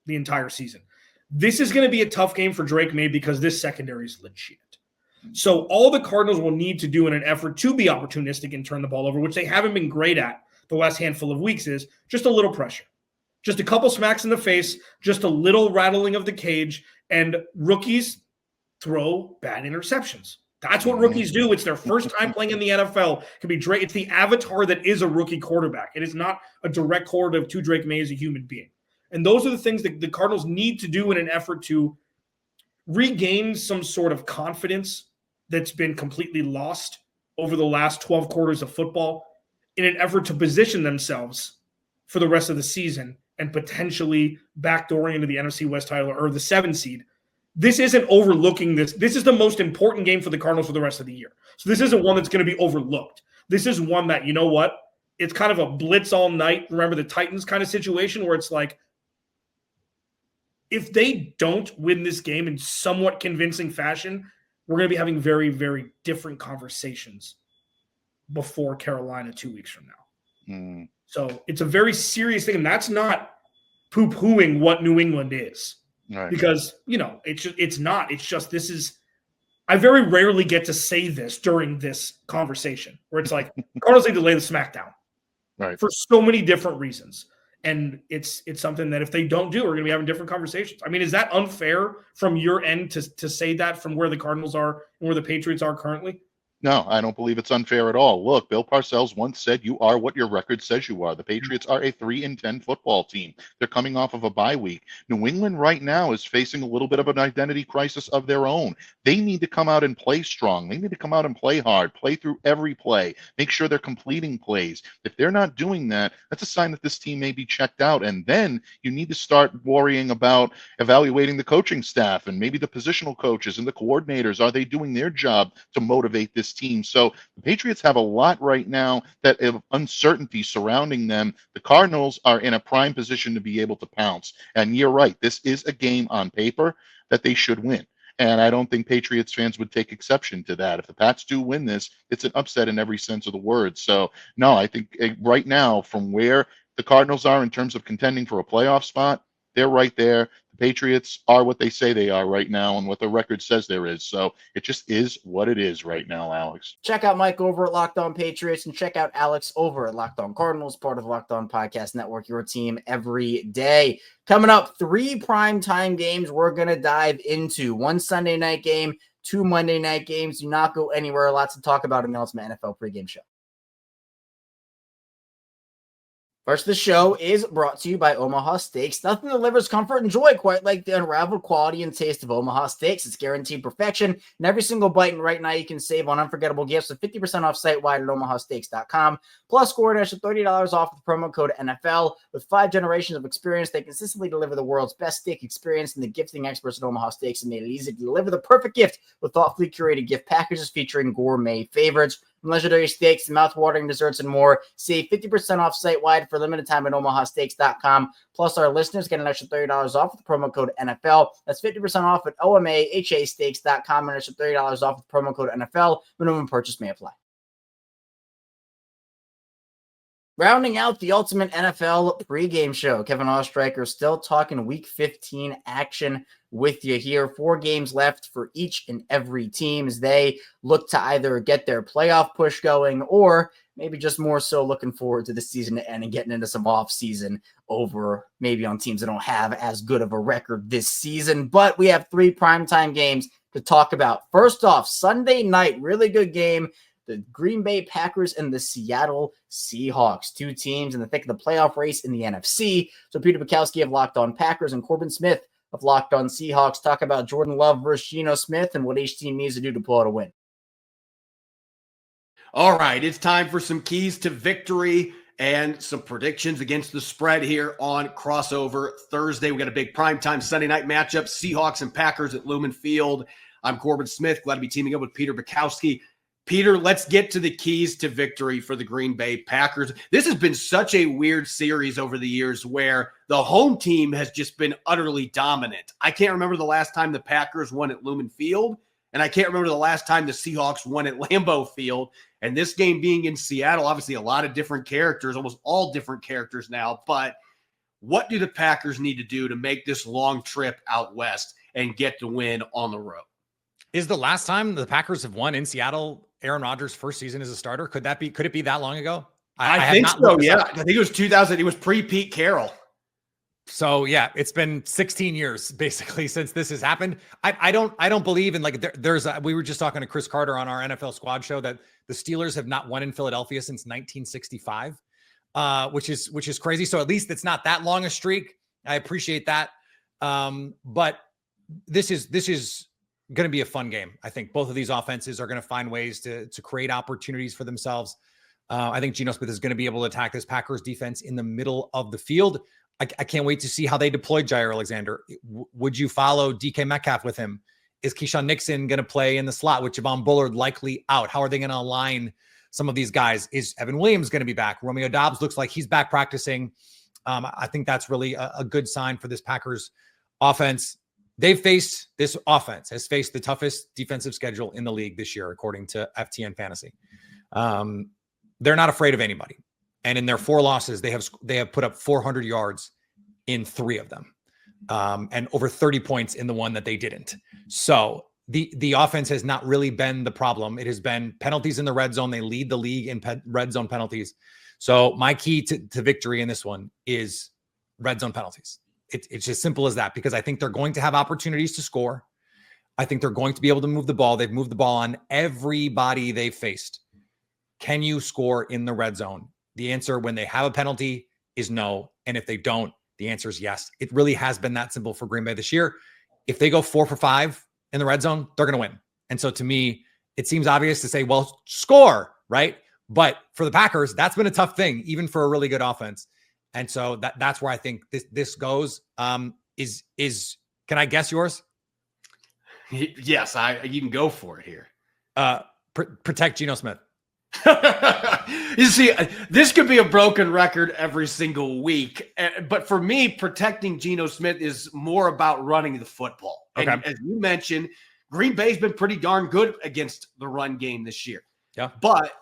the entire season. This is going to be a tough game for Drake May because this secondary is legit. So all the Cardinals will need to do in an effort to be opportunistic and turn the ball over, which they haven't been great at the last handful of weeks, is just a little pressure. Just a couple smacks in the face, just a little rattling of the cage, and rookies throw bad interceptions. That's what rookies do. It's their first time playing in the NFL. It can be Drake. It's the avatar that is a rookie quarterback. It is not a direct correlative to Drake May as a human being. And those are the things that the Cardinals need to do in an effort to regain some sort of confidence that's been completely lost over the last 12 quarters of football in an effort to position themselves for the rest of the season and potentially backdooring into the NFC West title or the 7 seed. This isn't overlooking this. This is the most important game for the Cardinals for the rest of the year. So this isn't one that's going to be overlooked. This is one that, you know what? It's kind of a blitz all night. Remember the Titans kind of situation where it's like, if they don't win this game in somewhat convincing fashion, we're going to be having very, very different conversations before Carolina 2 weeks from now. So it's a very serious thing, and that's not poo-pooing what New England is. Right. Because, it's not. It's just this is – I very rarely get to say this during this conversation where it's like Cardinals need to lay the smack down for so many different reasons. And it's something that if they don't do, we're going to be having different conversations. I mean, is that unfair from your end to say that from where the Cardinals are and where the Patriots are currently? No, I don't believe it's unfair at all. Look, Bill Parcells once said, you are what your record says you are. The Patriots are a 3-10 football team. They're coming off of a bye week. New England right now is facing a little bit of an identity crisis of their own. They need to come out and play strong. They need to come out and play hard, play through every play, make sure they're completing plays. If they're not doing that, that's a sign that this team may be checked out. And then you need to start worrying about evaluating the coaching staff and maybe the positional coaches and the coordinators. Are they doing their job to motivate this team? So the Patriots have a lot right now that of uncertainty surrounding them. The Cardinals are in a prime position to be able to pounce. And you're right, this is a game on paper that they should win. And I don't think Patriots fans would take exception to that. If the Pats do win this, it's an upset in every sense of the word. So, no, I think right now, from where the Cardinals are in terms of contending for a playoff spot, they're right there. The Patriots are what they say they are right now and what the record says there is. So it just is what it is right now, Alex. Check out Mike over at Locked On Patriots and check out Alex over at Locked On Cardinals, part of the Locked On Podcast Network, your team every day. Coming up, 3 primetime games we're going to dive into. 1 Sunday night game, 2 Monday night games. Do not go anywhere. Lots to talk about in the Ultimate NFL pregame show. First, the show is brought to you by Omaha Steaks. Nothing delivers comfort and joy quite like the unrivaled quality and taste of Omaha Steaks. It's guaranteed perfection in every single bite, and right now you can save on unforgettable gifts with 50% off site-wide at omahasteaks.com. Plus, score an extra $30 off with the promo code NFL. With 5 generations of experience, they consistently deliver the world's best steak experience, and the gifting experts at Omaha Steaks have made it easy to deliver the perfect gift with thoughtfully curated gift packages featuring gourmet favorites. From legendary steaks, mouth-watering desserts, and more. Save 50% off site-wide for a limited time at omahasteaks.com. Plus, our listeners get an extra $30 off with the promo code NFL. That's 50% off at omahasteaks.com and an extra $30 off with the promo code NFL. Minimum purchase may apply. Rounding out the Ultimate NFL pregame show, Kevin Oestreicher still talking Week 15 action with you here. 4 games left for each and every team as they look to either get their playoff push going or maybe just more so looking forward to the season to end and getting into some off-season over maybe on teams that don't have as good of a record this season. But we have 3 primetime games to talk about. First off, Sunday night, really good game. The Green Bay Packers and the Seattle Seahawks, 2 teams in the thick of the playoff race in the NFC. So Peter Bukowski of Locked On Packers and Corbin Smith of Locked On Seahawks talk about Jordan Love versus Geno Smith and what each team needs to do to pull out a win. All right, it's time for some keys to victory and some predictions against the spread here on Crossover Thursday. We got a big primetime Sunday night matchup, Seahawks and Packers at Lumen Field. I'm Corbin Smith, glad to be teaming up with Peter Bukowski. Peter, let's get to the keys to victory for the Green Bay Packers. This has been such a weird series over the years where the home team has just been utterly dominant. I can't remember the last time the Packers won at Lumen Field, and I can't remember the last time the Seahawks won at Lambeau Field. And this game being in Seattle, obviously a lot of different characters, almost all different characters now. But what do the Packers need to do to make this long trip out west and get the win on the road? Is the last time the Packers have won in Seattle Aaron Rodgers' first season as a starter? Could it be that long ago? I think so, yeah. I think it was 2000. It was pre-Pete Carroll. So yeah, it's been 16 years basically since this has happened. I don't believe in we were just talking to Chris Carter on our NFL Squad show that the Steelers have not won in Philadelphia since 1965, which is crazy. So at least it's not that long a streak. I appreciate that. But this is going to be a fun game. I think both of these offenses are going to find ways to create opportunities for themselves. I think Geno Smith is going to be able to attack this Packers defense in the middle of the field. I can't wait to see how they deploy Jair Alexander. Would you follow DK Metcalf with him? Is Keyshawn Nixon going to play in the slot with Javon Bullard likely out? How are they going to align some of these guys? Is Evan Williams going to be back? Romeo Doubs looks like he's back practicing. I think that's really a good sign for this Packers offense. This offense has faced the toughest defensive schedule in the league this year, according to FTN Fantasy. They're not afraid of anybody. And in their 4 losses, they have put up 400 yards in 3 of them, and over 30 points in the one that they didn't. So the offense has not really been the problem. It has been penalties in the red zone. They lead the league in red zone penalties. So my key to victory in this one is red zone penalties. It's as simple as that, because I think they're going to have opportunities to score. I think they're going to be able to move the ball. They've moved the ball on everybody they've faced. Can you score in the red zone? The answer when they have a penalty is no. And if they don't, the answer is yes. It really has been that simple for Green Bay this year. If they go 4 for 5 in the red zone, they're going to win. And so to me, it seems obvious to say, well, score, right? But for the Packers, that's been a tough thing, even for a really good offense. And so that's where I think this goes. Can I guess yours? Yes, you can go for it here. Protect Geno Smith. You see, this could be a broken record every single week. But for me, protecting Geno Smith is more about running the football. Okay. And as you mentioned, Green Bay's been pretty darn good against the run game this year. Yeah. But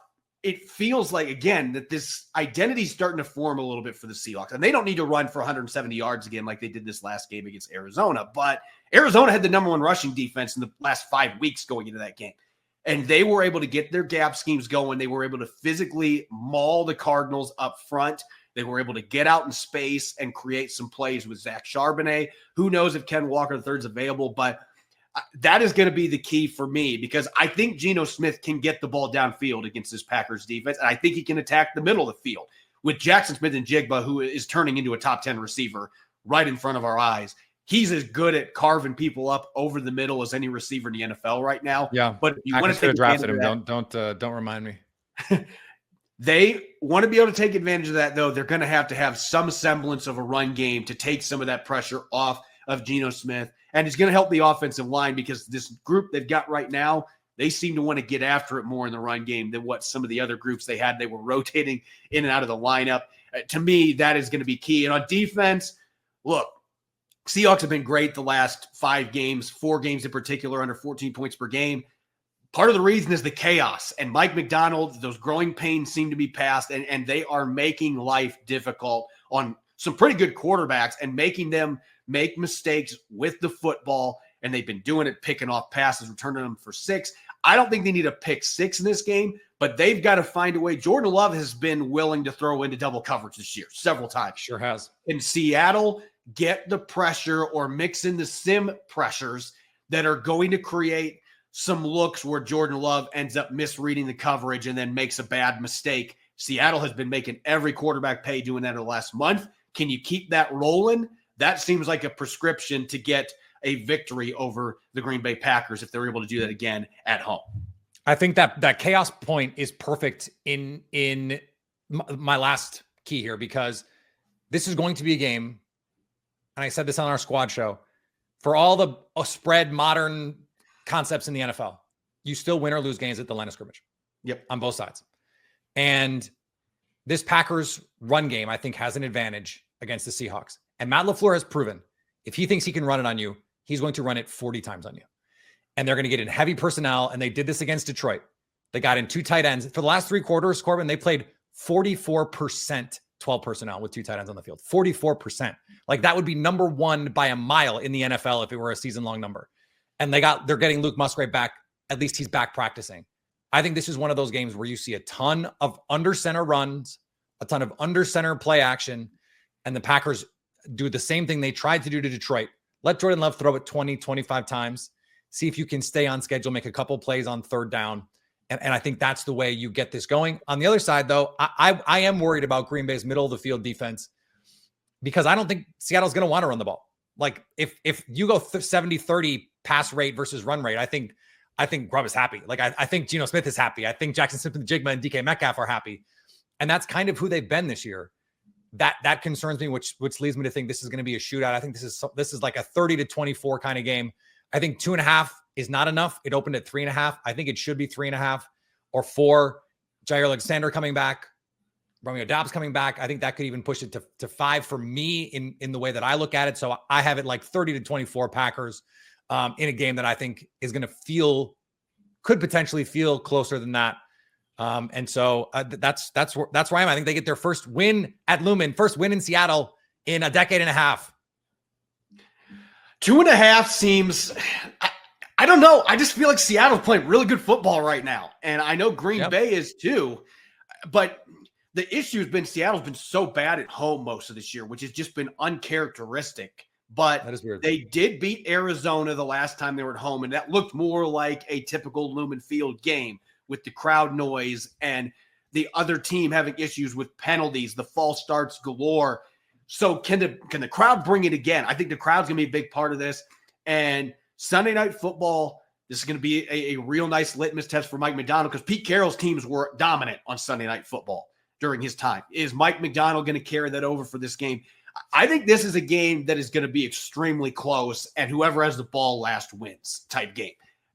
it feels like, again, that this identity is starting to form a little bit for the Seahawks. And they don't need to run for 170 yards again like they did this last game against Arizona. But Arizona had the number one rushing defense in the last 5 weeks going into that game. And they were able to get their gap schemes going. They were able to physically maul the Cardinals up front. They were able to get out in space and create some plays with Zach Charbonnet. Who knows if Ken Walker III is available, but that is going to be the key for me, because I think Geno Smith can get the ball downfield against this Packers defense, and I think he can attack the middle of the field with Jackson Smith and Jigba, who is turning into a top 10 receiver right in front of our eyes. He's as good at carving people up over the middle as any receiver in the NFL right now. Yeah, but if you I want to have drafted him. That, Don't remind me. They want to be able to take advantage of that, though. They're going to have some semblance of a run game to take some of that pressure off of Geno Smith. And it's going to help the offensive line, because this group they've got right now, they seem to want to get after it more in the run game than what some of the other groups they had. They were rotating in and out of the lineup. To me, that is going to be key. And on defense, look, Seahawks have been great the last 5 games, 4 games in particular, under 14 points per game. Part of the reason is the chaos. And Mike McDonald, those growing pains seem to be past, and they are making life difficult on some pretty good quarterbacks and making them make mistakes with the football. And they've been doing it, picking off passes, returning them for 6. I don't think they need a pick 6 in this game, but they've got to find a way. Jordan Love has been willing to throw into double coverage this year several times. Sure has. In Seattle, get the pressure or mix in the sim pressures that are going to create some looks where Jordan Love ends up misreading the coverage and then makes a bad mistake. Seattle has been making every quarterback pay doing that in the last month. Can you keep that rolling? That seems like a prescription to get a victory over the Green Bay Packers if they're able to do that again at home. I think that chaos point is perfect in my last key here, because this is going to be a game, and I said this on our squad show, for all the spread modern concepts in the NFL, you still win or lose games at the line of scrimmage. Yep. On both sides. And this Packers run game, I think, has an advantage against the Seahawks. And Matt LaFleur has proven if he thinks he can run it on you, he's going to run it 40 times on you. And they're going to get in heavy personnel. And they did this against Detroit. They got in 2 tight ends. For the last 3 quarters, Corbin, they played 44% 12 personnel with 2 tight ends on the field. 44%. Like, that would be number 1 by a mile in the NFL if it were a season-long number. And they're getting Luke Musgrave back. At least he's back practicing. I think this is one of those games where you see a ton of under center runs, a ton of under center play action, and the Packers do the same thing they tried to do to Detroit. Let Jordan Love throw it 20, 25 times. See if you can stay on schedule, make a couple plays on 3rd down. And I think that's the way you get this going. On the other side, though, I am worried about Green Bay's middle of the field defense, because I don't think Seattle's going to want to run the ball. Like, if you go 70-30 pass rate versus run rate, I think Grubb is happy. Like, I think Geno Smith is happy. I think Jackson Smith and Jigma and DK Metcalf are happy. And that's kind of who they've been this year. That concerns me, which leads me to think this is going to be a shootout. I think this is like a 30-24 kind of game. I think 2.5 is not enough. It opened at 3.5. I think it should be 3.5 or 4. Jair Alexander coming back, Romeo Doubs coming back. I think that could even push it to 5 for me in the way that I look at it. So I have it like 30-24 Packers in a game that I think is going to could potentially feel closer than that. And so that's where I am. I think they get their first win at Lumen, first win in Seattle in a decade and a half. 2.5 seems, I don't know. I just feel like Seattle's playing really good football right now. And I know Green Bay is too, but the issue has been Seattle's been so bad at home most of this year, which has just been uncharacteristic. But that is weird. They did beat Arizona the last time they were at home, and that looked more like a typical Lumen Field game with the crowd noise and the other team having issues with penalties, the false starts galore. So can the crowd bring it again? I think the crowd's going to be a big part of this. And Sunday Night Football, this is going to be a real nice litmus test for Mike McDonald, because Pete Carroll's teams were dominant on Sunday Night Football during his time. Is Mike McDonald going to carry that over for this game? I think this is a game that is going to be extremely close, and whoever has the ball last wins type game.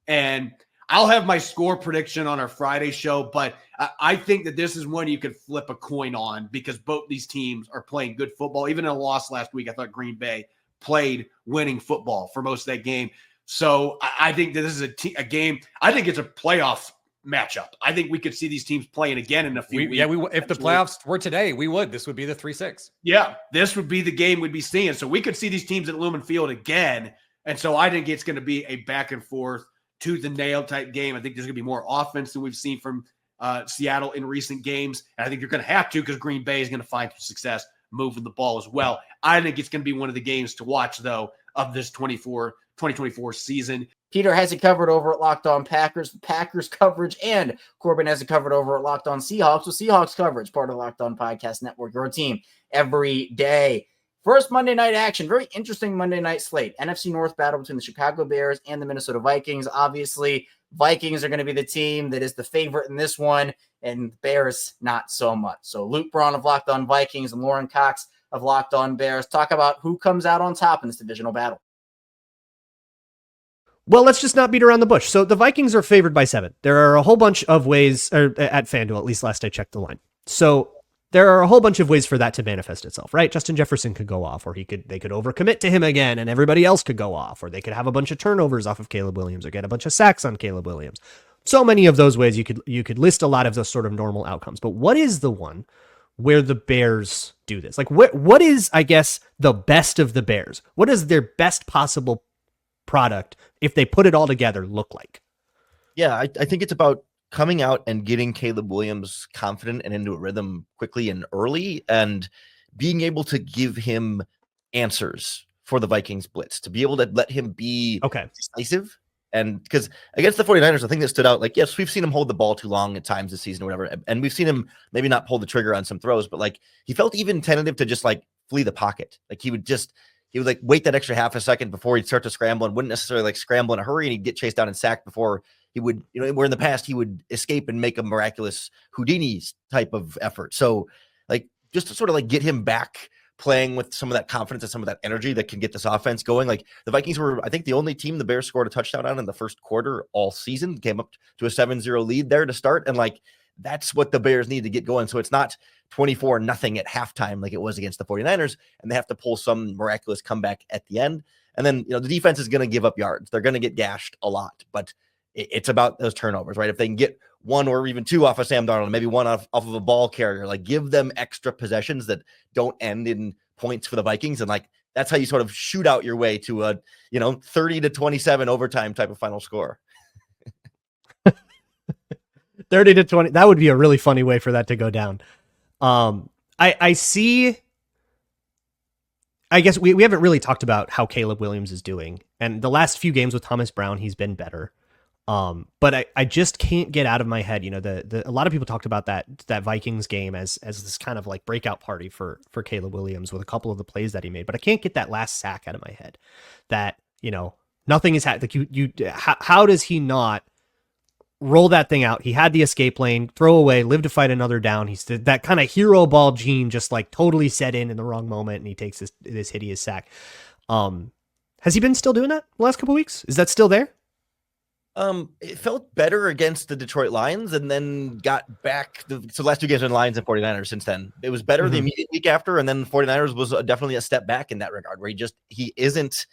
And I'll have my score prediction on our Friday show, but I think that this is one you could flip a coin on, because both these teams are playing good football. Even in a loss last week, I thought Green Bay played winning football for most of that game. So I think that this is a game. I think it's a playoff matchup. I think we could see these teams playing again in a few weeks. Yeah, if the playoffs were today, we would. This would be the 3-6. Yeah, this would be the game we'd be seeing. So we could see these teams at Lumen Field again. And so I think it's going to be a back and forth to the nail type game. I think there's going to be more offense than we've seen from Seattle in recent games. And I think you're going to have to because Green Bay is going to find some success moving the ball as well. I think it's going to be one of the games to watch, though, of this 2024 season. Peter has it covered over at Locked On Packers, Packers coverage, and Corbin has it covered over at Locked On Seahawks with Seahawks coverage, part of the Locked On Podcast Network, your team every day. First Monday night action, very interesting Monday night slate. NFC North battle between the Chicago Bears and the Minnesota Vikings. Obviously, Vikings are going to be the team that is the favorite in this one, and Bears not so much. So Luke Braun of Locked On Vikings and Lauren Cox of Locked On Bears talk about who comes out on top in this divisional battle. Well, let's just not beat around the bush. So the Vikings are favored by 7. There are a whole bunch of ways, or at FanDuel, at least last I checked the line. So there are a whole bunch of ways for that to manifest itself, right? Justin Jefferson could go off, or they could overcommit to him again, and everybody else could go off, or they could have a bunch of turnovers off of Caleb Williams, or get a bunch of sacks on Caleb Williams. So many of those ways you could list a lot of those sort of normal outcomes. But what is the one where the Bears do this? Like what is, I guess, the best of the Bears? What is their best possible product if they put it all together look like? Yeah, I think it's about coming out and getting Caleb Williams confident and into a rhythm quickly and early, and being able to give him answers for the Vikings blitz, to be able to let him be decisive. And because against the 49ers, the thing that stood out, like, yes, we've seen him hold the ball too long at times this season or whatever, and we've seen him maybe not pull the trigger on some throws, but like he felt even tentative to just like flee the pocket. Like he would like wait that extra half a second before he'd start to scramble, and wouldn't necessarily like scramble in a hurry, and he'd get chased down and sacked before he would, where in the past he would escape and make a miraculous Houdini type of effort. So like just to sort of like get him back playing with some of that confidence and some of that energy that can get this offense going. Like the Vikings were, I think, the only team the Bears scored a touchdown on in the first quarter all season, came up to a 7-0 lead there to start. And like, that's what the Bears need to get going. So it's not 24-0 at halftime like it was against the 49ers, and they have to pull some miraculous comeback at the end. And then, the defense is going to give up yards. They're going to get gashed a lot, but it's about those turnovers, right? If they can get one or even two off of Sam Darnold, maybe one off of a ball carrier, like give them extra possessions that don't end in points for the Vikings. And like, that's how you sort of shoot out your way to a, 30-27 overtime type of final score. 30-20. That would be a really funny way for that to go down. I see. I guess we haven't really talked about how Caleb Williams is doing, and the last few games with Thomas Brown, he's been better. But I just can't get out of my head. A lot of people talked about that Vikings game as this kind of like breakout party for Caleb Williams with a couple of the plays that he made. But I can't get that last sack out of my head. That nothing is like how does he not roll that thing out? He had the escape lane, throw away, live to fight another down. He's that kind of hero ball gene just like totally set in the wrong moment, and he takes this hideous sack. Has he been still doing that the last couple of weeks? Is that still there? It felt better against the Detroit Lions, and then got back. So last two games in Lions and 49ers since then. It was better the immediate week after, and then 49ers was definitely a step back in that regard, where he isn't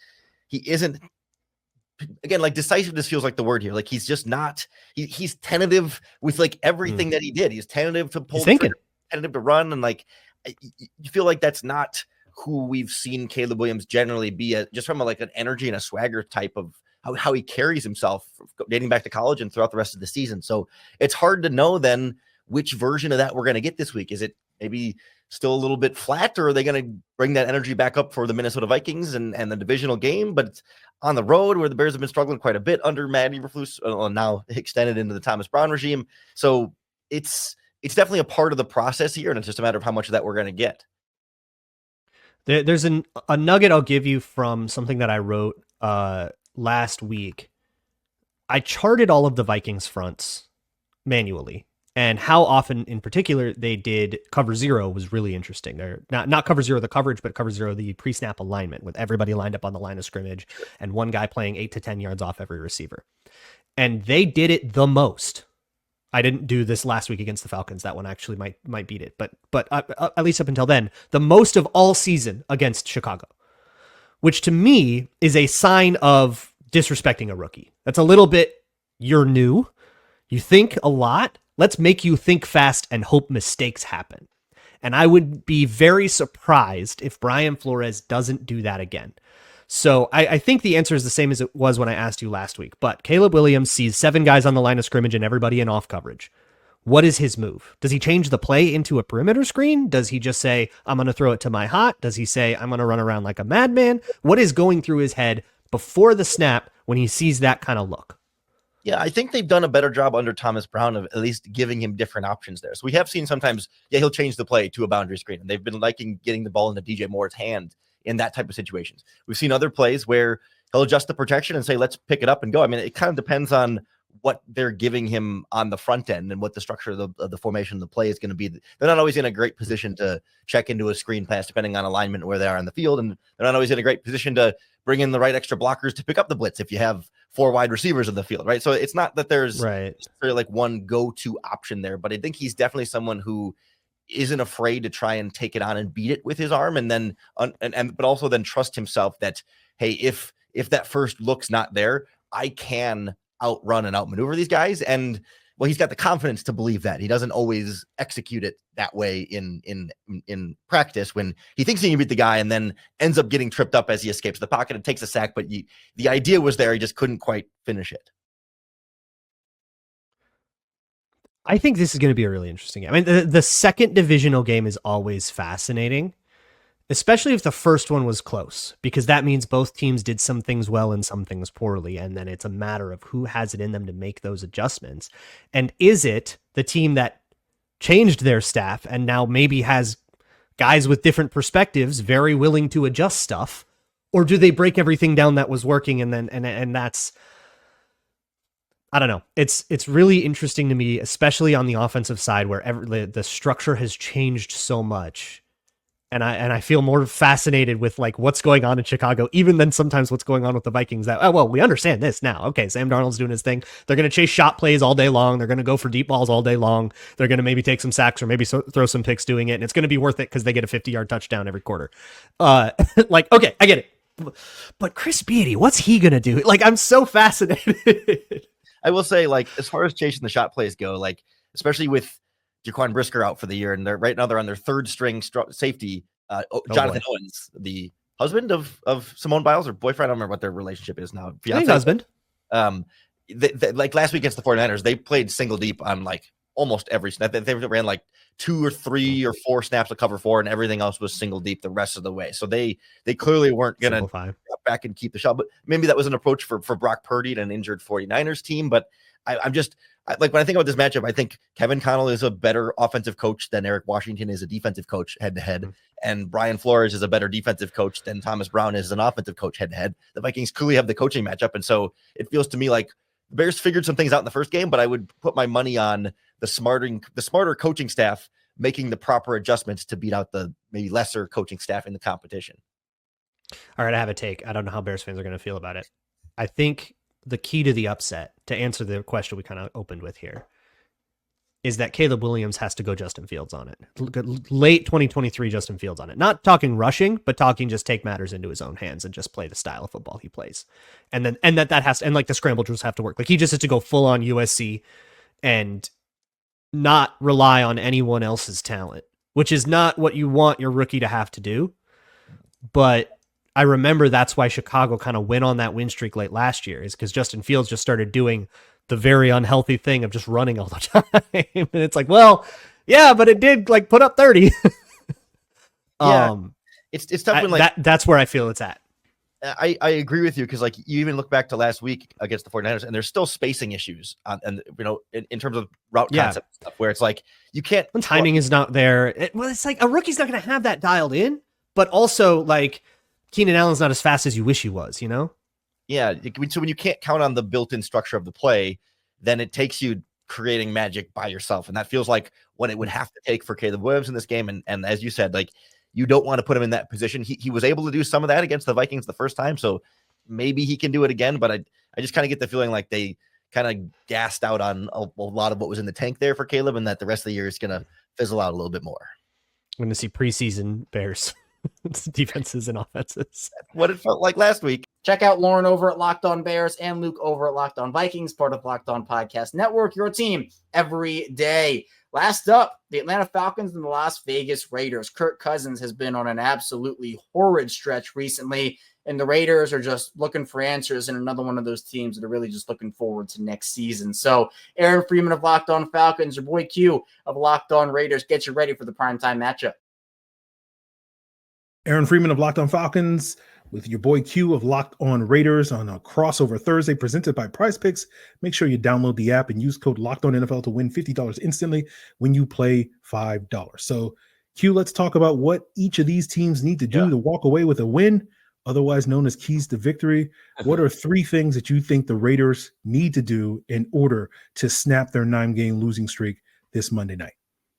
again, like decisiveness feels like the word here. Like he's just not, he's tentative with like everything that he did. He's tentative to pull, tentative to run. And like, you feel like that's not who we've seen Caleb Williams generally be, just from like an energy and a swagger type of how he carries himself dating back to college and throughout the rest of the season. So it's hard to know then which version of that we're going to get this week. Is it maybe still a little bit flat, or are they going to bring that energy back up for the Minnesota Vikings and the divisional game? But it's on the road where the Bears have been struggling quite a bit under Matt Eberflus, now extended into the Thomas Brown regime. So it's definitely a part of the process here, and it's just a matter of how much of that we're going to get. There's a nugget I'll give you from something that I wrote last week. I charted all of the Vikings fronts manually, and how often in particular they did cover zero was really interesting. They're not cover zero the coverage, but cover zero the pre-snap alignment, with everybody lined up on the line of scrimmage and one guy playing 8 to 10 yards off every receiver. And they did it the most. I didn't do this last week against the Falcons. That one actually might beat it, but at least up until then, the most of all season against Chicago, which to me is a sign of disrespecting a rookie. That's a little bit, you're new. You think a lot. Let's make you think fast and hope mistakes happen. And I would be very surprised if Brian Flores doesn't do that again. So I think the answer is the same as it was when I asked you last week. But Caleb Williams sees 7 guys on the line of scrimmage and everybody in off coverage. What is his move? Does he change the play into a perimeter screen? Does he just say, I'm going to throw it to my hot? Does he say, I'm going to run around like a madman? What is going through his head before the snap when he sees that kind of look? Yeah, I think they've done a better job under Thomas Brown of at least giving him different options there. So we have seen sometimes, he'll change the play to a boundary screen. And they've been liking getting the ball into DJ Moore's hand in that type of situations. We've seen other plays where he'll adjust the protection and say, let's pick it up and go. I mean, it kind of depends on what they're giving him on the front end and what the structure of the formation of the play is going to be. They're not always in a great position to check into a screen pass, depending on alignment where they are on the field. And they're not always in a great position to bring in the right extra blockers to pick up the blitz if you have 4 wide receivers in the field, right? So it's not that there's like one go-to option there, but I think he's definitely someone who isn't afraid to try and take it on and beat it with his arm, and then but also then trust himself that, hey, if that first look's not there, I can outrun and outmaneuver these guys. And well, he's got the confidence to believe that. He doesn't always execute it that way in practice when he thinks he can beat the guy and then ends up getting tripped up as he escapes the pocket and takes a sack. But the idea was there. He just couldn't quite finish it. I think this is going to be a really interesting game. I mean, the second divisional game is always fascinating, especially if the first one was close, because that means both teams did some things well and some things poorly. And then it's a matter of who has it in them to make those adjustments. And is it the team that changed their staff and now maybe has guys with different perspectives, very willing to adjust stuff, or do they break everything down that was working? And then, and that's, I don't know. It's really interesting to me, especially on the offensive side where the structure has changed so much. And I feel more fascinated with like what's going on in Chicago, even than sometimes what's going on with the Vikings. That, oh, well, we understand this now. Okay, Sam Darnold's doing his thing. They're going to chase shot plays all day long. They're going to go for deep balls all day long. They're going to maybe take some sacks or maybe throw some picks doing it. And it's going to be worth it because they get a 50-yard touchdown every quarter. Like, okay, I get it. But Chris Beatty, what's he going to do? Like, I'm so fascinated. I will say, like, as far as chasing the shot plays go, like, especially with Jaquan Brisker out for the year, and right now they're on their third string safety, Jonathan Owens, the husband of Simone Biles, or boyfriend. I don't remember what their relationship is now. Fiance, husband. Like last week against the 49ers, they played single deep on like almost every snap. They ran like 2 or 3 or 4 snaps of cover 4, and everything else was single deep the rest of the way. So they clearly weren't going to drop back and keep the shot. But maybe that was an approach for Brock Purdy and an injured 49ers team. But I'm just like, when I think about this matchup, I think Kevin Connell is a better offensive coach than Eric Washington is a defensive coach head to head. And Brian Flores is a better defensive coach than Thomas Brown is an offensive coach head to head. The Vikings clearly have the coaching matchup. And so it feels to me like the Bears figured some things out in the first game, but I would put my money on the smarter coaching staff making the proper adjustments to beat out the maybe lesser coaching staff in the competition. All right, I have a take. I don't know how Bears fans are going to feel about it. I think the key to the upset, to answer the question we kind of opened with here, is that Caleb Williams has to go Justin Fields on it. Late 2023 Justin Fields on it. Not talking rushing, but talking just take matters into his own hands and just play the style of football he plays. And that has to, and like the scramble drills have to work. Like he just has to go full on USC and not rely on anyone else's talent, which is not what you want your rookie to have to do. But I remember that's why Chicago kind of went on that win streak late last year, is because Justin Fields just started doing the very unhealthy thing of just running all the time. And it's like, well, yeah, but it did like put up 30. It's tough when like that's where I feel it's at. I agree with you, because like you even look back to last week against the 49ers and there's still spacing issues and in terms of route concept stuff, where it's like you can't, when timing is not there. It's like a rookie's not going to have that dialed in, but also like Keenan Allen's not as fast as you wish he was, you know? Yeah. So when you can't count on the built-in structure of the play, then it takes you creating magic by yourself. And that feels like what it would have to take for Caleb Williams in this game. And as you said, like, you don't want to put him in that position. He was able to do some of that against the Vikings the first time, so maybe he can do it again. But I just kind of get the feeling like they kind of gassed out on a lot of what was in the tank there for Caleb, and that the rest of the year is going to fizzle out a little bit more. I'm going to see preseason Bears defenses and offenses. What it felt like last week. Check out Lauren over at Locked On Bears and Luke over at Locked On Vikings, part of Locked On Podcast Network, your team every day. Last up, the Atlanta Falcons and the Las Vegas Raiders. Kirk Cousins has been on an absolutely horrid stretch recently, and the Raiders are just looking for answers, and another one of those teams that are really just looking forward to next season. So Aaron Freeman of Locked On Falcons, your boy Q of Locked On Raiders, get you ready for the primetime matchup. Aaron Freeman of Locked On Falcons with your boy Q of Locked On Raiders on a crossover Thursday presented by Prize Picks. Make sure you download the app and use code LOCKEDONNFL to win $50 instantly when you play $5. So, Q, let's talk about what each of these teams need to do to walk away with a win, otherwise known as keys to victory. What are 3 things that you think the Raiders need to do in order to snap their 9-game losing streak this Monday night?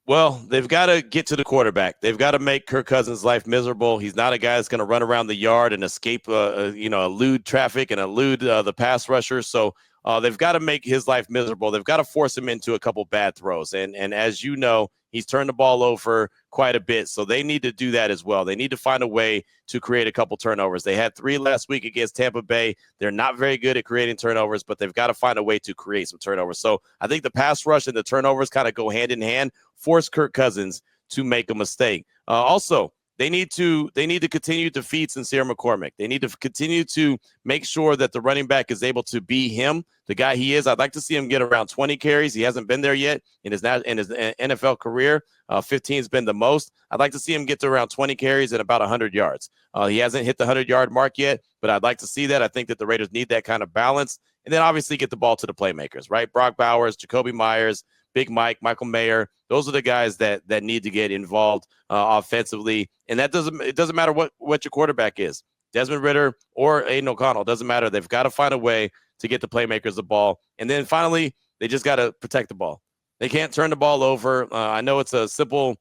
Well, they've got to get to the quarterback. They've got to make Kirk Cousins' life miserable. He's not a guy that's going to run around the yard and escape, elude traffic and elude the pass rusher. So they've got to make his life miserable. They've got to force him into a couple bad throws. And as you know, he's turned the ball over quite a bit. So they need to do that as well. They need to find a way to create a couple turnovers. They had 3 last week against Tampa Bay. They're not very good at creating turnovers, but they've got to find a way to create some turnovers. So I think the pass rush and the turnovers kind of go hand in hand, force Kirk Cousins to make a mistake. Also, they need to continue to feed Sincere McCormick. They need to continue to make sure that the running back is able to be him, the guy he is. I'd like to see him get around 20 carries. He hasn't been there yet in his NFL career. 15 has been the most. I'd like to see him get to around 20 carries and about 100 yards. He hasn't hit the 100-yard mark yet, but I'd like to see that. I think that the Raiders need that kind of balance. And then obviously get the ball to the playmakers, right? Brock Bowers, Jacoby Myers, Big Mike, Michael Mayer. Those are the guys that need to get involved offensively. And it doesn't matter what your quarterback is. Desmond Ridder or Aiden O'Connell, doesn't matter. They've got to find a way to get the playmakers the ball. And then finally, they just got to protect the ball. They can't turn the ball over. I know it's a simple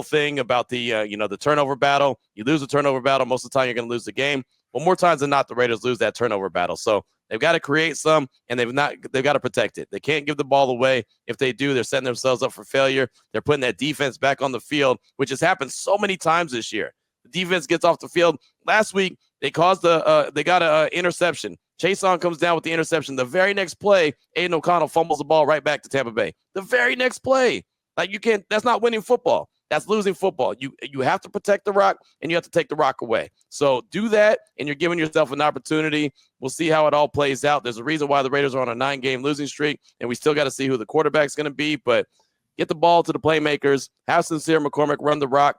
thing about the turnover battle. You lose the turnover battle, most of the time you're going to lose the game. But more times than not, the Raiders lose that turnover battle. So they've got to create some, and they've got to protect it. They can't give the ball away. If they do, they're setting themselves up for failure. They're putting that defense back on the field, which has happened so many times this year. The defense gets off the field. Last week, they got an interception. Chason comes down with the interception. The very next play, Aiden O'Connell fumbles the ball right back to Tampa Bay. The very next play. That's not winning football. That's losing football. You have to protect the rock, and you have to take the rock away. So do that, and you're giving yourself an opportunity. We'll see how it all plays out. There's a reason why the Raiders are on a 9-game losing streak, and we still got to see who the quarterback's going to be. But get the ball to the playmakers. Have Sincere McCormick run the rock.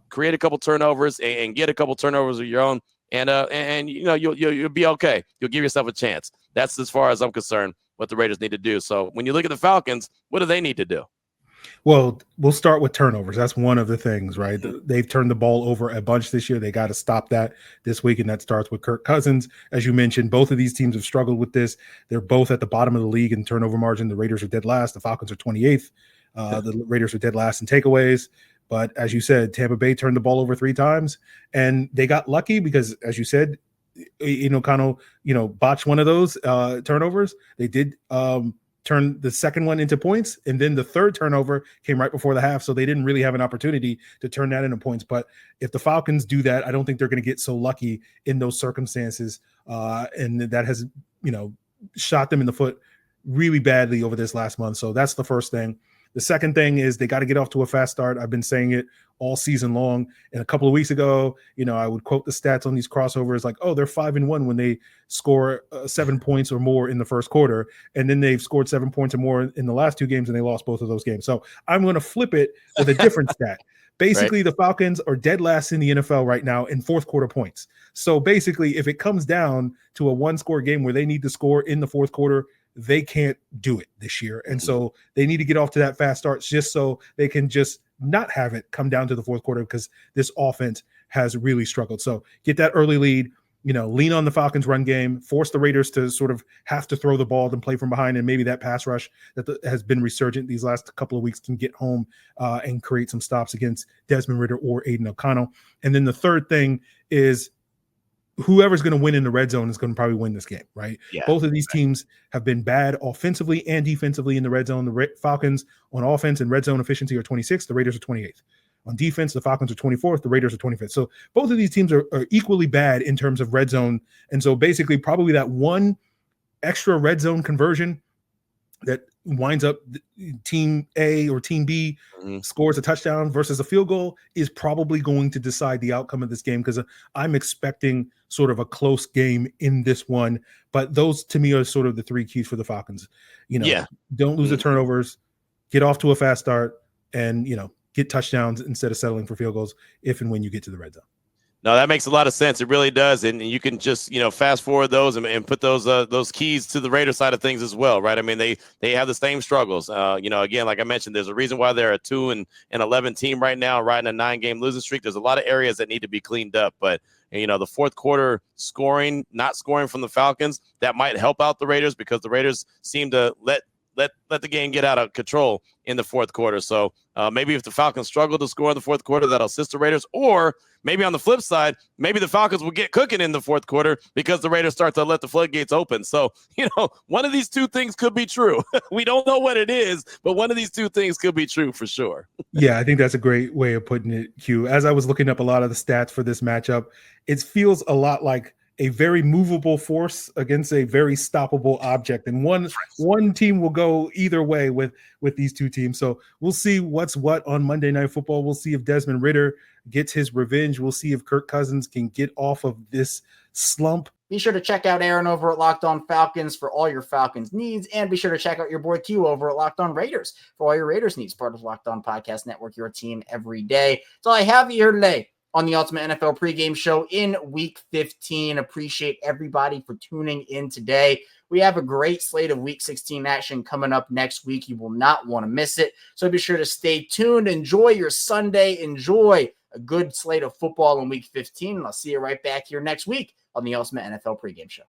Create a couple turnovers and get a couple turnovers of your own, and you'll be okay. You'll give yourself a chance. That's as far as I'm concerned what the Raiders need to do. So when you look at the Falcons, what do they need to do? Well, we'll start with turnovers. That's one of the things, right? They've turned the ball over a bunch this year. They got to stop that this week, and that starts with Kirk Cousins. As you mentioned, both of these teams have struggled with this. They're both at the bottom of the league in turnover margin. The Raiders are dead last. The Falcons are 28th. The Raiders are dead last in takeaways. But as you said, Tampa Bay turned the ball over 3 times, and they got lucky because, as you said, O'Connell, botched one of those turnovers. They did turn the second one into points, and then the third turnover came right before the half, so they didn't really have an opportunity to turn that into points. But if the Falcons do that, I don't think they're going to get so lucky in those circumstances, and that has shot them in the foot really badly over this last month. So that's the first thing. The second thing is they got to get off to a fast start. I've been saying it all season long. And a couple of weeks ago, I would quote the stats on these crossovers like, oh, they're 5-1 when they score 7 points or more in the first quarter. And then they've scored 7 points or more in the last 2 games, and they lost both of those games. So I'm going to flip it with a different stat. Basically, The Falcons are dead last in the NFL right now in fourth quarter points. So basically, if it comes down to a 1-score game where they need to score in the fourth quarter, they can't do it this year. And so they need to get off to that fast start just so they can just not have it come down to the fourth quarter, because this offense has really struggled. So get that early lead, lean on the Falcons run game, force the Raiders to sort of have to throw the ball and play from behind. And maybe that pass rush that has been resurgent these last couple of weeks can get home and create some stops against Desmond Ridder or Aiden O'Connell. And then the third thing is whoever's going to win in the red zone is going to probably win this game, right? Yeah, both of these teams have been bad offensively and defensively in the red zone. The Falcons on offense and red zone efficiency are 26th. The Raiders are 28th. on defense. The Falcons are 24th. The Raiders are 25th. So both of these teams are equally bad in terms of red zone. And so basically probably that one extra red zone conversion that winds up team A or team B scores a touchdown versus a field goal is probably going to decide the outcome of this game, because I'm expecting sort of a close game in this one. But those to me are sort of the three keys for the Falcons. Don't lose the turnovers, get off to a fast start, and get touchdowns instead of settling for field goals if and when you get to the red zone. No, that makes a lot of sense. It really does. And you can just, fast forward those and put those keys to the Raiders side of things as well, right? I mean, they have the same struggles. Again, like I mentioned, there's a reason why they're a 2-11 team right now, riding a 9-game losing streak. There's a lot of areas that need to be cleaned up. But, the fourth quarter not scoring from the Falcons, that might help out the Raiders, because the Raiders seem to let the game get out of control in the fourth quarter. So maybe if the Falcons struggle to score in the fourth quarter, that'll assist the Raiders. Or maybe on the flip side, maybe the Falcons will get cooking in the fourth quarter because the Raiders start to let the floodgates open. So, one of these two things could be true. We don't know what it is, but one of these two things could be true for sure. Yeah, I think that's a great way of putting it, Q. As I was looking up a lot of the stats for this matchup, it feels a lot like a very movable force against a very stoppable object, and one team will go either way with these two teams. So we'll see what's what on Monday Night Football. We'll see if Desmond Ridder gets his revenge. We'll see if Kirk Cousins can get off of this slump. Be sure to check out Aaron over at Locked On Falcons for all your Falcons needs, and be sure to check out your boy Q over at Locked On Raiders for all your Raiders needs. Part of Locked On Podcast Network, your team every day. That's all I have here today on the Ultimate NFL Pregame Show in Week 15. Appreciate everybody for tuning in today. We have a great slate of Week 16 action coming up next week. You will not want to miss it. So be sure to stay tuned. Enjoy your Sunday. Enjoy a good slate of football in Week 15. And I'll see you right back here next week on the Ultimate NFL Pregame Show.